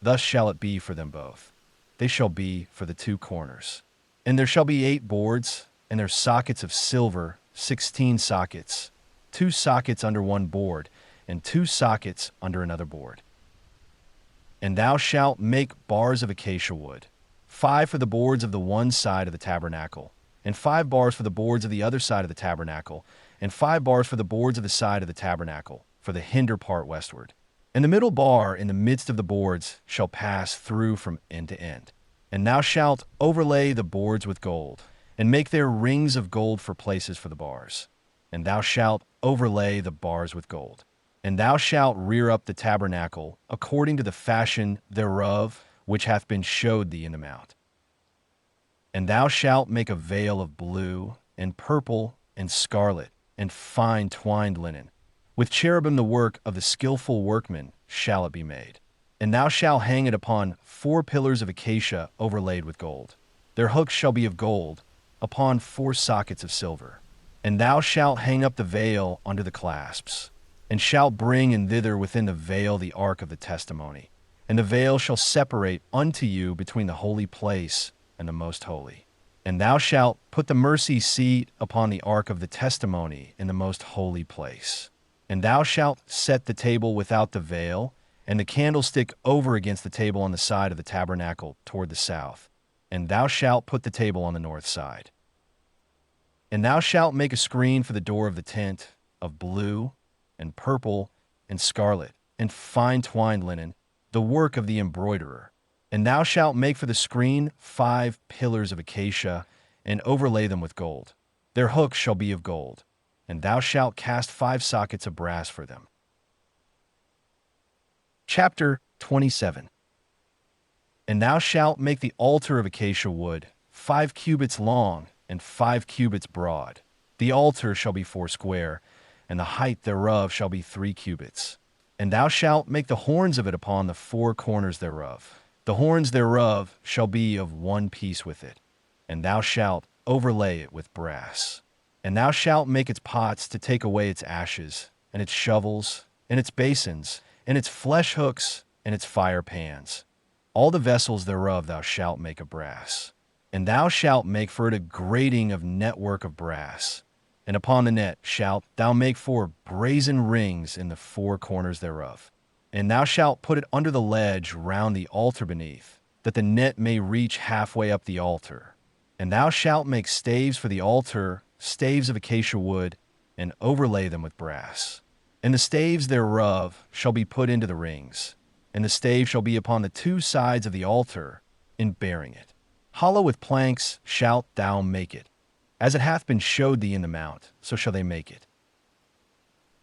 Thus shall it be for them both. They shall be for the 2 corners. And there shall be 8 boards, and their sockets of silver, 16 sockets, 2 sockets under one board, and 2 sockets under another board. And thou shalt make bars of acacia wood, 5 for the boards of the one side of the tabernacle, and 5 bars for the boards of the other side of the tabernacle, and 5 bars for the boards of the side of the tabernacle, for the hinder part westward. And the middle bar in the midst of the boards shall pass through from end to end. And thou shalt overlay the boards with gold, and make there rings of gold for places for the bars. And thou shalt overlay the bars with gold. And thou shalt rear up the tabernacle according to the fashion thereof, which hath been showed thee in the mount. And thou shalt make a veil of blue, and purple, and scarlet, and fine twined linen. With cherubim the work of the skillful workman shall it be made. And thou shalt hang it upon 4 pillars of acacia overlaid with gold. Their hooks shall be of gold, upon 4 sockets of silver. And thou shalt hang up the veil under the clasps, and shalt bring in thither within the veil the ark of the testimony. And the veil shall separate unto you between the holy place and the most holy. And thou shalt put the mercy seat upon the ark of the testimony in the most holy place. And thou shalt set the table without the veil, and the candlestick over against the table on the side of the tabernacle toward the south. And thou shalt put the table on the north side. And thou shalt make a screen for the door of the tent of blue, and purple, and scarlet, and fine twined linen, the work of the embroiderer. And thou shalt make for the screen 5 pillars of acacia, and overlay them with gold. Their hooks shall be of gold, and thou shalt cast 5 sockets of brass for them. Chapter 27. And thou shalt make the altar of acacia wood, 5 cubits long and 5 cubits broad. The altar shall be 4 square, and the height thereof shall be 3 cubits. And thou shalt make the horns of it upon the 4 corners thereof. The horns thereof shall be of one piece with it, and thou shalt overlay it with brass. And thou shalt make its pots to take away its ashes, and its shovels, and its basins, and its flesh hooks, and its fire pans. All the vessels thereof thou shalt make of brass. And thou shalt make for it a grating of network of brass. And upon the net shalt thou make 4 brazen rings in the 4 corners thereof. And thou shalt put it under the ledge round the altar beneath, that the net may reach halfway up the altar. And thou shalt make staves for the altar, staves of acacia wood, and overlay them with brass. And the staves thereof shall be put into the rings, and the stave shall be upon the 2 sides of the altar, in bearing it. Hollow with planks shalt thou make it. As it hath been showed thee in the mount, so shall they make it.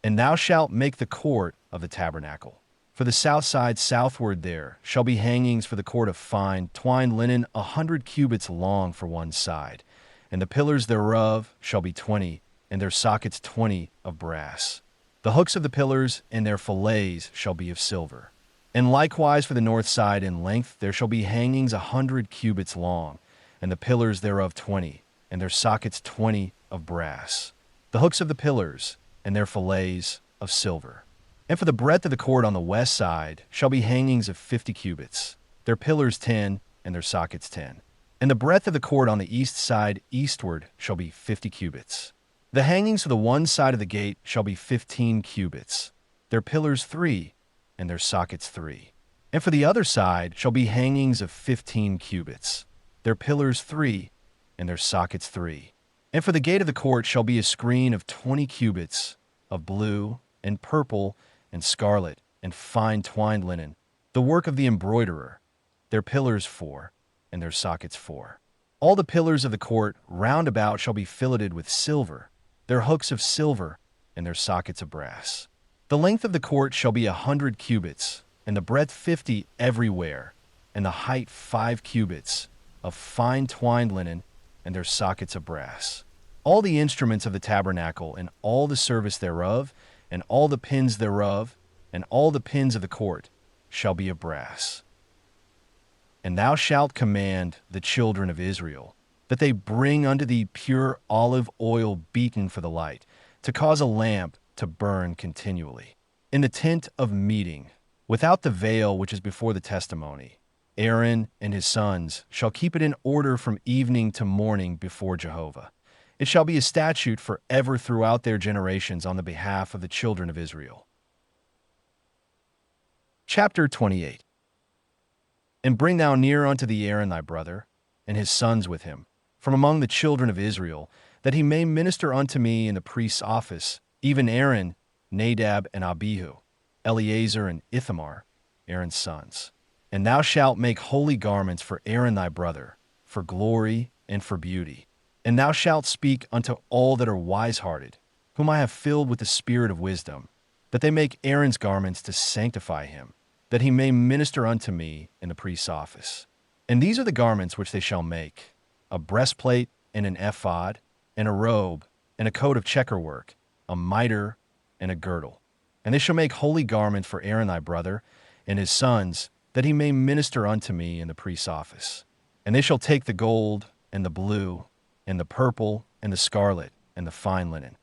And thou shalt make the court of the tabernacle. For the south side southward there shall be hangings for the court of fine twined linen 100 cubits long for one side. And the pillars thereof shall be 20, and their sockets 20 of brass. The hooks of the pillars and their fillets shall be of silver. And likewise for the north side in length there shall be hangings 100 cubits long, and the pillars thereof 20, and their sockets 20 of brass. The hooks of the pillars and their fillets of silver. And for the breadth of the court on the west side shall be hangings of 50 cubits, their pillars 10, and their sockets 10. And the breadth of the court on the east side eastward shall be 50 cubits. The hangings for the one side of the gate shall be 15 cubits, their pillars 3, and their sockets 3. And for the other side shall be hangings of 15 cubits, their pillars 3, and their sockets 3. And for the gate of the court shall be a screen of 20 cubits, of blue, and purple, and scarlet, and fine twined linen, the work of the embroiderer, their pillars 4, and their sockets 4. All the pillars of the court round about shall be filleted with silver, their hooks of silver, and their sockets of brass. The length of the court shall be 100 cubits, and the breadth 50 everywhere, and the height 5 cubits, of fine twined linen, and their sockets of brass. All the instruments of the tabernacle, and all the service thereof, and all the pins thereof, and all the pins of the court, shall be of brass. And thou shalt command the children of Israel, that they bring unto thee pure olive oil beaten for the light, to cause a lamp to burn continually. In the tent of meeting, without the veil which is before the testimony, Aaron and his sons shall keep it in order from evening to morning before Jehovah. It shall be a statute forever throughout their generations on the behalf of the children of Israel. Chapter 28. And bring thou near unto thee Aaron thy brother, and his sons with him, from among the children of Israel, that he may minister unto me in the priest's office, even Aaron, Nadab, and Abihu, Eleazar, and Ithamar, Aaron's sons. And thou shalt make holy garments for Aaron thy brother, for glory and for beauty. And thou shalt speak unto all that are wise-hearted, whom I have filled with the spirit of wisdom, that they make Aaron's garments to sanctify him, that he may minister unto me in the priest's office. And these are the garments which they shall make: a breastplate, and an ephod, and a robe, and a coat of checkerwork, a mitre, and a girdle. And they shall make holy garments for Aaron thy brother, and his sons, that he may minister unto me in the priest's office. And they shall take the gold, and the blue, and the purple, and the scarlet, and the fine linen.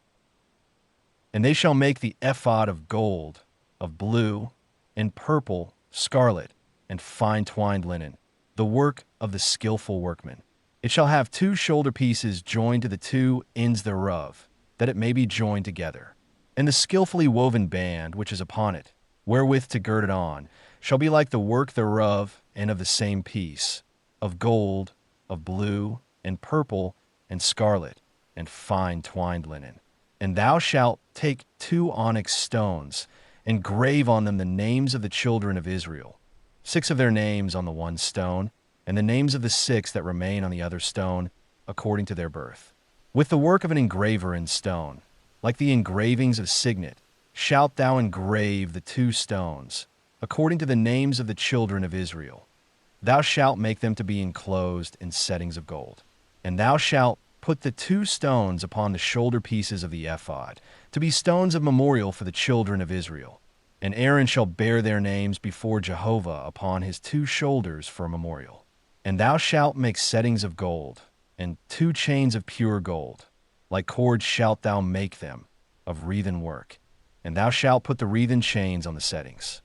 And they shall make the ephod of gold, of blue, and purple, scarlet, and fine twined linen, the work of the skillful workman. It shall have 2 shoulder pieces joined to the 2 ends thereof, that it may be joined together. And the skillfully woven band which is upon it, wherewith to gird it on, shall be like the work thereof, and of the same piece, of gold, of blue, and purple, and scarlet, and fine twined linen. And thou shalt take 2 onyx stones, and grave on them the names of the children of Israel, 6 of their names on the one stone, and the names of the 6 that remain on the other stone, according to their birth. With the work of an engraver in stone, like the engravings of signet, shalt thou engrave the 2 stones, according to the names of the children of Israel. Thou shalt make them to be enclosed in settings of gold. And thou shalt put the 2 stones upon the shoulder pieces of the ephod, to be stones of memorial for the children of Israel. And Aaron shall bear their names before Jehovah upon his 2 shoulders for a memorial. And thou shalt make settings of gold, and 2 chains of pure gold. Like cords shalt thou make them, of wreathen work. And thou shalt put the wreathen chains on the settings.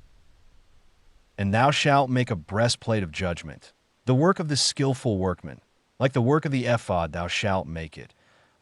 And thou shalt make a breastplate of judgment, the work of the skillful workman. Like the work of the ephod thou shalt make it,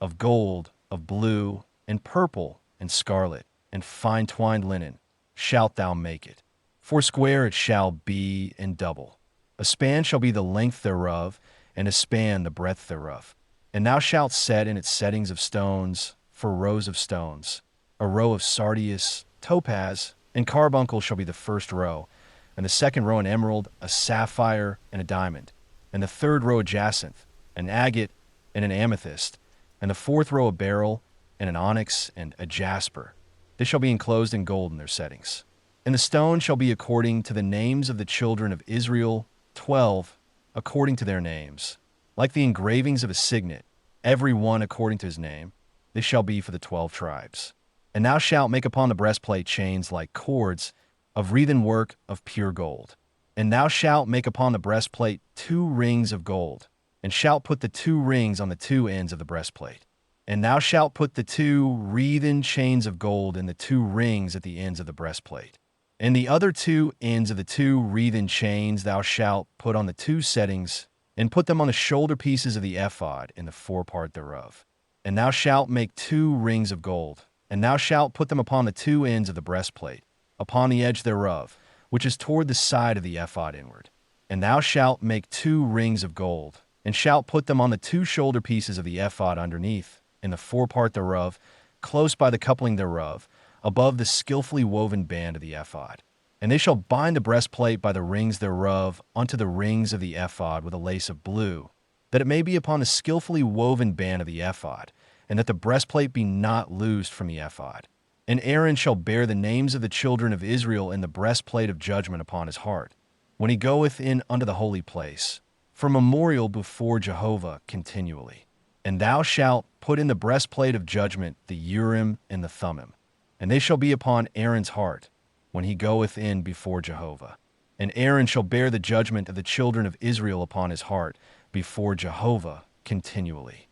of gold, of blue, and purple, and scarlet, and fine twined linen shalt thou make it. 4 square it shall be, and double. A span shall be the length thereof, and a span the breadth thereof. And thou shalt set in its settings of stones, for rows of stones. A row of sardius, topaz, and carbuncle shall be the first row, and the second row an emerald, a sapphire, and a diamond, and the third row a jacinth, an agate, and an amethyst, and the fourth row a beryl, and an onyx, and a jasper. They shall be enclosed in gold in their settings. And the stone shall be according to the names of the children of Israel, 12, according to their names. Like the engravings of a signet, every one according to his name, they shall be for the 12 tribes. And thou shalt make upon the breastplate chains like cords, of wreathen work of pure gold. And thou shalt make upon the breastplate 2 rings of gold, and shalt put the 2 rings on the 2 ends of the breastplate. And thou shalt put the 2 wreathen chains of gold in the 2 rings at the ends of the breastplate. And the other 2 ends of the 2 wreathen chains thou shalt put on the 2 settings, and put them on the shoulder pieces of the ephod in the forepart thereof. And thou shalt make 2 rings of gold, and thou shalt put them upon the 2 ends of the breastplate, upon the edge thereof, which is toward the side of the ephod inward. And thou shalt make 2 rings of gold, and shalt put them on the 2 shoulder pieces of the ephod underneath, in the forepart thereof, close by the coupling thereof, above the skillfully woven band of the ephod. And they shall bind the breastplate by the rings thereof unto the rings of the ephod with a lace of blue, that it may be upon the skillfully woven band of the ephod, and that the breastplate be not loosed from the ephod. And Aaron shall bear the names of the children of Israel in the breastplate of judgment upon his heart, when he goeth in unto the holy place, for memorial before Jehovah continually. And thou shalt put in the breastplate of judgment the Urim and the Thummim, and they shall be upon Aaron's heart, when he goeth in before Jehovah. And Aaron shall bear the judgment of the children of Israel upon his heart, before Jehovah continually.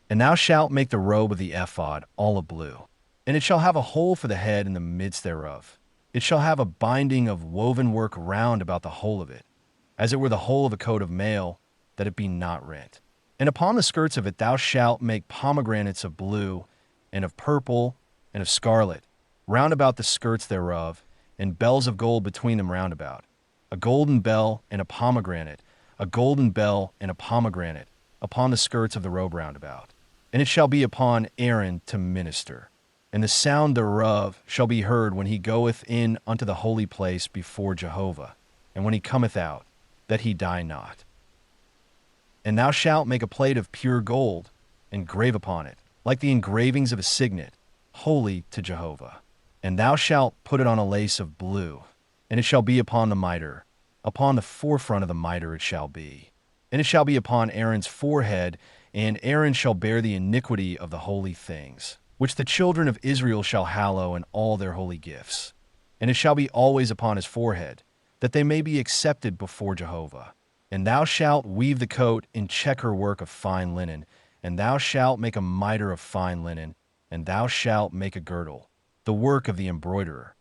And thou shalt make the robe of the ephod all of blue, and it shall have a hole for the head in the midst thereof. It shall have a binding of woven work round about the whole of it, as it were the whole of a coat of mail, that it be not rent. And upon the skirts of it thou shalt make pomegranates of blue, and of purple, and of scarlet, round about the skirts thereof, and bells of gold between them round about. A golden bell and a pomegranate, a golden bell and a pomegranate, upon the skirts of the robe round about. And it shall be upon Aaron to minister. And the sound thereof shall be heard when he goeth in unto the holy place before Jehovah, and when he cometh out, that he die not. And thou shalt make a plate of pure gold, and grave upon it, like the engravings of a signet, holy to Jehovah. And thou shalt put it on a lace of blue, and it shall be upon the mitre. Upon the forefront of the mitre it shall be. And it shall be upon Aaron's forehead, and Aaron shall bear the iniquity of the holy things, which the children of Israel shall hallow in all their holy gifts. And it shall be always upon his forehead, that they may be accepted before Jehovah. And thou shalt weave the coat in checker work of fine linen, and thou shalt make a mitre of fine linen, and thou shalt make a girdle, the work of the embroiderer.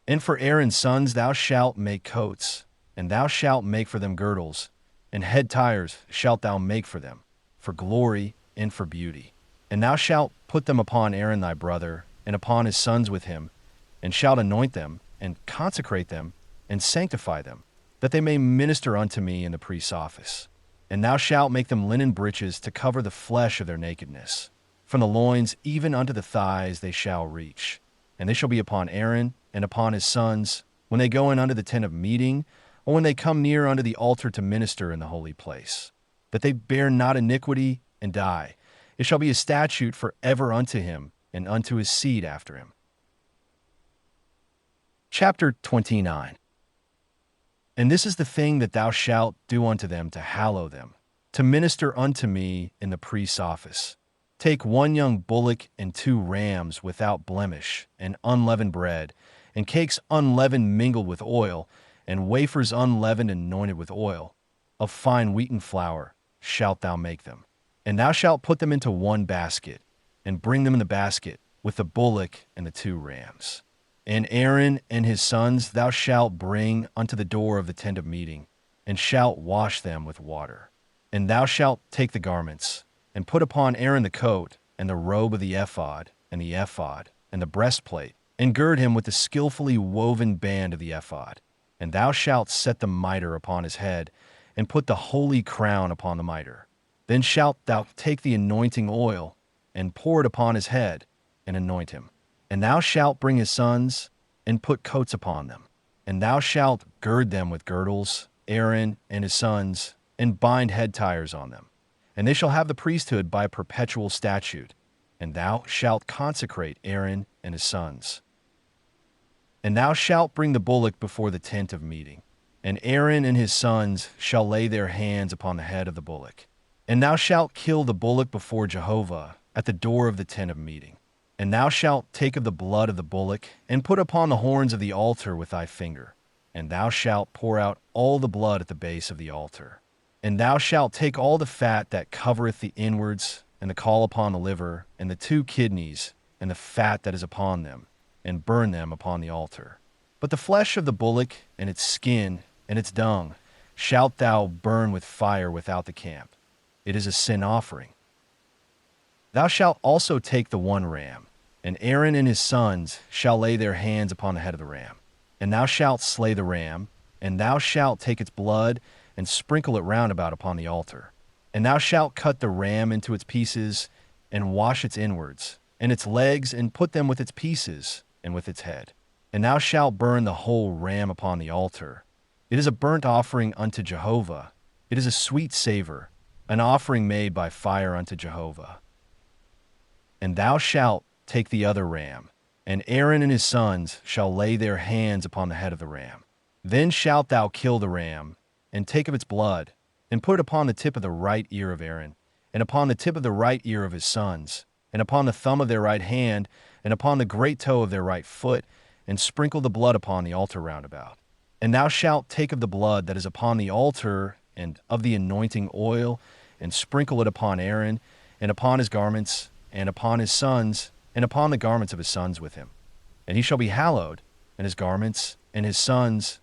And for Aaron's sons thou shalt make coats, and thou shalt make for them girdles, and head tires shalt thou make for them, for glory and for beauty. And thou shalt put them upon Aaron thy brother, and upon his sons with him, and shalt anoint them, and consecrate them, and sanctify them, that they may minister unto me in the priest's office. And thou shalt make them linen breeches to cover the flesh of their nakedness. From the loins even unto the thighs they shall reach. And they shall be upon Aaron and upon his sons, when they go in unto the tent of meeting, or when they come near unto the altar to minister in the holy place. that they bear not iniquity and die. It shall be a statute forever unto him and unto his seed after him. Chapter 29. And this is the thing that thou shalt do unto them to hallow them, to minister unto me in the priest's office. Take 1 young bullock and 2 rams without blemish, and unleavened bread, and cakes unleavened mingled with oil, and wafers unleavened anointed with oil. Of fine wheaten flour shalt thou make them. And thou shalt put them into 1 basket, and bring them in the basket with the bullock and the 2 rams. And Aaron and his sons thou shalt bring unto the door of the tent of meeting, and shalt wash them with water. And thou shalt take the garments, and put upon Aaron the coat, and the robe of the ephod, and the breastplate, and gird him with the skillfully woven band of the ephod. And thou shalt set the mitre upon his head, and put the holy crown upon the mitre. Then shalt thou take the anointing oil, and pour it upon his head, and anoint him. And thou shalt bring his sons, and put coats upon them. And thou shalt gird them with girdles, Aaron and his sons, and bind head tires on them. And they shall have the priesthood by a perpetual statute. And thou shalt consecrate Aaron and his sons. And thou shalt bring the bullock before the tent of meeting. And Aaron and his sons shall lay their hands upon the head of the bullock. And thou shalt kill the bullock before Jehovah at the door of the tent of meeting. And thou shalt take of the blood of the bullock, and put upon the horns of the altar with thy finger. And thou shalt pour out all the blood at the base of the altar. And thou shalt take all the fat that covereth the inwards, and the caul upon the liver, and the 2 kidneys, and the fat that is upon them, and burn them upon the altar. But the flesh of the bullock, and its skin, and its dung, shalt thou burn with fire without the camp. It is a sin offering. Thou shalt also take the 1 ram, and Aaron and his sons shall lay their hands upon the head of the ram. And thou shalt slay the ram, and thou shalt take its blood, and sprinkle it round about upon the altar. And thou shalt cut the ram into its pieces, and wash its inwards, and its legs, and put them with its pieces, and with its head. And thou shalt burn the whole ram upon the altar. It is a burnt offering unto Jehovah. It is a sweet savor, an offering made by fire unto Jehovah. And thou shalt take the other ram, and Aaron and his sons shall lay their hands upon the head of the ram. Then shalt thou kill the ram, and take of its blood, and put it upon the tip of the right ear of Aaron, and upon the tip of the right ear of his sons, and upon the thumb of their right hand, and upon the great toe of their right foot, and sprinkle the blood upon the altar round about. And thou shalt take of the blood that is upon the altar, and of the anointing oil, and sprinkle it upon Aaron, and upon his garments, and upon his sons, and upon the garments of his sons with him. And he shall be hallowed, and his garments, and his sons'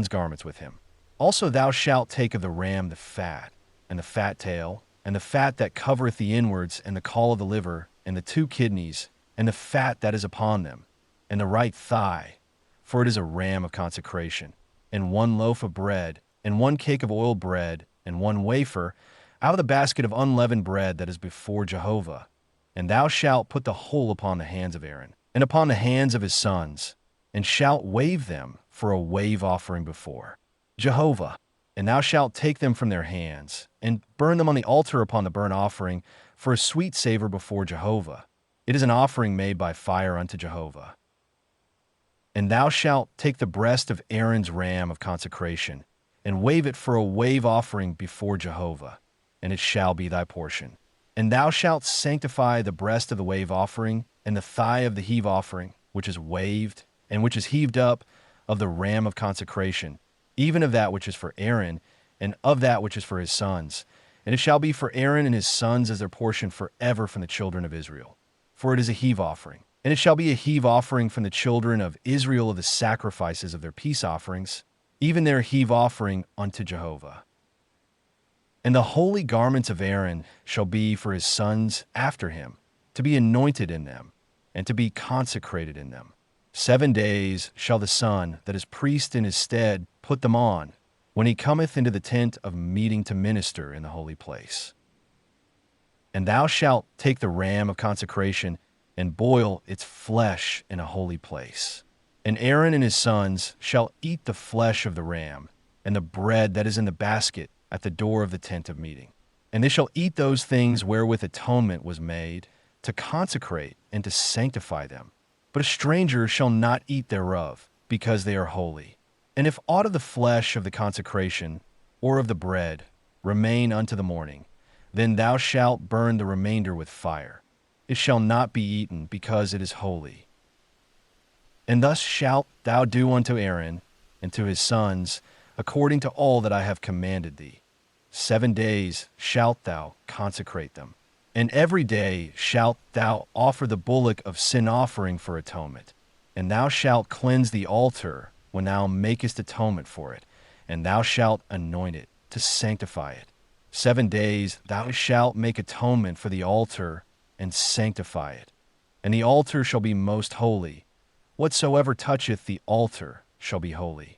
garments with him. Also thou shalt take of the ram the fat, and the fat tail, and the fat that covereth the inwards, and the caul of the liver, and the 2 kidneys, and the fat that is upon them, and the right thigh, for it is a ram of consecration, and 1 loaf of bread, and 1 cake of oiled bread, and 1 wafer, out of the basket of unleavened bread that is before Jehovah. And thou shalt put the whole upon the hands of Aaron, and upon the hands of his sons, and shalt wave them for a wave offering before Jehovah. And thou shalt take them from their hands, and burn them on the altar upon the burnt offering for a sweet savor before Jehovah. It is an offering made by fire unto Jehovah. And thou shalt take the breast of Aaron's ram of consecration, and wave it for a wave offering before Jehovah, and it shall be thy portion. And thou shalt sanctify the breast of the wave offering, and the thigh of the heave offering, which is waved, and which is heaved up, of the ram of consecration, even of that which is for Aaron, and of that which is for his sons. And it shall be for Aaron and his sons as their portion forever from the children of Israel. For it is a heave offering. And it shall be a heave offering from the children of Israel of the sacrifices of their peace offerings, even their heave offering unto Jehovah. And the holy garments of Aaron shall be for his sons after him, to be anointed in them, and to be consecrated in them. 7 days shall the son that is priest in his stead put them on, when he cometh into the tent of meeting to minister in the holy place. And thou shalt take the ram of consecration, and boil its flesh in a holy place. And Aaron and his sons shall eat the flesh of the ram, and the bread that is in the basket at the door of the tent of meeting. And they shall eat those things wherewith atonement was made, to consecrate and to sanctify them. But a stranger shall not eat thereof, because they are holy. And if aught of the flesh of the consecration, or of the bread, remain unto the morning, then thou shalt burn the remainder with fire. It shall not be eaten, because it is holy. And thus shalt thou do unto Aaron and to his sons, according to all that I have commanded thee. 7 days shalt thou consecrate them, and every day shalt thou offer the bullock of sin offering for atonement. And thou shalt cleanse the altar when thou makest atonement for it, and thou shalt anoint it to sanctify it. 7 days thou shalt make atonement for the altar and sanctify it. And the altar shall be most holy. Whatsoever toucheth the altar shall be holy.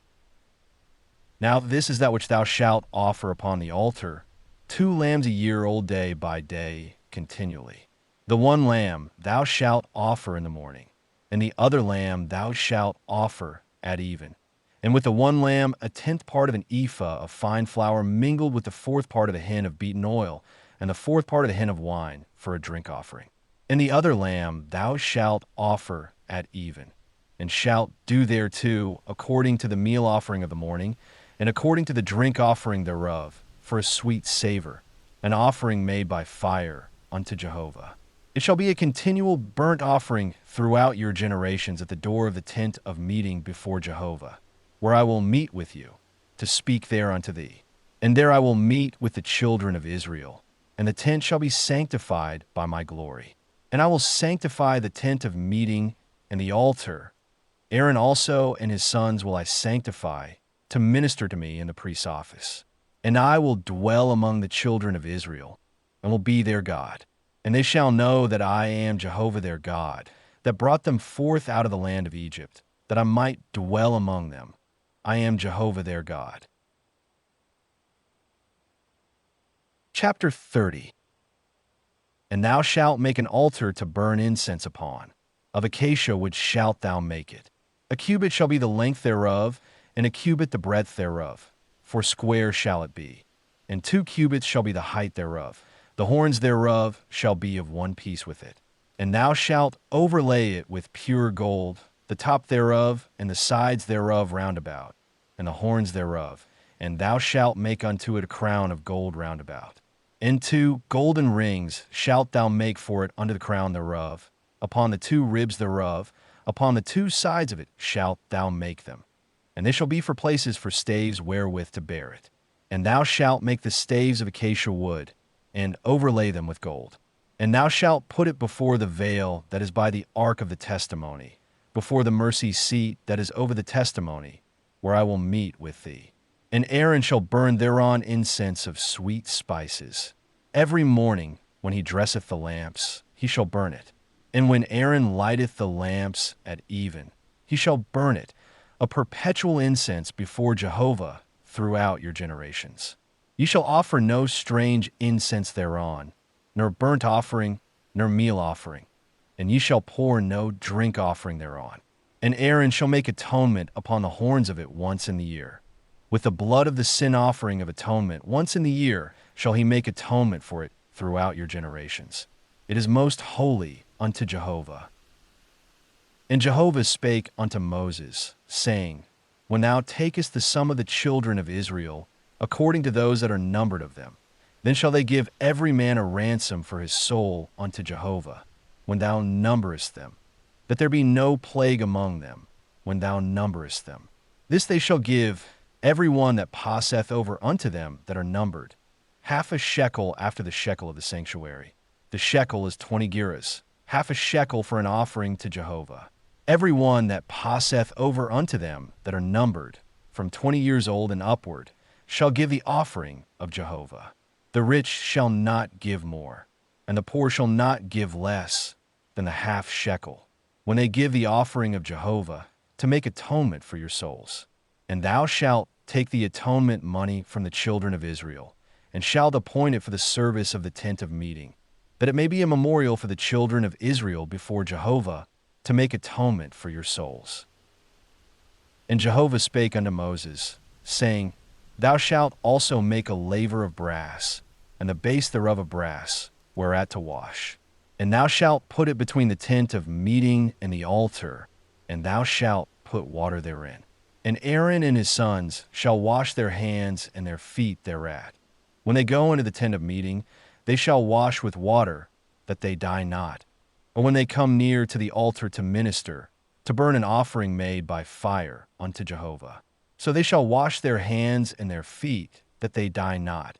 Now this is that which thou shalt offer upon the altar, 2 lambs a year old day by day continually. The one lamb thou shalt offer in the morning, and the other lamb thou shalt offer at even. And with the one lamb 1/10 part of an ephah of fine flour mingled with the 4th part of a hin of beaten oil, and the 4th part of the hin of wine for a drink offering. And the other lamb thou shalt offer at even, and shalt do thereto according to the meal offering of the morning, and according to the drink offering thereof, for a sweet savor, an offering made by fire unto Jehovah. It shall be a continual burnt offering throughout your generations at the door of the tent of meeting before Jehovah, where I will meet with you, to speak there unto thee. And there I will meet with the children of Israel, and the tent shall be sanctified by my glory. And I will sanctify the tent of meeting and the altar. Aaron also and his sons will I sanctify, to minister to me in the priest's office. And I will dwell among the children of Israel, and will be their God. And they shall know that I am Jehovah their God, that brought them forth out of the land of Egypt, that I might dwell among them. I am Jehovah their God. Chapter 30. And thou shalt make an altar to burn incense upon. Of acacia wood shalt thou make it. A cubit shall be the length thereof, and a cubit the breadth thereof, for square shall it be. And 2 cubits shall be the height thereof. The horns thereof shall be of one piece with it. And thou shalt overlay it with pure gold, the top thereof, and the sides thereof round about, and the horns thereof. And thou shalt make unto it a crown of gold round about. And 2 golden rings shalt thou make for it under the crown thereof. Upon the 2 ribs thereof, upon the 2 sides of it shalt thou make them. And they shall be for places for staves wherewith to bear it. And thou shalt make the staves of acacia wood, and overlay them with gold. And thou shalt put it before the veil that is by the ark of the testimony, before the mercy seat that is over the testimony, where I will meet with thee. And Aaron shall burn thereon incense of sweet spices. Every morning, when he dresseth the lamps, he shall burn it. And when Aaron lighteth the lamps at even, he shall burn it, a perpetual incense before Jehovah throughout your generations. Ye shall offer no strange incense thereon, nor burnt offering, nor meal offering, and ye shall pour no drink offering thereon. And Aaron shall make atonement upon the horns of it once in the year. With the blood of the sin offering of atonement once in the year shall he make atonement for it throughout your generations. It is most holy unto Jehovah. And Jehovah spake unto Moses, saying, When thou takest the sum of the children of Israel, according to those that are numbered of them, then shall they give every man a ransom for his soul unto Jehovah, when thou numberest them, that there be no plague among them, when thou numberest them. This they shall give every one that passeth over unto them that are numbered, 1/2 shekel after the shekel of the sanctuary. The shekel is 20 gerahs, 1/2 shekel for an offering to Jehovah. Every one that passeth over unto them that are numbered, from 20 years old and upward, shall give the offering of Jehovah. The rich shall not give more, and the poor shall not give less than the 1/2 shekel, when they give the offering of Jehovah, to make atonement for your souls. And thou shalt take the atonement money from the children of Israel, and shalt appoint it for the service of the tent of meeting, that it may be a memorial for the children of Israel before Jehovah, to make atonement for your souls. And Jehovah spake unto Moses, saying, Thou shalt also make a laver of brass, and the base thereof of brass, whereat to wash. And thou shalt put it between the tent of meeting and the altar, and thou shalt put water therein. And Aaron and his sons shall wash their hands and their feet thereat. When they go into the tent of meeting, they shall wash with water, that they die not. But when they come near to the altar to minister, to burn an offering made by fire unto Jehovah, so they shall wash their hands and their feet, that they die not.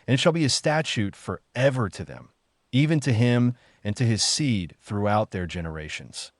And it shall be a statute forever to them, even to him and to his seed throughout their generations.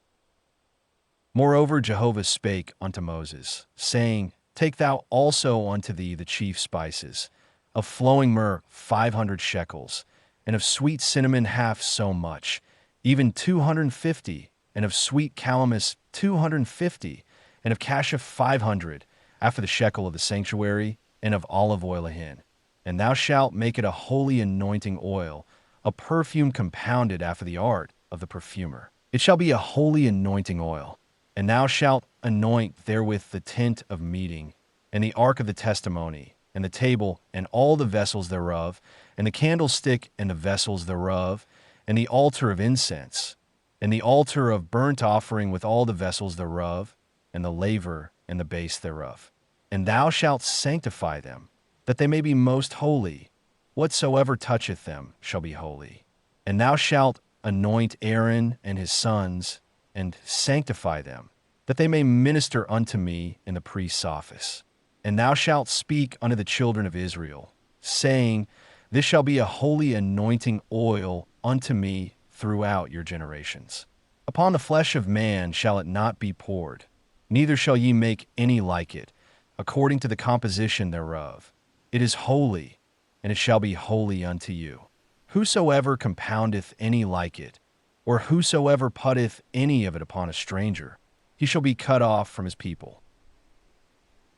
Moreover, Jehovah spake unto Moses, saying, Take thou also unto thee the chief spices, of flowing myrrh 500 shekels, and of sweet cinnamon half so much, even 250, and of sweet calamus 250, and of cassia 500, after the shekel of the sanctuary, and of olive oil a hin. And thou shalt make it a holy anointing oil, a perfume compounded after the art of the perfumer. It shall be a holy anointing oil. And thou shalt anoint therewith the tent of meeting, and the ark of the testimony, and the table, and all the vessels thereof, and the candlestick, and the vessels thereof, and the altar of incense, and the altar of burnt offering with all the vessels thereof, and the laver, and the base thereof. And thou shalt sanctify them, that they may be most holy. Whatsoever toucheth them shall be holy. And thou shalt anoint Aaron and his sons, and sanctify them, that they may minister unto me in the priest's office. And thou shalt speak unto the children of Israel, saying, This shall be a holy anointing oil unto me throughout your generations. Upon the flesh of man shall it not be poured, neither shall ye make any like it, according to the composition thereof. It is holy, and it shall be holy unto you. Whosoever compoundeth any like it, or whosoever putteth any of it upon a stranger, he shall be cut off from his people.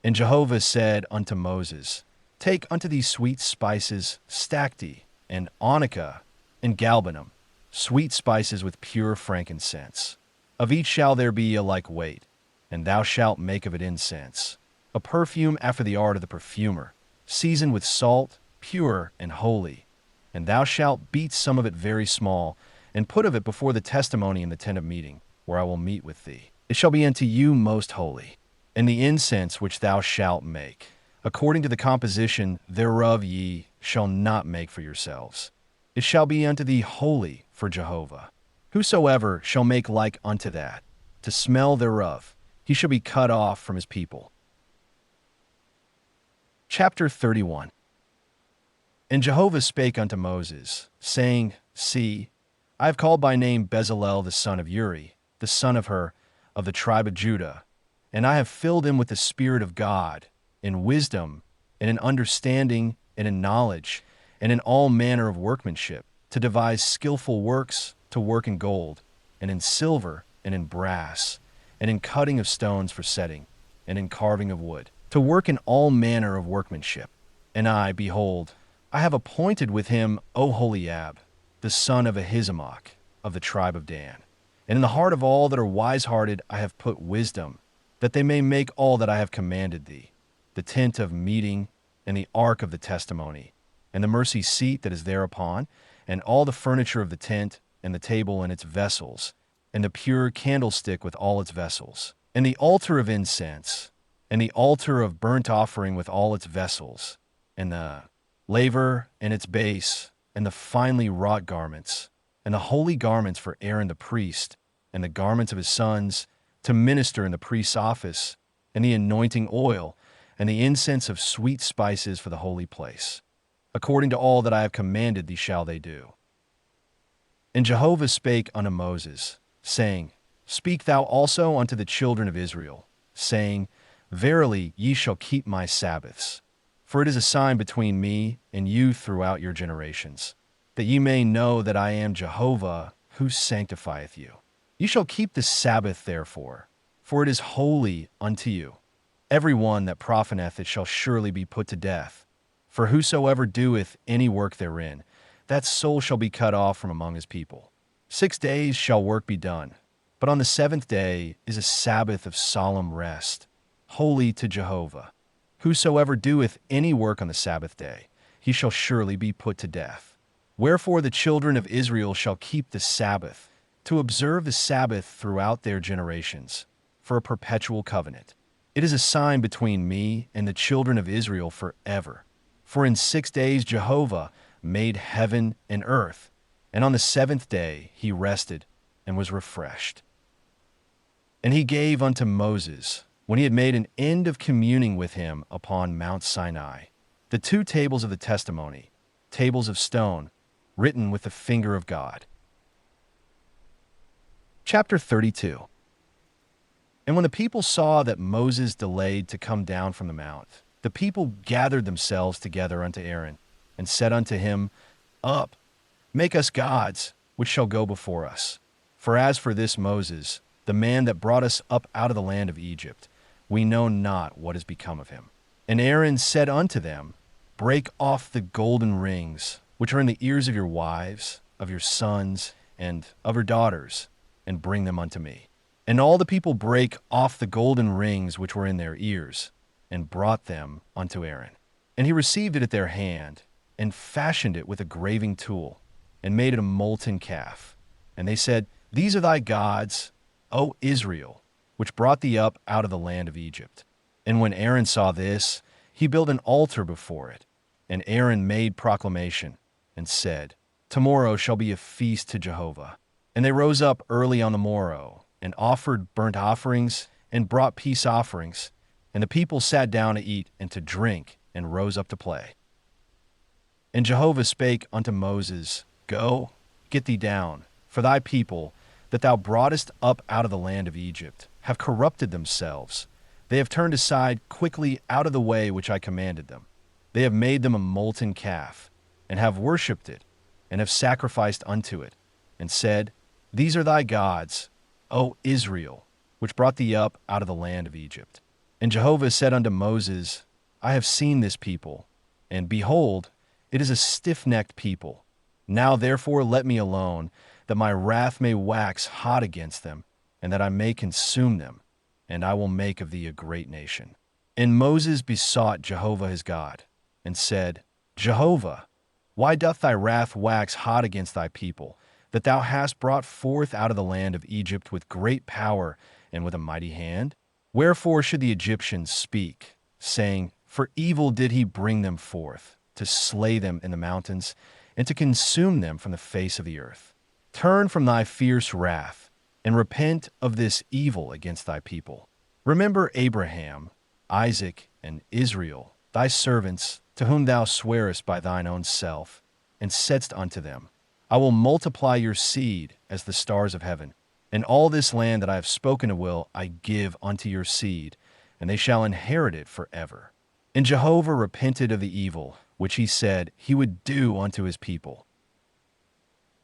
And Jehovah said unto Moses, Take unto thee sweet spices, stacte, and onycha, and galbanum, sweet spices with pure frankincense. Of each shall there be a like weight, and thou shalt make of it incense, a perfume after the art of the perfumer, seasoned with salt, pure and holy. And thou shalt beat some of it very small, and put of it before the testimony in the tent of meeting, where I will meet with thee. It shall be unto you most holy. And the incense which thou shalt make, according to the composition thereof ye shall not make for yourselves. It shall be unto thee holy for Jehovah. Whosoever shall make like unto that, to smell thereof, he shall be cut off from his people. Chapter 31. And Jehovah spake unto Moses, saying, See, I have called by name Bezalel the son of Uri, the son of Hur, of the tribe of Judah, and I have filled him with the Spirit of God, in wisdom, and in understanding, and in knowledge, and in all manner of workmanship, to devise skillful works, to work in gold, and in silver, and in brass, and in cutting of stones for setting, and in carving of wood, to work in all manner of workmanship. And I, behold, I have appointed with him Oholiab, the son of Ahisamach, of the tribe of Dan. And in the heart of all that are wise-hearted I have put wisdom, that they may make all that I have commanded thee, the tent of meeting, and the ark of the testimony, and the mercy seat that is thereupon, and all the furniture of the tent, and the table and its vessels, and the pure candlestick with all its vessels, and the altar of incense, and the altar of burnt offering with all its vessels, and the laver and its base, and the finely wrought garments, and the holy garments for Aaron the priest, and the garments of his sons, to minister in the priest's office, and the anointing oil, and the incense of sweet spices for the holy place. According to all that I have commanded thee shall they do. And Jehovah spake unto Moses, saying, Speak thou also unto the children of Israel, saying, Verily ye shall keep my Sabbaths, for it is a sign between me and you throughout your generations, that ye may know that I am Jehovah, who sanctifieth you. Ye shall keep the Sabbath therefore, for it is holy unto you. Every one that profaneth it shall surely be put to death. For whosoever doeth any work therein, that soul shall be cut off from among his people. 6 days shall work be done, but on the 7th day is a Sabbath of solemn rest, holy to Jehovah. Whosoever doeth any work on the Sabbath day, he shall surely be put to death. Wherefore the children of Israel shall keep the Sabbath, to observe the Sabbath throughout their generations, for a perpetual covenant. It is a sign between me and the children of Israel forever. For in 6 days Jehovah made heaven and earth, and on the 7th day he rested and was refreshed. And he gave unto Moses, when he had made an end of communing with him upon Mount Sinai, the 2 tables of the testimony, tables of stone, written with the finger of God. Chapter 32. And when the people saw that Moses delayed to come down from the mount, the people gathered themselves together unto Aaron, and said unto him, Up, make us gods, which shall go before us. For as for this Moses, the man that brought us up out of the land of Egypt, we know not what is become of him. And Aaron said unto them, Break off the golden rings, which are in the ears of your wives, of your sons, and of your daughters, and bring them unto me. And all the people brake off the golden rings which were in their ears, and brought them unto Aaron. And he received it at their hand, and fashioned it with a graving tool, and made it a molten calf. And they said, These are thy gods, O Israel, which brought thee up out of the land of Egypt. And when Aaron saw this, he built an altar before it. And Aaron made proclamation, and said, Tomorrow shall be a feast to Jehovah. And they rose up early on the morrow, and offered burnt offerings, and brought peace offerings. And the people sat down to eat and to drink, and rose up to play. And Jehovah spake unto Moses, Go, get thee down, for thy people, that thou broughtest up out of the land of Egypt, have corrupted themselves. They have turned aside quickly out of the way which I commanded them. They have made them a molten calf, and have worshipped it, and have sacrificed unto it, and said, These are thy gods, O Israel, which brought thee up out of the land of Egypt. And Jehovah said unto Moses, I have seen this people, and behold, it is a stiff-necked people. Now therefore let me alone, that my wrath may wax hot against them, and that I may consume them, and I will make of thee a great nation. And Moses besought Jehovah his God, and said, Jehovah, why doth thy wrath wax hot against thy people, that thou hast brought forth out of the land of Egypt with great power and with a mighty hand? Wherefore should the Egyptians speak, saying, For evil did he bring them forth, to slay them in the mountains, and to consume them from the face of the earth? Turn from thy fierce wrath, and repent of this evil against thy people. Remember Abraham, Isaac, and Israel, thy servants, to whom thou swarest by thine own self, and saidst unto them, I will multiply your seed as the stars of heaven, and all this land that I have spoken of will I give unto your seed, and they shall inherit it forever. And Jehovah repented of the evil, which he said he would do unto his people.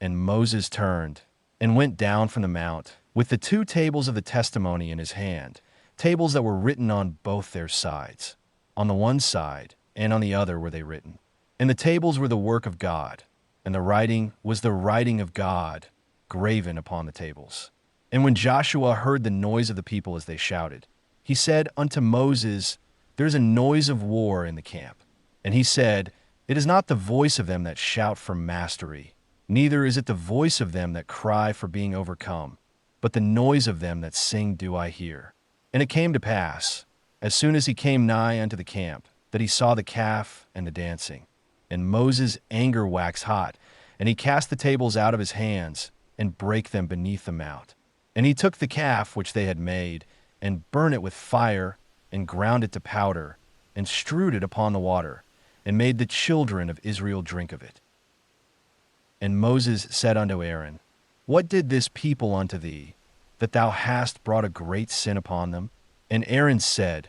And Moses turned, and went down from the mount, with the 2 tables of the testimony in his hand, tables that were written on both their sides. On the one side, and on the other were they written. And the tables were the work of God, and the writing was the writing of God, graven upon the tables. And when Joshua heard the noise of the people as they shouted, he said unto Moses, There is a noise of war in the camp. And he said, It is not the voice of them that shout for mastery, neither is it the voice of them that cry for being overcome, but the noise of them that sing do I hear. And it came to pass, as soon as he came nigh unto the camp, that he saw the calf and the dancing. And Moses' anger waxed hot, and he cast the tables out of his hands, and brake them beneath the mount. And he took the calf which they had made, and burnt it with fire, and ground it to powder, and strewed it upon the water, and made the children of Israel drink of it. And Moses said unto Aaron, What did this people unto thee, that thou hast brought a great sin upon them? And Aaron said,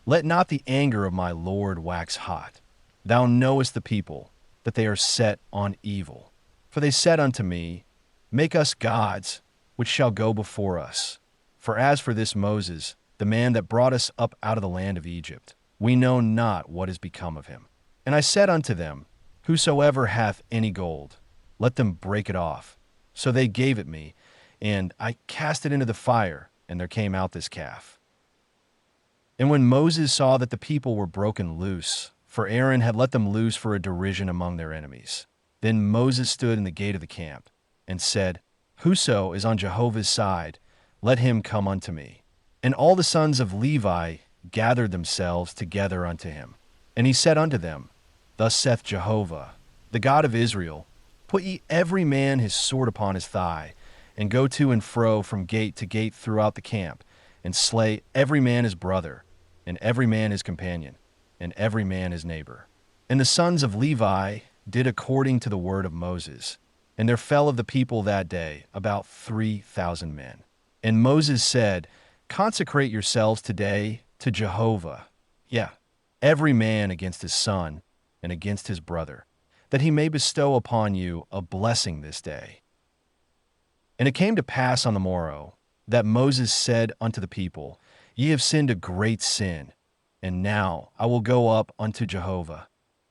Let not the anger of my Lord wax hot. Thou knowest the people, that they are set on evil. For they said unto me, Make us gods, which shall go before us. For as for this Moses, the man that brought us up out of the land of Egypt, we know not what is become of him. And I said unto them, Whosoever hath any gold, let them break it off. So they gave it me, and I cast it into the fire, and there came out this calf. And when Moses saw that the people were broken loose, for Aaron had let them loose for a derision among their enemies. Then Moses stood in the gate of the camp, and said, Whoso is on Jehovah's side, let him come unto me. And all the sons of Levi gathered themselves together unto him. And he said unto them, Thus saith Jehovah, the God of Israel, Put ye every man his sword upon his thigh, and go to and fro from gate to gate throughout the camp, and slay every man his brother, and every man his companion, and every man his neighbor. And the sons of Levi did according to the word of Moses. And there fell of the people that day about 3,000 men. And Moses said, Consecrate yourselves today to Jehovah. Every man against his son and against his brother, that he may bestow upon you a blessing this day. And it came to pass on the morrow that Moses said unto the people, Ye have sinned a great sin, and now I will go up unto Jehovah.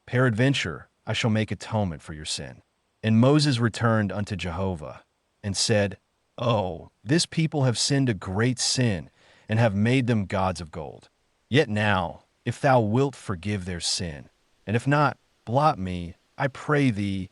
Peradventure I shall make atonement for your sin. And Moses returned unto Jehovah, and said, Oh, this people have sinned a great sin, and have made them gods of gold. Yet now, if thou wilt forgive their sin, and if not, blot me, I pray thee,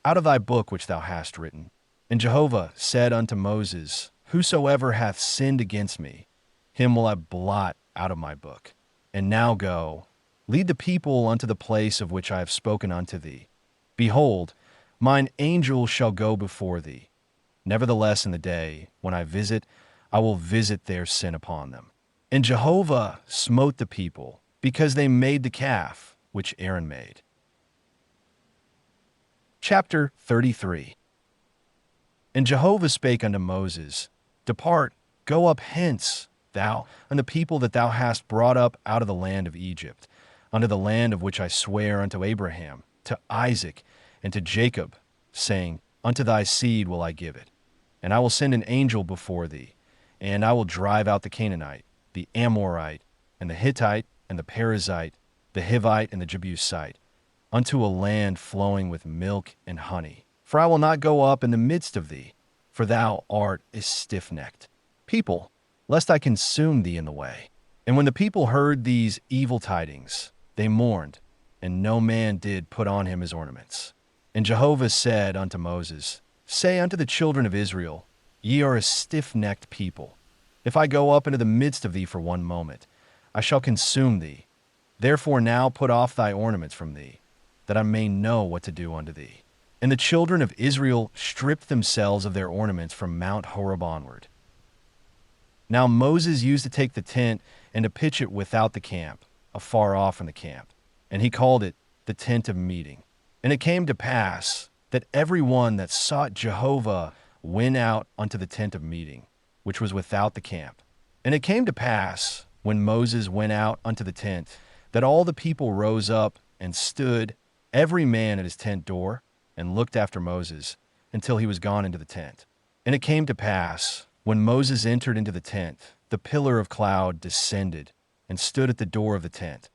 out of thy book which thou hast written. And Jehovah said unto Moses, Whosoever hath sinned against me, him will I blot out of my book. And now go, lead the people unto the place of which I have spoken unto thee. Behold, mine angel shall go before thee. Nevertheless in the day when I will visit their sin upon them. And Jehovah smote the people, because they made the calf which Aaron made. Chapter 33. And Jehovah spake unto Moses, Depart, go up hence, thou, and the people that thou hast brought up out of the land of Egypt, unto the land of which I swear unto Abraham, to Isaac, and to Jacob, saying, Unto thy seed will I give it. And I will send an angel before thee, and I will drive out the Canaanite, the Amorite, and the Hittite, and the Perizzite, the Hivite, and the Jebusite, unto a land flowing with milk and honey. For I will not go up in the midst of thee, for thou art a stiff-necked people, lest I consume thee in the way. And when the people heard these evil tidings, they mourned, and no man did put on him his ornaments. And Jehovah said unto Moses, Say unto the children of Israel, Ye are a stiff-necked people. If I go up into the midst of thee for one moment, I shall consume thee. Therefore now put off thy ornaments from thee, that I may know what to do unto thee. And the children of Israel stripped themselves of their ornaments from Mount Horeb onward. Now Moses used to take the tent and to pitch it without the camp, afar off from the camp, and he called it the tent of meeting. And it came to pass that every one that sought Jehovah went out unto the tent of meeting, which was without the camp. And it came to pass, when Moses went out unto the tent, that all the people rose up and stood, every man at his tent door, and looked after Moses, until he was gone into the tent. And it came to pass, when Moses entered into the tent, the pillar of cloud descended, and stood at the door of the tent.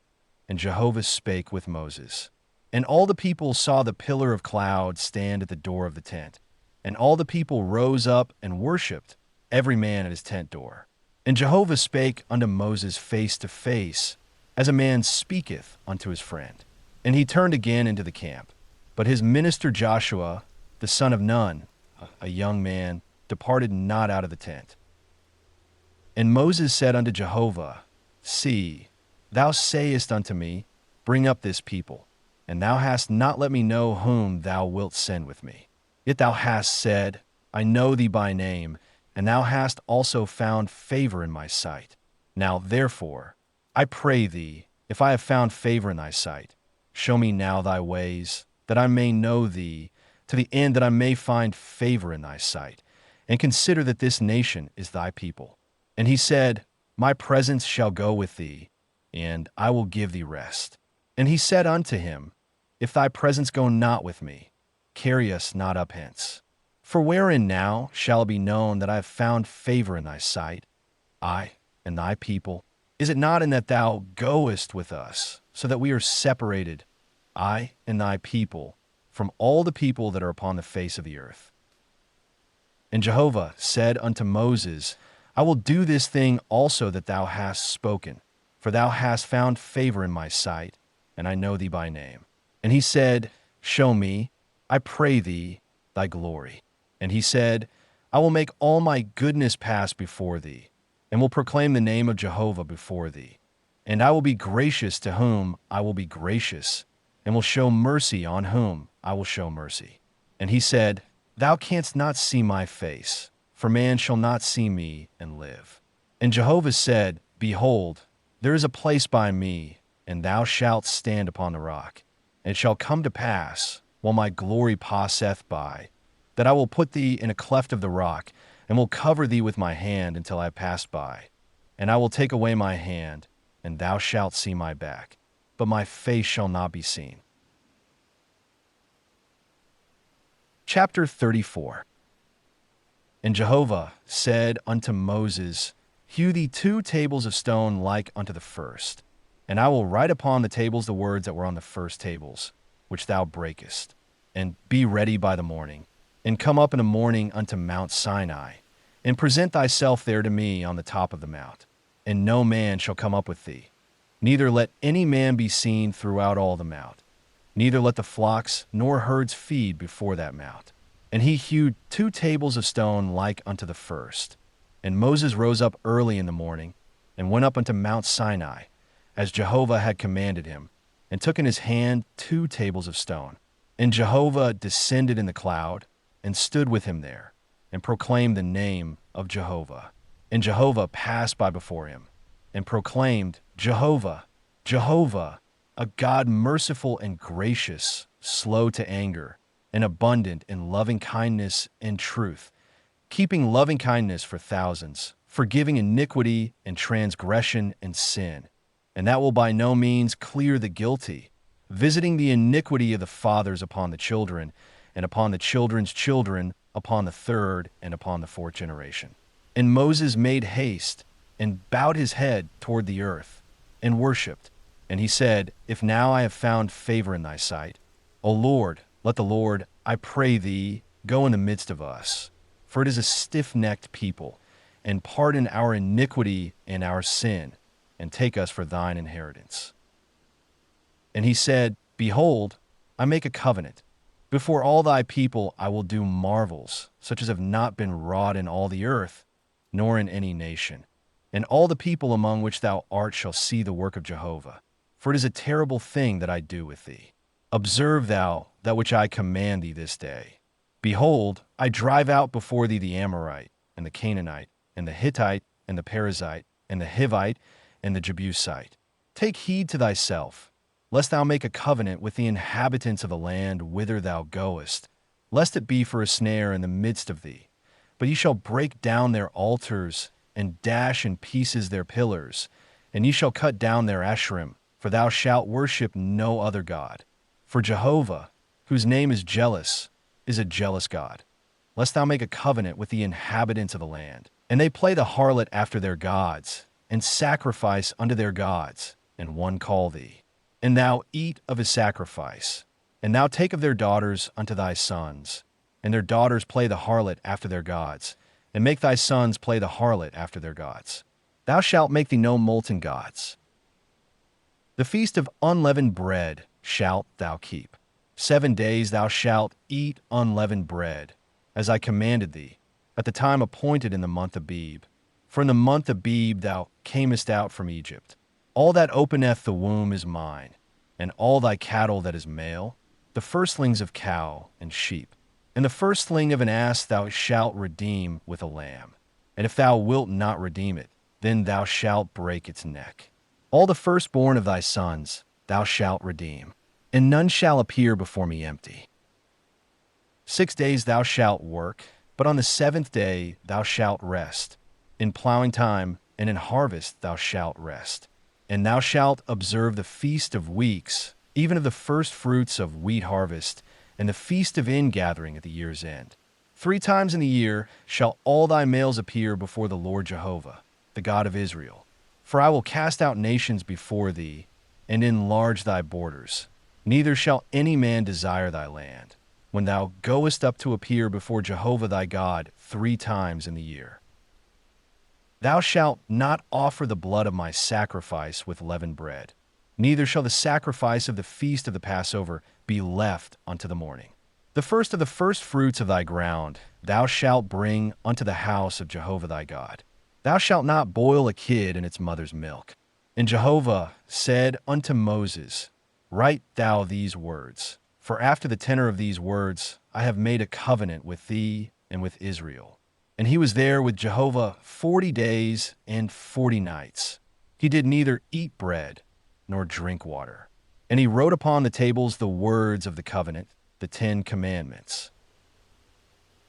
And Jehovah spake with Moses. And all the people saw the pillar of cloud stand at the door of the tent. And all the people rose up and worshipped, every man at his tent door. And Jehovah spake unto Moses face to face, as a man speaketh unto his friend. And he turned again into the camp. But his minister Joshua, the son of Nun, a young man, departed not out of the tent. And Moses said unto Jehovah, See, thou sayest unto me, Bring up this people, and thou hast not let me know whom thou wilt send with me. Yet thou hast said, I know thee by name, and thou hast also found favor in my sight. Now therefore, I pray thee, if I have found favor in thy sight, show me now thy ways, that I may know thee, to the end that I may find favor in thy sight, and consider that this nation is thy people. And he said, My presence shall go with thee, and I will give thee rest. And he said unto him, If thy presence go not with me, carry us not up hence. For wherein now shall it be known that I have found favor in thy sight, I and thy people? Is it not in that thou goest with us, so that we are separated, I and thy people, from all the people that are upon the face of the earth? And Jehovah said unto Moses, I will do this thing also that thou hast spoken, for thou hast found favor in my sight, and I know thee by name. And he said, Show me, I pray thee, thy glory. And he said, I will make all my goodness pass before thee, and will proclaim the name of Jehovah before thee. And I will be gracious to whom I will be gracious, and will show mercy on whom I will show mercy. And he said, Thou canst not see my face, for man shall not see me and live. And Jehovah said, Behold, there is a place by me, and thou shalt stand upon the rock. And it shall come to pass, while my glory passeth by, that I will put thee in a cleft of the rock, and will cover thee with my hand until I pass by. And I will take away my hand, and thou shalt see my back, but my face shall not be seen. Chapter 34. And Jehovah said unto Moses, Hew thee 2 tables of stone like unto the first, and I will write upon the tables the words that were on the first tables, which thou breakest. And be ready by the morning, and come up in the morning unto Mount Sinai, and present thyself there to me on the top of the mount. And no man shall come up with thee, neither let any man be seen throughout all the mount, neither let the flocks nor herds feed before that mount. And he hewed 2 tables of stone like unto the first. And Moses rose up early in the morning, and went up unto Mount Sinai, as Jehovah had commanded him, and took in his hand 2 tables of stone. And Jehovah descended in the cloud, and stood with him there, and proclaimed the name of Jehovah. And Jehovah passed by before him, and proclaimed, Jehovah, Jehovah, a God merciful and gracious, slow to anger, and abundant in loving kindness and truth, keeping loving kindness for thousands, forgiving iniquity and transgression and sin, and that will by no means clear the guilty, visiting the iniquity of the fathers upon the children, and upon the children's children, upon the 3rd and upon the 4th generation. And Moses made haste, and bowed his head toward the earth, and worshipped. And he said, If now I have found favor in thy sight, O Lord, let the Lord, I pray thee, go in the midst of us. For it is a stiff-necked people, and pardon our iniquity and our sin, and take us for thine inheritance. And he said, Behold, I make a covenant. Before all thy people I will do marvels, such as have not been wrought in all the earth, nor in any nation. And all the people among which thou art shall see the work of Jehovah. For it is a terrible thing that I do with thee. Observe thou that which I command thee this day. Behold, I drive out before thee the Amorite, and the Canaanite, and the Hittite, and the Perizzite, and the Hivite, and the Jebusite. Take heed to thyself, lest thou make a covenant with the inhabitants of the land whither thou goest, lest it be for a snare in the midst of thee. But ye shall break down their altars, and dash in pieces their pillars, and ye shall cut down their Asherim, for thou shalt worship no other God. For Jehovah, whose name is jealous, is a jealous God, lest thou make a covenant with the inhabitants of the land. And they play the harlot after their gods, and sacrifice unto their gods, and one call thee. And thou eat of his sacrifice, and thou take of their daughters unto thy sons, and their daughters play the harlot after their gods, and make thy sons play the harlot after their gods. Thou shalt make thee no molten gods. The feast of unleavened bread shalt thou keep. 7 days thou shalt eat unleavened bread, as I commanded thee, at the time appointed in the month of Abib. For in the month of Abib thou camest out from Egypt. All that openeth the womb is mine, and all thy cattle that is male, the firstlings of cow and sheep. And the firstling of an ass thou shalt redeem with a lamb. And if thou wilt not redeem it, then thou shalt break its neck. All the firstborn of thy sons thou shalt redeem, and none shall appear before me empty. 6 days thou shalt work, but on the 7th day thou shalt rest. In plowing time and in harvest thou shalt rest. And thou shalt observe the feast of weeks, even of the first fruits of wheat harvest, and the feast of ingathering at the year's end. 3 times in the year shall all thy males appear before the Lord Jehovah, the God of Israel. For I will cast out nations before thee, and enlarge thy borders. Neither shall any man desire thy land, when thou goest up to appear before Jehovah thy God 3 times in the year. Thou shalt not offer the blood of my sacrifice with leavened bread, neither shall the sacrifice of the feast of the Passover be left unto the morning. The first of the first fruits of thy ground thou shalt bring unto the house of Jehovah thy God. Thou shalt not boil a kid in its mother's milk. And Jehovah said unto Moses, Write thou these words, for after the tenor of these words I have made a covenant with thee and with Israel. And he was there with Jehovah 40 days and 40 nights. He did neither eat bread nor drink water. And he wrote upon the tables the words of the covenant, the 10 commandments.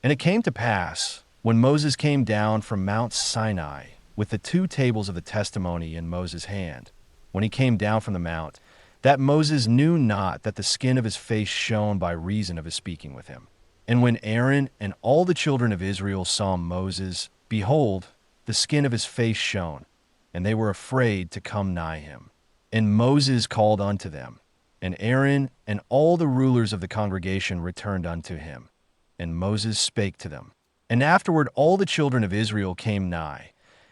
And it came to pass, when Moses came down from Mount Sinai with the 2 tables of the testimony in Moses' hand, when he came down from the mount, that Moses knew not that the skin of his face shone by reason of his speaking with him. And when Aaron and all the children of Israel saw Moses, behold, the skin of his face shone, and they were afraid to come nigh him. And Moses called unto them, and Aaron and all the rulers of the congregation returned unto him. And Moses spake to them. And afterward all the children of Israel came nigh,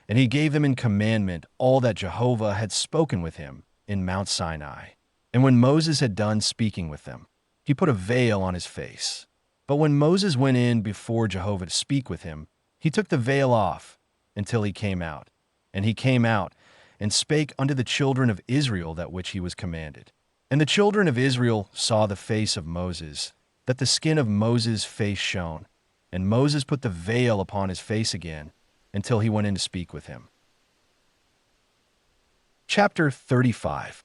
and he gave them in commandment all that Jehovah had spoken with him in Mount Sinai. And when Moses had done speaking with them, he put a veil on his face. But when Moses went in before Jehovah to speak with him, he took the veil off until he came out. And he came out and spake unto the children of Israel that which he was commanded. And the children of Israel saw the face of Moses, that the skin of Moses' face shone. And Moses put the veil upon his face again until he went in to speak with him. Chapter 35.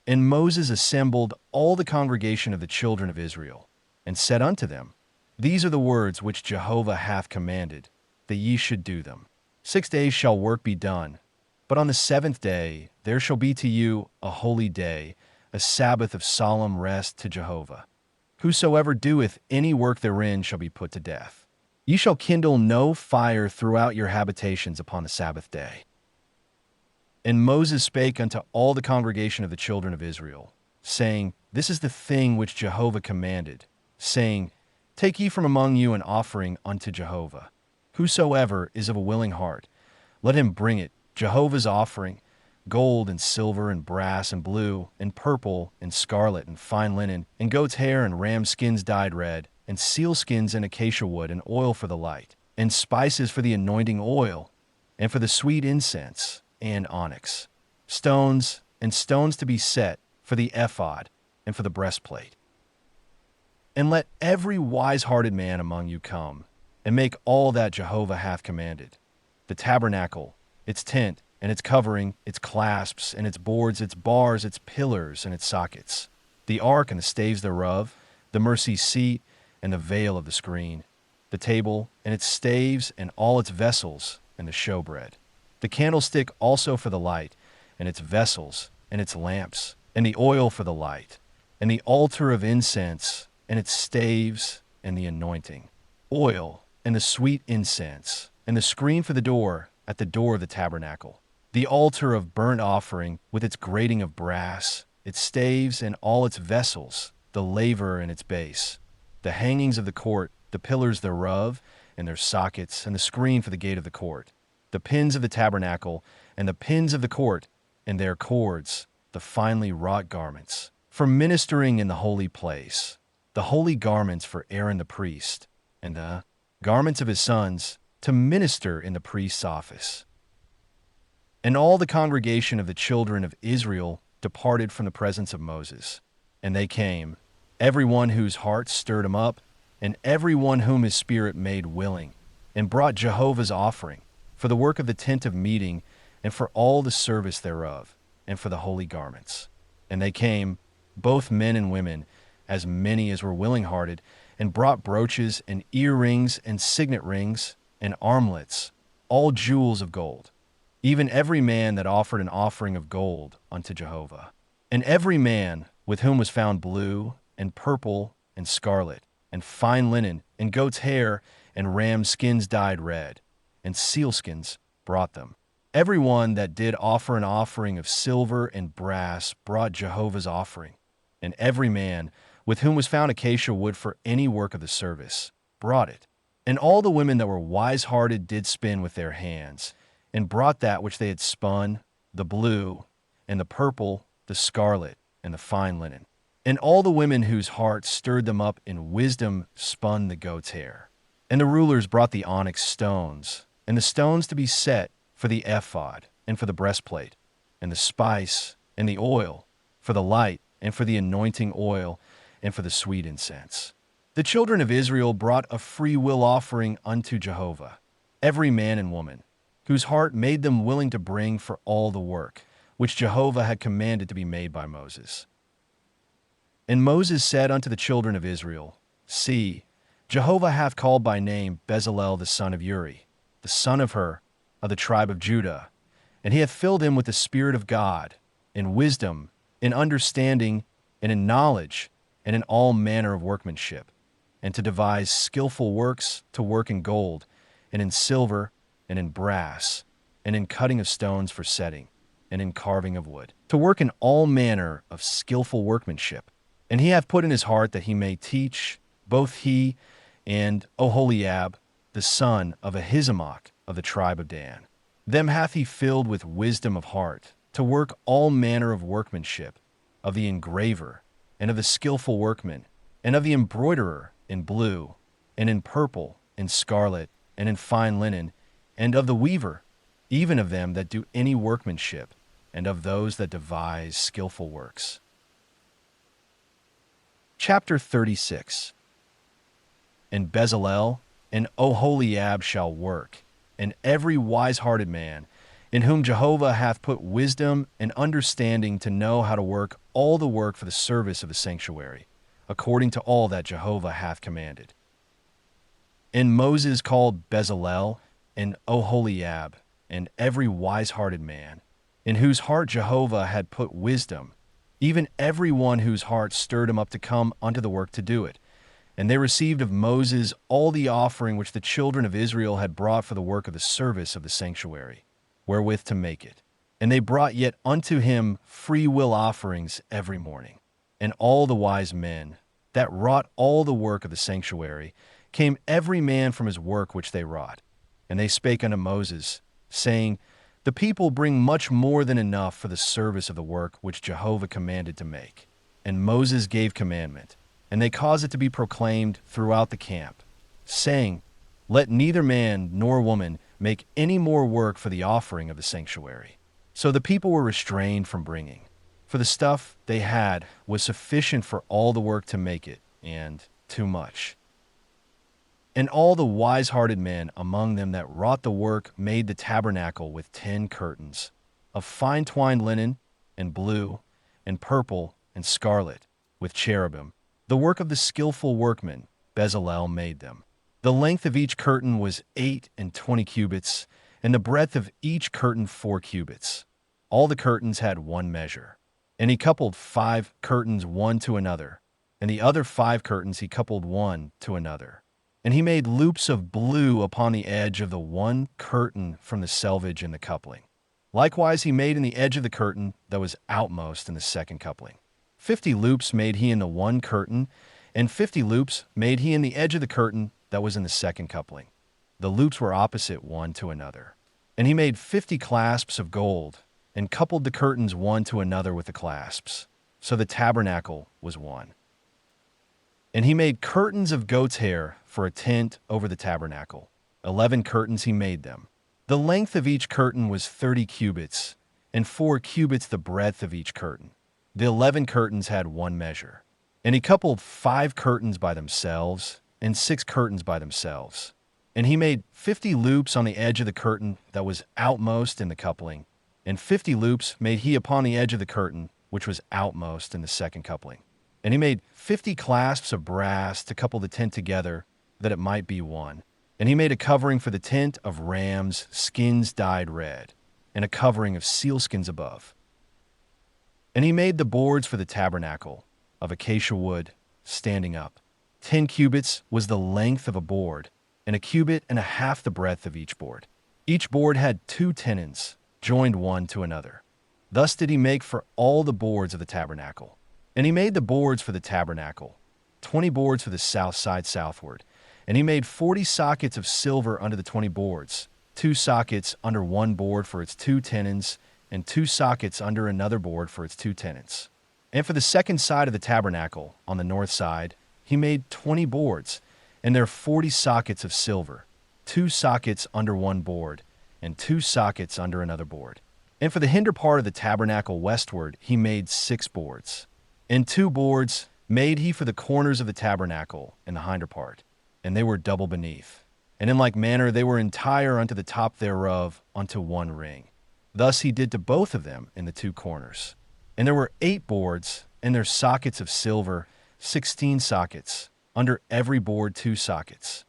And Moses assembled all the congregation of the children of Israel, and said unto them, These are the words which Jehovah hath commanded, that ye should do them. 6 days shall work be done, but on the 7th day there shall be to you a holy day, a Sabbath of solemn rest to Jehovah. Whosoever doeth any work therein shall be put to death. Ye shall kindle no fire throughout your habitations upon the Sabbath day. And Moses spake unto all the congregation of the children of Israel, saying, This is the thing which Jehovah commanded, saying, Take ye from among you an offering unto Jehovah. Whosoever is of a willing heart, let him bring it, Jehovah's offering, gold and silver and brass and blue and purple and scarlet and fine linen and goat's hair and ram skins dyed red and seal skins and acacia wood and oil for the light and spices for the anointing oil and for the sweet incense and onyx, stones and stones to be set for the ephod and for the breastplate. And let every wise-hearted man among you come, and make all that Jehovah hath commanded, the tabernacle, its tent, and its covering, its clasps, and its boards, its bars, its pillars, and its sockets, the ark and the staves thereof, the mercy seat, and the veil of the screen, the table, and its staves, and all its vessels, and the showbread, the candlestick also for the light, and its vessels, and its lamps, and the oil for the light, and the altar of incense, and its staves, and the anointing, oil, and the sweet incense, and the screen for the door at the door of the tabernacle, the altar of burnt offering with its grating of brass, its staves and all its vessels, the laver and its base, the hangings of the court, the pillars thereof, and their sockets, and the screen for the gate of the court, the pins of the tabernacle, and the pins of the court, and their cords, the finely wrought garments, for ministering in the holy place, the holy garments for Aaron the priest, and the garments of his sons to minister in the priest's office. And all the congregation of the children of Israel departed from the presence of Moses. And they came, every one whose heart stirred him up, and every one whom his spirit made willing, and brought Jehovah's offering, for the work of the tent of meeting, and for all the service thereof, and for the holy garments. And they came, both men and women, as many as were willing-hearted, and brought brooches, and earrings, and signet rings, and armlets, all jewels of gold, even every man that offered an offering of gold unto Jehovah. And every man with whom was found blue, and purple, and scarlet, and fine linen, and goat's hair, and ram skins dyed red, and sealskins, brought them. Every one that did offer an offering of silver and brass brought Jehovah's offering. And every man with whom was found acacia wood for any work of the service brought it. And all the women that were wise-hearted did spin with their hands, and brought that which they had spun, the blue, and the purple, the scarlet, and the fine linen. And all the women whose hearts stirred them up in wisdom spun the goat's hair. And the rulers brought the onyx stones, and the stones to be set for the ephod, and for the breastplate, and the spice, and the oil, for the light, and for the anointing oil, and for the sweet incense. The children of Israel brought a free will offering unto Jehovah, every man and woman, whose heart made them willing to bring for all the work, which Jehovah had commanded to be made by Moses. And Moses said unto the children of Israel, See, Jehovah hath called by name Bezalel the son of Uri, the son of Hur, of the tribe of Judah, and he hath filled him with the Spirit of God, in wisdom, in understanding, and in knowledge, and in all manner of workmanship, and to devise skillful works, to work in gold, and in silver, and in brass, and in cutting of stones for setting, and in carving of wood, to work in all manner of skillful workmanship. And he hath put in his heart that he may teach, both he and Oholiab, the son of Ahisamach of the tribe of Dan. Them hath he filled with wisdom of heart, to work all manner of workmanship, of the engraver, and of the skillful workman, and of the embroiderer in blue, and in purple, and scarlet, and in fine linen, and of the weaver, even of them that do any workmanship, and of those that devise skillful works. Chapter 36. And Bezalel and Oholiab shall work, and every wise-hearted man, in whom Jehovah hath put wisdom and understanding to know how to work all the work for the service of the sanctuary, according to all that Jehovah hath commanded. And Moses called Bezalel and Oholiab, and every wise-hearted man, in whose heart Jehovah had put wisdom, even every one whose heart stirred him up to come unto the work to do it. And they received of Moses all the offering which the children of Israel had brought for the work of the service of the sanctuary, wherewith to make it. And they brought yet unto him free will offerings every morning. And all the wise men that wrought all the work of the sanctuary came every man from his work which they wrought. And they spake unto Moses, saying, The people bring much more than enough for the service of the work which Jehovah commanded to make. And Moses gave commandment, and they caused it to be proclaimed throughout the camp, saying, Let neither man nor woman make any more work for the offering of the sanctuary. So the people were restrained from bringing, for the stuff they had was sufficient for all the work to make it, and too much. And all the wise-hearted men among them that wrought the work made the tabernacle with 10 curtains, of fine twined linen, and blue, and purple, and scarlet, with cherubim. The work of the skillful workman, Bezalel made them. The length of each curtain was 28 cubits, and the breadth of each curtain 4 cubits. All the curtains had one measure. And he coupled 5 curtains one to another, and the other 5 curtains he coupled one to another. And he made loops of blue upon the edge of the one curtain from the selvage in the coupling. Likewise he made in the edge of the curtain that was outmost in the second coupling. 50 loops made he in the one curtain, and 50 loops made he in the edge of the curtain that was in the second coupling. The loops were opposite one to another. And he made 50 clasps of gold, and coupled the curtains one to another with the clasps. So the tabernacle was one. And he made curtains of goat's hair for a tent over the tabernacle. 11 curtains he made them. The length of each curtain was 30 cubits, and 4 cubits the breadth of each curtain. The 11 curtains had one measure. And he coupled 5 curtains by themselves, and 6 curtains by themselves. And he made 50 loops on the edge of the curtain that was outmost in the coupling, and 50 loops made he upon the edge of the curtain, which was outmost in the second coupling. And he made 50 clasps of brass to couple the tent together, that it might be one. And he made a covering for the tent of rams' skins dyed red, and a covering of sealskins above. And he made the boards for the tabernacle, of acacia wood, standing up. 10 cubits was the length of a board, and a cubit and a half the breadth of each board. Each board had 2 tenons, joined one to another. Thus did he make for all the boards of the tabernacle. And he made the boards for the tabernacle, 20 boards for the south side southward. And he made 40 sockets of silver under the 20 boards, 2 sockets under one board for its 2 tenons, and 2 sockets under another board for its 2 tenons. And for the second side of the tabernacle, on the north side, he made 20 boards, and there are 40 sockets of silver, 2 sockets under one board, and 2 sockets under another board. And for the hinder part of the tabernacle westward, he made 6 boards. And 2 boards made he for the corners of the tabernacle in the hinder part, and they were double beneath. And in like manner they were entire unto the top thereof unto one ring. Thus he did to both of them in the 2 corners. And there were 8 boards, and their sockets of silver, 16 sockets, under every board 2 sockets.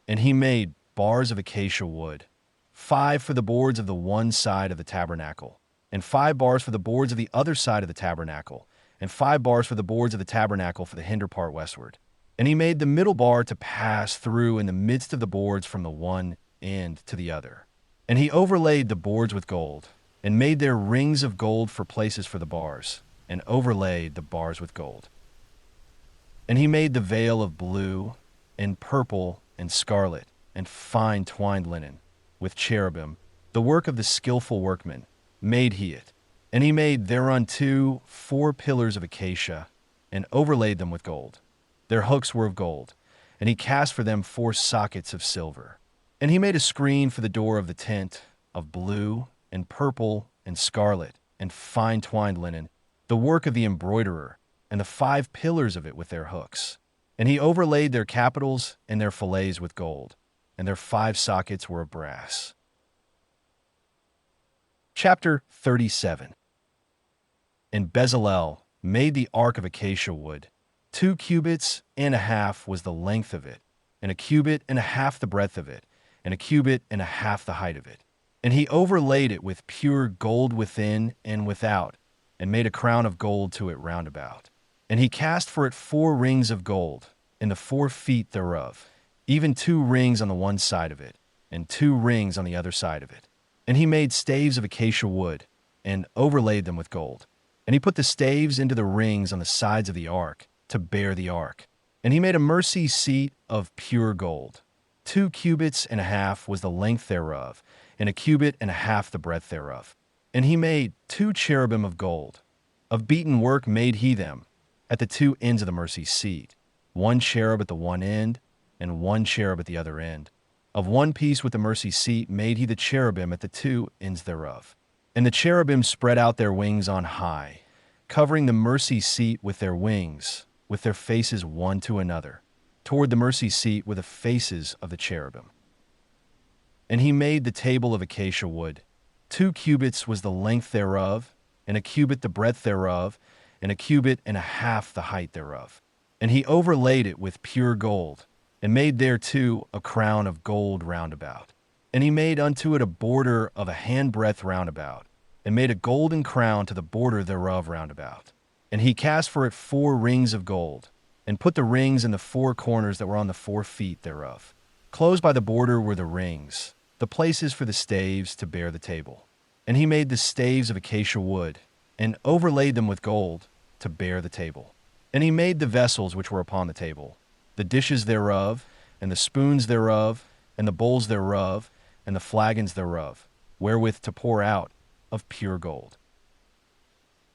And he made bars of acacia wood, 5 for the boards of the one side of the tabernacle, and 5 bars for the boards of the other side of the tabernacle, and 5 bars for the boards of the tabernacle for the hinder part westward. And he made the middle bar to pass through in the midst of the boards from the one end to the other. And he overlaid the boards with gold, and made their rings of gold for places for the bars, and overlaid the bars with gold. And he made the veil of blue, and purple, and scarlet, and fine twined linen, with cherubim, the work of the skillful workman, made he it. And he made thereunto 4 pillars of acacia, and overlaid them with gold. Their hooks were of gold, and he cast for them 4 sockets of silver. And he made a screen for the door of the tent, of blue, and purple, and scarlet, and fine twined linen, the work of the embroiderer, and the 5 pillars of it with their hooks. And he overlaid their capitals and their fillets with gold, and their 5 sockets were of brass. Chapter 37. And Bezalel made the ark of acacia wood. 2 cubits and a half was the length of it, and a cubit and a half the breadth of it, and a cubit and a half the height of it. And he overlaid it with pure gold within and without, and made a crown of gold to it round about. And he cast for it 4 rings of gold, in the 4 feet thereof, even 2 rings on the one side of it, and 2 rings on the other side of it. And he made staves of acacia wood, and overlaid them with gold. And he put the staves into the rings on the sides of the ark, to bear the ark. And he made a mercy seat of pure gold. 2 cubits and a half was the length thereof, and a cubit and a half the breadth thereof. And he made 2 cherubim of gold. Of beaten work made he them, at the 2 ends of the mercy seat, 1 cherub at the one end, and 1 cherub at the other end. Of one piece with the mercy seat made he the cherubim at the 2 ends thereof. And the cherubim spread out their wings on high, covering the mercy seat with their wings, with their faces one to another, toward the mercy seat with the faces of the cherubim. And he made the table of acacia wood. 2 cubits was the length thereof, and a cubit the breadth thereof, and a cubit and a half the height thereof. And he overlaid it with pure gold, and made thereto a crown of gold round about. And he made unto it a border of a handbreadth round about, and made a golden crown to the border thereof round about. And he cast for it 4 rings of gold, and put the rings in the 4 corners that were on the 4 feet thereof. Close by the border were the rings, the places for the staves to bear the table. And he made the staves of acacia wood, and overlaid them with gold, to bear the table. And he made the vessels which were upon the table, the dishes thereof, and the spoons thereof, and the bowls thereof, and the flagons thereof, wherewith to pour out, of pure gold.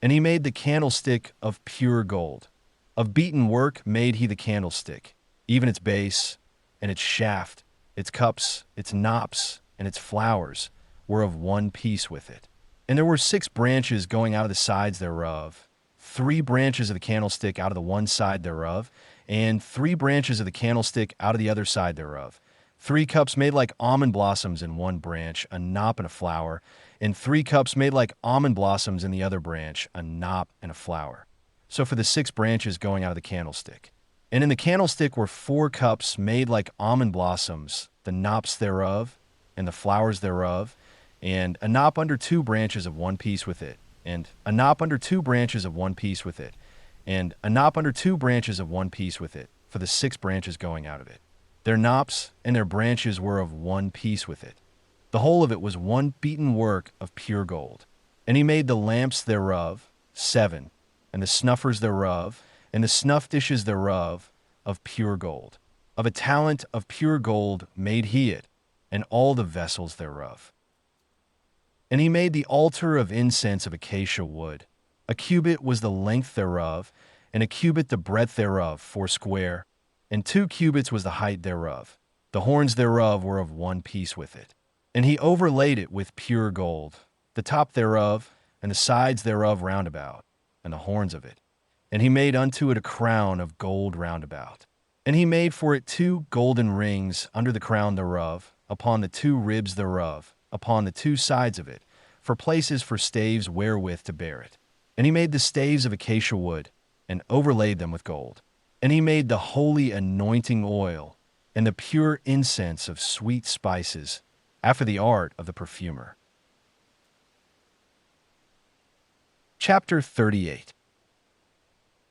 And he made the candlestick of pure gold. Of beaten work made he the candlestick, even its base, and its shaft, its cups, its knops, and its flowers were of one piece with it. And there were 6 branches going out of the sides thereof, 3 branches of the candlestick out of the one side thereof, and 3 branches of the candlestick out of the other side thereof. 3 cups made like almond blossoms in one branch, a knop and a flower, and 3 cups made like almond blossoms in the other branch, a knop and a flower. So for the 6 branches going out of the candlestick. And in the candlestick were 4 cups made like almond blossoms, the knops thereof, and the flowers thereof, and a knop under 2 branches of one piece with it, and a knop under 2 branches of one piece with it, and a knop under 2 branches of one piece with it, for the 6 branches going out of it. Their knops and their branches were of one piece with it. The whole of it was one beaten work of pure gold. And he made the lamps thereof, 7, and the snuffers thereof, and the snuff dishes thereof, of pure gold. Of a talent of pure gold made he it, and all the vessels thereof. And he made the altar of incense of acacia wood. A cubit was the length thereof, and a cubit the breadth thereof, foursquare, and 2 cubits was the height thereof. The horns thereof were of one piece with it. And he overlaid it with pure gold, the top thereof, and the sides thereof round about, and the horns of it. And he made unto it a crown of gold round about. And he made for it 2 golden rings under the crown thereof, upon the 2 ribs thereof, upon the 2 sides of it, for places for staves wherewith to bear it. And he made the staves of acacia wood, and overlaid them with gold. And he made the holy anointing oil, and the pure incense of sweet spices, after the art of the perfumer. Chapter 38.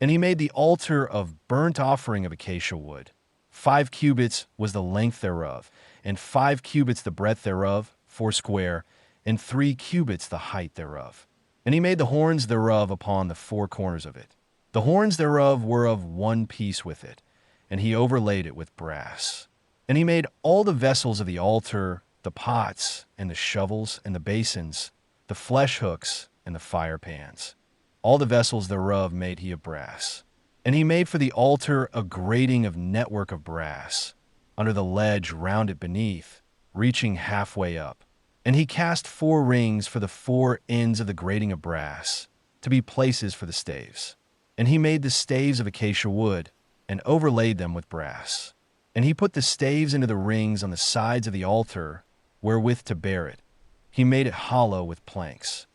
And he made the altar of burnt offering of acacia wood. 5 cubits was the length thereof, and 5 cubits the breadth thereof, foursquare, and 3 cubits the height thereof. And he made the horns thereof upon the 4 corners of it. The horns thereof were of one piece with it, and he overlaid it with brass. And he made all the vessels of the altar, the pots, and the shovels, and the basins, the flesh hooks, and the fire pans. All the vessels thereof made he of brass. And he made for the altar a grating of network of brass, under the ledge round it beneath, reaching halfway up. And he cast 4 rings for the 4 ends of the grating of brass, to be places for the staves. And he made the staves of acacia wood, and overlaid them with brass. And he put the staves into the rings on the sides of the altar, wherewith to bear it. He made it hollow with planks.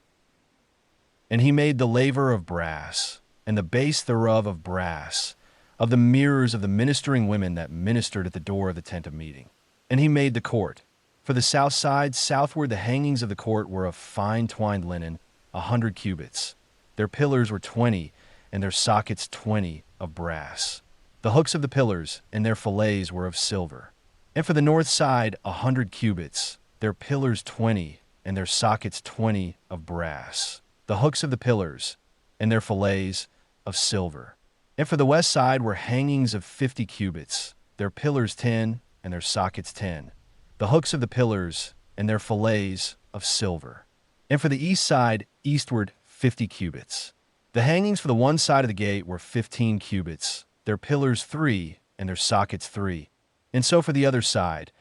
And he made the laver of brass, and the base thereof of brass, of the mirrors of the ministering women that ministered at the door of the tent of meeting. And he made the court. For the south side, southward, the hangings of the court were of fine twined linen, 100 cubits. Their pillars were 20, and their sockets 20 of brass. The hooks of the pillars and their fillets were of silver. And for the north side, 100 cubits, their pillars 20, and their sockets 20 of brass. The hooks of the pillars and their fillets of silver. And for the west side were hangings of 50 cubits, their pillars 10, and their sockets 10. The hooks of the pillars and their fillets of silver. And for the east side, eastward, 50 cubits. The hangings for the one side of the gate were 15 cubits, their pillars 3, and their sockets 3. And so for the other side,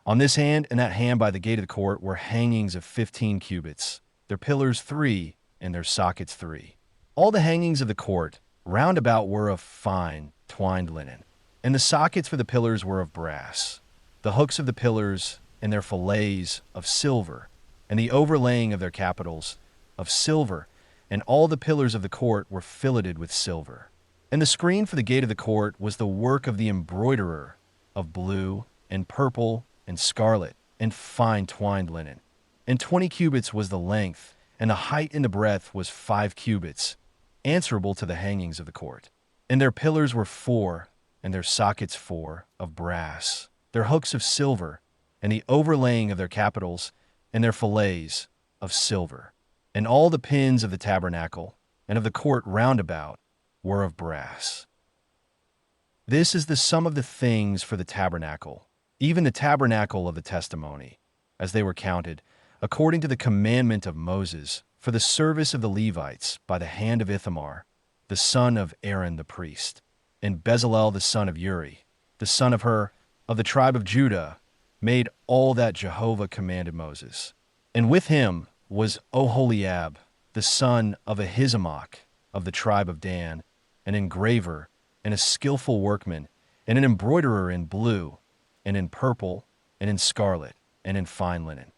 on this hand and that hand by the gate of the court were hangings of 15 cubits, their pillars 3, and their sockets 3. All the hangings of the court round about were of fine twined linen, and the sockets for the pillars were of brass. The hooks of the pillars and their fillets of silver, and the overlaying of their capitals of silver, and all the pillars of the court were filleted with silver. And the screen for the gate of the court was the work of the embroiderer, of blue and purple and scarlet and fine twined linen. And 20 cubits was the length, and the height and the breadth was 5 cubits, answerable to the hangings of the court. And their pillars were 4, and their sockets 4, of brass, their hooks of silver, and the overlaying of their capitals, and their fillets of silver. And all the pins of the tabernacle, and of the court round about, were of brass. This is the sum of the things for the tabernacle, even the tabernacle of the testimony, as they were counted, according to the commandment of Moses, for the service of the Levites, by the hand of Ithamar, the son of Aaron the priest, and Bezalel the son of Uri, the son of Hur, of the tribe of Judah, made all that Jehovah commanded Moses. And with him was Oholiab, the son of Ahisamach, of the tribe of Dan, an engraver, and a skillful workman, and an embroiderer in blue, and in purple, and in scarlet, and in fine linen.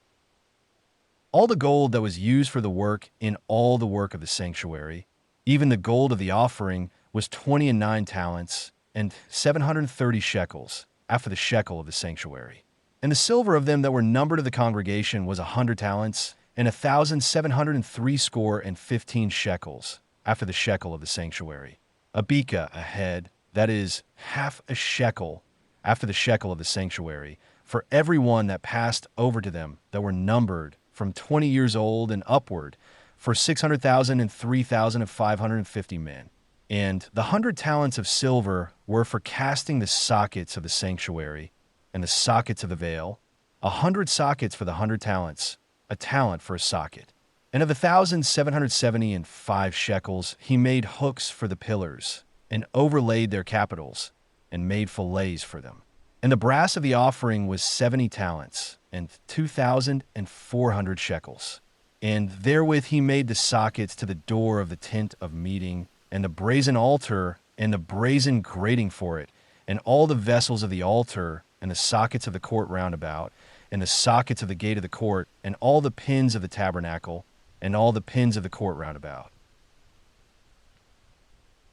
All the gold that was used for the work in all the work of the sanctuary, even the gold of the offering, was 29 talents, and 730 shekels, after the shekel of the sanctuary. And the silver of them that were numbered of the congregation was 100 talents, and 1,703 score and 15 shekels, after the shekel of the sanctuary. A beka a head, that is, half a shekel, after the shekel of the sanctuary, for every one that passed over to them that were numbered from 20 years old and upward, for 600,000 and 3,550 men. And the 100 talents of silver were for casting the sockets of the sanctuary, and the sockets of the veil, 100 sockets for the 100 talents, a talent for a socket. And of 1,775 shekels, he made hooks for the pillars, and overlaid their capitals, and made fillets for them. And the brass of the offering was 70 talents, and 2,400 shekels. And therewith he made the sockets to the door of the tent of meeting, and the brazen altar, and the brazen grating for it, and all the vessels of the altar, and the sockets of the court round about, and the sockets of the gate of the court, and all the pins of the tabernacle, and all the pins of the court round about.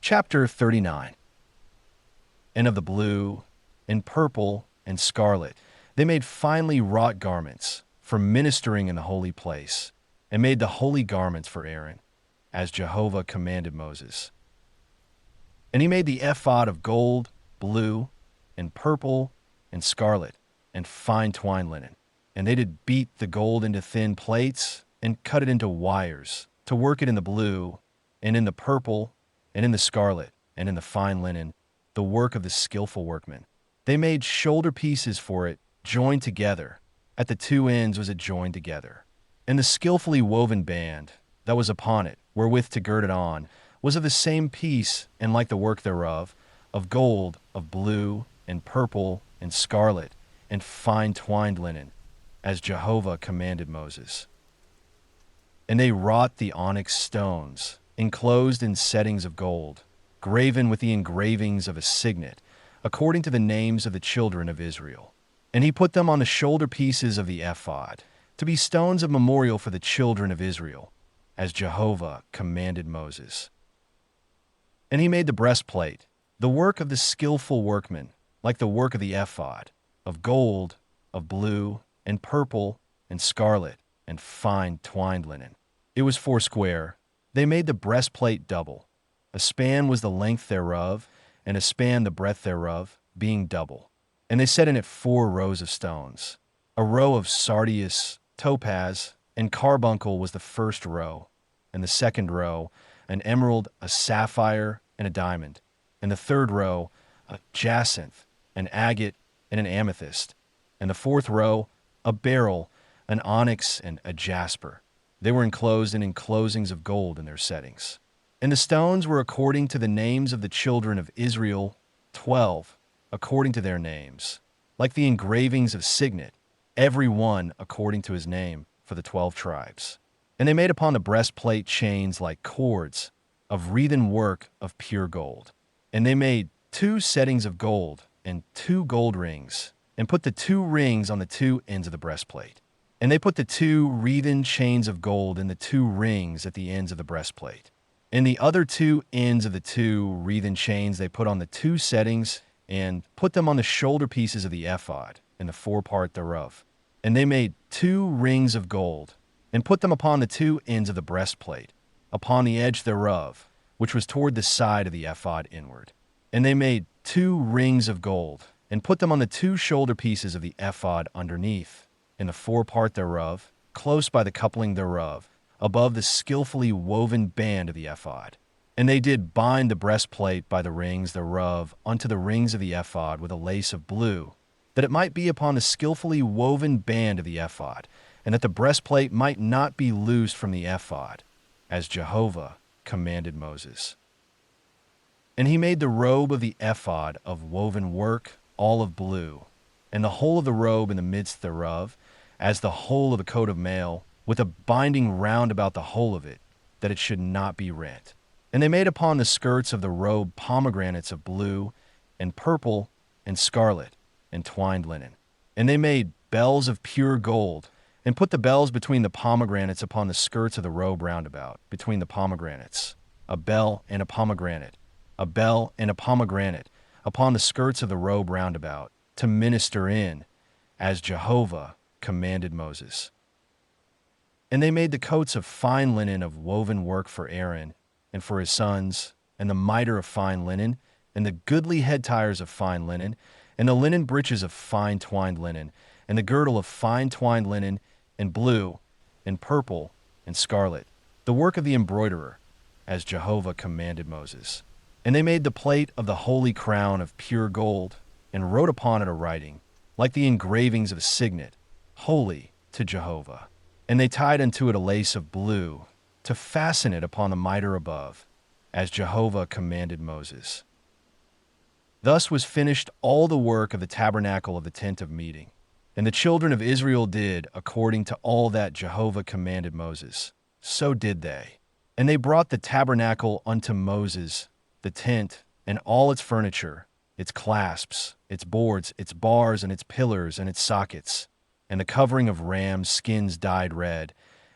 Chapter 39. And of the blue, and purple, and scarlet, they made finely wrought garments for ministering in the holy place, and made the holy garments for Aaron, as Jehovah commanded Moses. And he made the ephod of gold, blue, and purple, and scarlet, and fine twined linen. And they did beat the gold into thin plates, and cut it into wires, to work it in the blue, and in the purple, and in the scarlet, and in the fine linen, the work of the skillful workmen. They made shoulder pieces for it, joined together. At the two ends was it joined together. And the skillfully woven band that was upon it, wherewith to gird it on, was of the same piece, and like the work thereof, of gold, of blue, and purple, and scarlet, and fine twined linen, as Jehovah commanded Moses. And they wrought the onyx stones, enclosed in settings of gold, graven with the engravings of a signet, according to the names of the children of Israel. And he put them on the shoulder pieces of the ephod, to be stones of memorial for the children of Israel, as Jehovah commanded Moses. And he made the breastplate, the work of the skillful workman, like the work of the ephod, of gold, of blue, and purple, and scarlet, and fine twined linen. It was foursquare. They made the breastplate double. A span was the length thereof, and a span the breadth thereof, being double. And they set in it 4 rows of stones. A row of sardius, topaz, and carbuncle was the first row, and the second row, an emerald, a sapphire, and a diamond, and the third row, a jacinth, an agate, and an amethyst, and the fourth row, a beryl, an onyx, and a jasper. They were enclosed in enclosings of gold in their settings. And the stones were according to the names of the children of Israel, 12, according to their names, like the engravings of signet, every one according to his name, for the 12 tribes. And they made upon the breastplate chains like cords, of wreathen work of pure gold. And they made 2 settings of gold, and 2 gold rings, and put the 2 rings on the 2 ends of the breastplate. And they put the 2 wreathen chains of gold in the 2 rings at the ends of the breastplate. And the other 2 ends of the 2 wreathen chains they put on the 2 settings, and put them on the shoulder pieces of the ephod, in the forepart thereof. And they made 2 rings of gold, and put them upon the 2 ends of the breastplate, upon the edge thereof, which was toward the side of the ephod inward. And they made 2 rings of gold, and put them on the 2 shoulder pieces of the ephod underneath, in the forepart thereof, close by the coupling thereof, above the skillfully woven band of the ephod. And they did bind the breastplate by the rings thereof unto the rings of the ephod with a lace of blue, that it might be upon the skillfully woven band of the ephod, and that the breastplate might not be loosed from the ephod, as Jehovah commanded Moses. And he made the robe of the ephod of woven work, all of blue, and the whole of the robe in the midst thereof, as the whole of the coat of mail, with a binding round about the whole of it, that it should not be rent. And they made upon the skirts of the robe pomegranates of blue, and purple, and scarlet, and twined linen. And they made bells of pure gold, and put the bells between the pomegranates upon the skirts of the robe round about, between the pomegranates, a bell and a pomegranate, a bell and a pomegranate, upon the skirts of the robe round about, to minister in, as Jehovah commanded Moses. And they made the coats of fine linen of woven work for Aaron, and for his sons, and the mitre of fine linen, and the goodly head tires of fine linen, and the linen breeches of fine twined linen, and the girdle of fine twined linen, and blue, and purple, and scarlet, the work of the embroiderer, as Jehovah commanded Moses. And they made the plate of the holy crown of pure gold, and wrote upon it a writing, like the engravings of a signet, holy to Jehovah. And they tied unto it a lace of blue, to fasten it upon the mitre above, as Jehovah commanded Moses. Thus was finished all the work of the tabernacle of the tent of meeting. And the children of Israel did according to all that Jehovah commanded Moses. So did they. And they brought the tabernacle unto Moses, the tent, and all its furniture, its clasps, its boards, its bars, and its pillars, and its sockets, and the covering of rams' skins dyed red,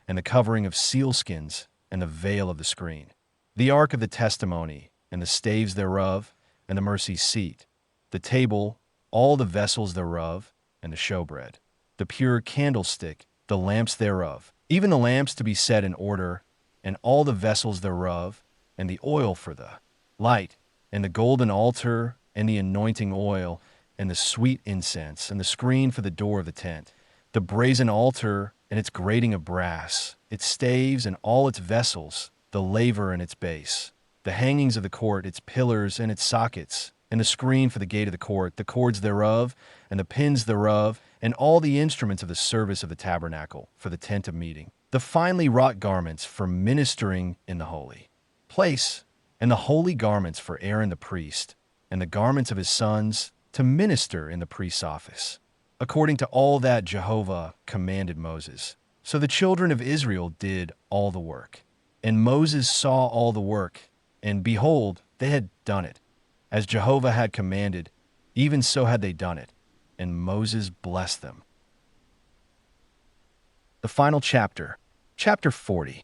and the covering of sealskins, and the veil of the screen, the ark of the testimony, and the staves thereof, and the mercy seat, the table, all the vessels thereof, and the showbread, the pure candlestick, the lamps thereof, even the lamps to be set in order, and all the vessels thereof, and the oil for the light, and the golden altar, and the anointing oil, and the sweet incense, and the screen for the door of the tent, the brazen altar, and its grating of brass, its staves, and all its vessels, the laver and its base, the hangings of the court, its pillars, and its sockets, and the screen for the gate of the court, the cords thereof, and the pins thereof, and all the instruments of the service of the tabernacle, for the tent of meeting, the finely wrought garments for ministering in the holy place, and the holy garments for Aaron the priest, and the garments of his sons to minister in the priest's office, according to all that Jehovah commanded Moses. So the children of Israel did all the work. And Moses saw all the work, and behold, they had done it. As Jehovah had commanded, even so had they done it, and Moses blessed them. The final chapter, chapter 40.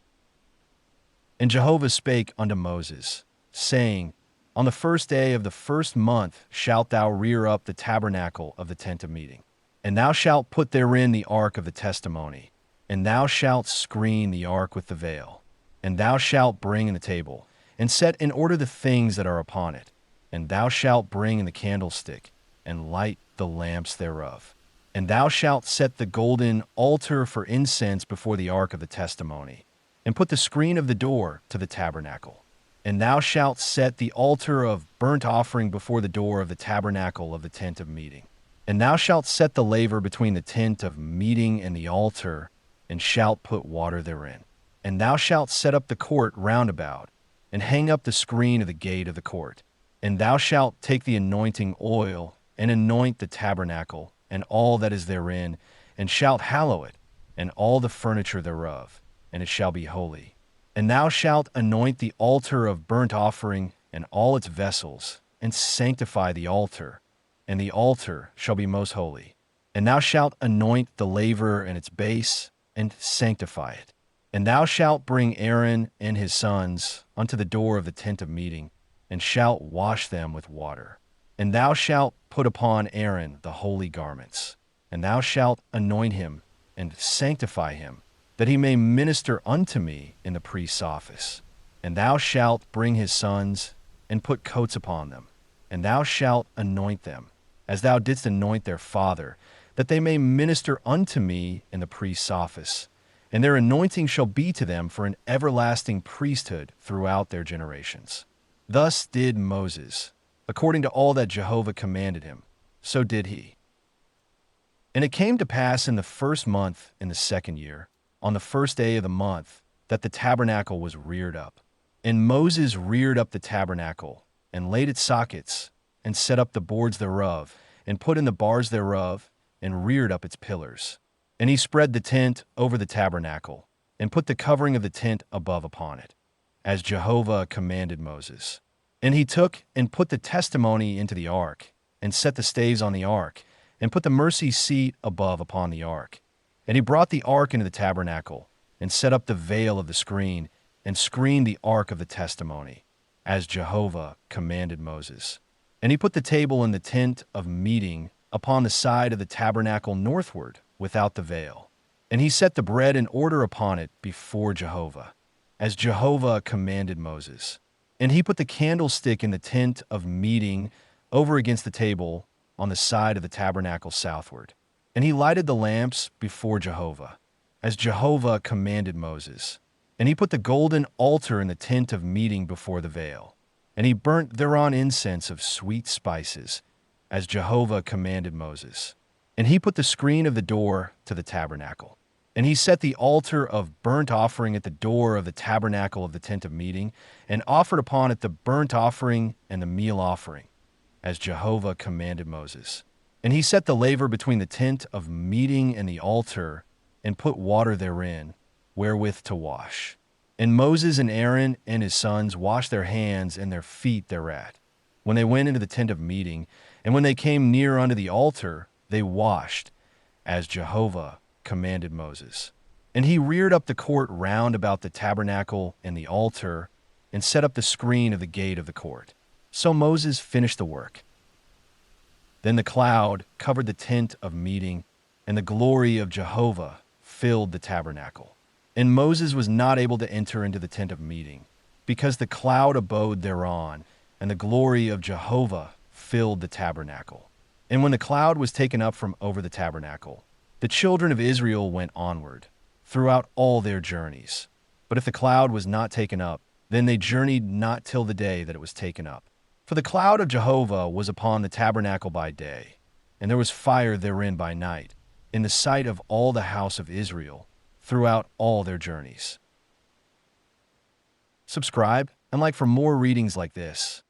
And Jehovah spake unto Moses, saying, On the first day of the first month shalt thou rear up the tabernacle of the tent of meeting, and thou shalt put therein the ark of the testimony, and thou shalt screen the ark with the veil, and thou shalt bring in the table, and set in order the things that are upon it, and thou shalt bring in the candlestick, and light the lamps thereof. And thou shalt set the golden altar for incense before the ark of the testimony, and put the screen of the door to the tabernacle. And thou shalt set the altar of burnt offering before the door of the tabernacle of the tent of meeting. And thou shalt set the laver between the tent of meeting and the altar, and shalt put water therein. And thou shalt set up the court round about, and hang up the screen of the gate of the court. And thou shalt take the anointing oil, and anoint the tabernacle, and all that is therein, and shalt hallow it, and all the furniture thereof, and it shall be holy. And thou shalt anoint the altar of burnt offering, and all its vessels, and sanctify the altar, and the altar shall be most holy. And thou shalt anoint the laver and its base, and sanctify it. And thou shalt bring Aaron and his sons unto the door of the tent of meeting, and shalt wash them with water. And thou shalt put upon Aaron the holy garments, and thou shalt anoint him, and sanctify him, that he may minister unto me in the priest's office. And thou shalt bring his sons, and put coats upon them, and thou shalt anoint them, as thou didst anoint their father, that they may minister unto me in the priest's office. And their anointing shall be to them for an everlasting priesthood throughout their generations. Thus did Moses, according to all that Jehovah commanded him, so did he. And it came to pass in the first month in the second year, on the first day of the month, that the tabernacle was reared up. And Moses reared up the tabernacle, and laid its sockets, and set up the boards thereof, and put in the bars thereof, and reared up its pillars. And he spread the tent over the tabernacle, and put the covering of the tent above upon it, as Jehovah commanded Moses. And he took and put the testimony into the ark, and set the staves on the ark, and put the mercy seat above upon the ark. And he brought the ark into the tabernacle, and set up the veil of the screen, and screened the ark of the testimony, as Jehovah commanded Moses. And he put the table in the tent of meeting upon the side of the tabernacle northward, without the veil. And he set the bread in order upon it before Jehovah, as Jehovah commanded Moses. And he put the candlestick in the tent of meeting over against the table on the side of the tabernacle southward. And he lighted the lamps before Jehovah, as Jehovah commanded Moses. And he put the golden altar in the tent of meeting before the veil. And he burnt thereon incense of sweet spices, as Jehovah commanded Moses. And he put the screen of the door to the tabernacle. And he set the altar of burnt offering at the door of the tabernacle of the tent of meeting, and offered upon it the burnt offering and the meal offering, as Jehovah commanded Moses. And he set the laver between the tent of meeting and the altar, and put water therein, wherewith to wash. And Moses and Aaron and his sons washed their hands and their feet thereat, when they went into the tent of meeting, and when they came near unto the altar, they washed, as Jehovah commanded Moses. And he reared up the court round about the tabernacle and the altar, and set up the screen of the gate of the court. So Moses finished the work. Then the cloud covered the tent of meeting, and the glory of Jehovah filled the tabernacle. And Moses was not able to enter into the tent of meeting, because the cloud abode thereon, and the glory of Jehovah filled the tabernacle. And when the cloud was taken up from over the tabernacle, the children of Israel went onward, throughout all their journeys. But if the cloud was not taken up, then they journeyed not till the day that it was taken up. For the cloud of Jehovah was upon the tabernacle by day, and there was fire therein by night, in the sight of all the house of Israel, throughout all their journeys. Subscribe and like for more readings like this.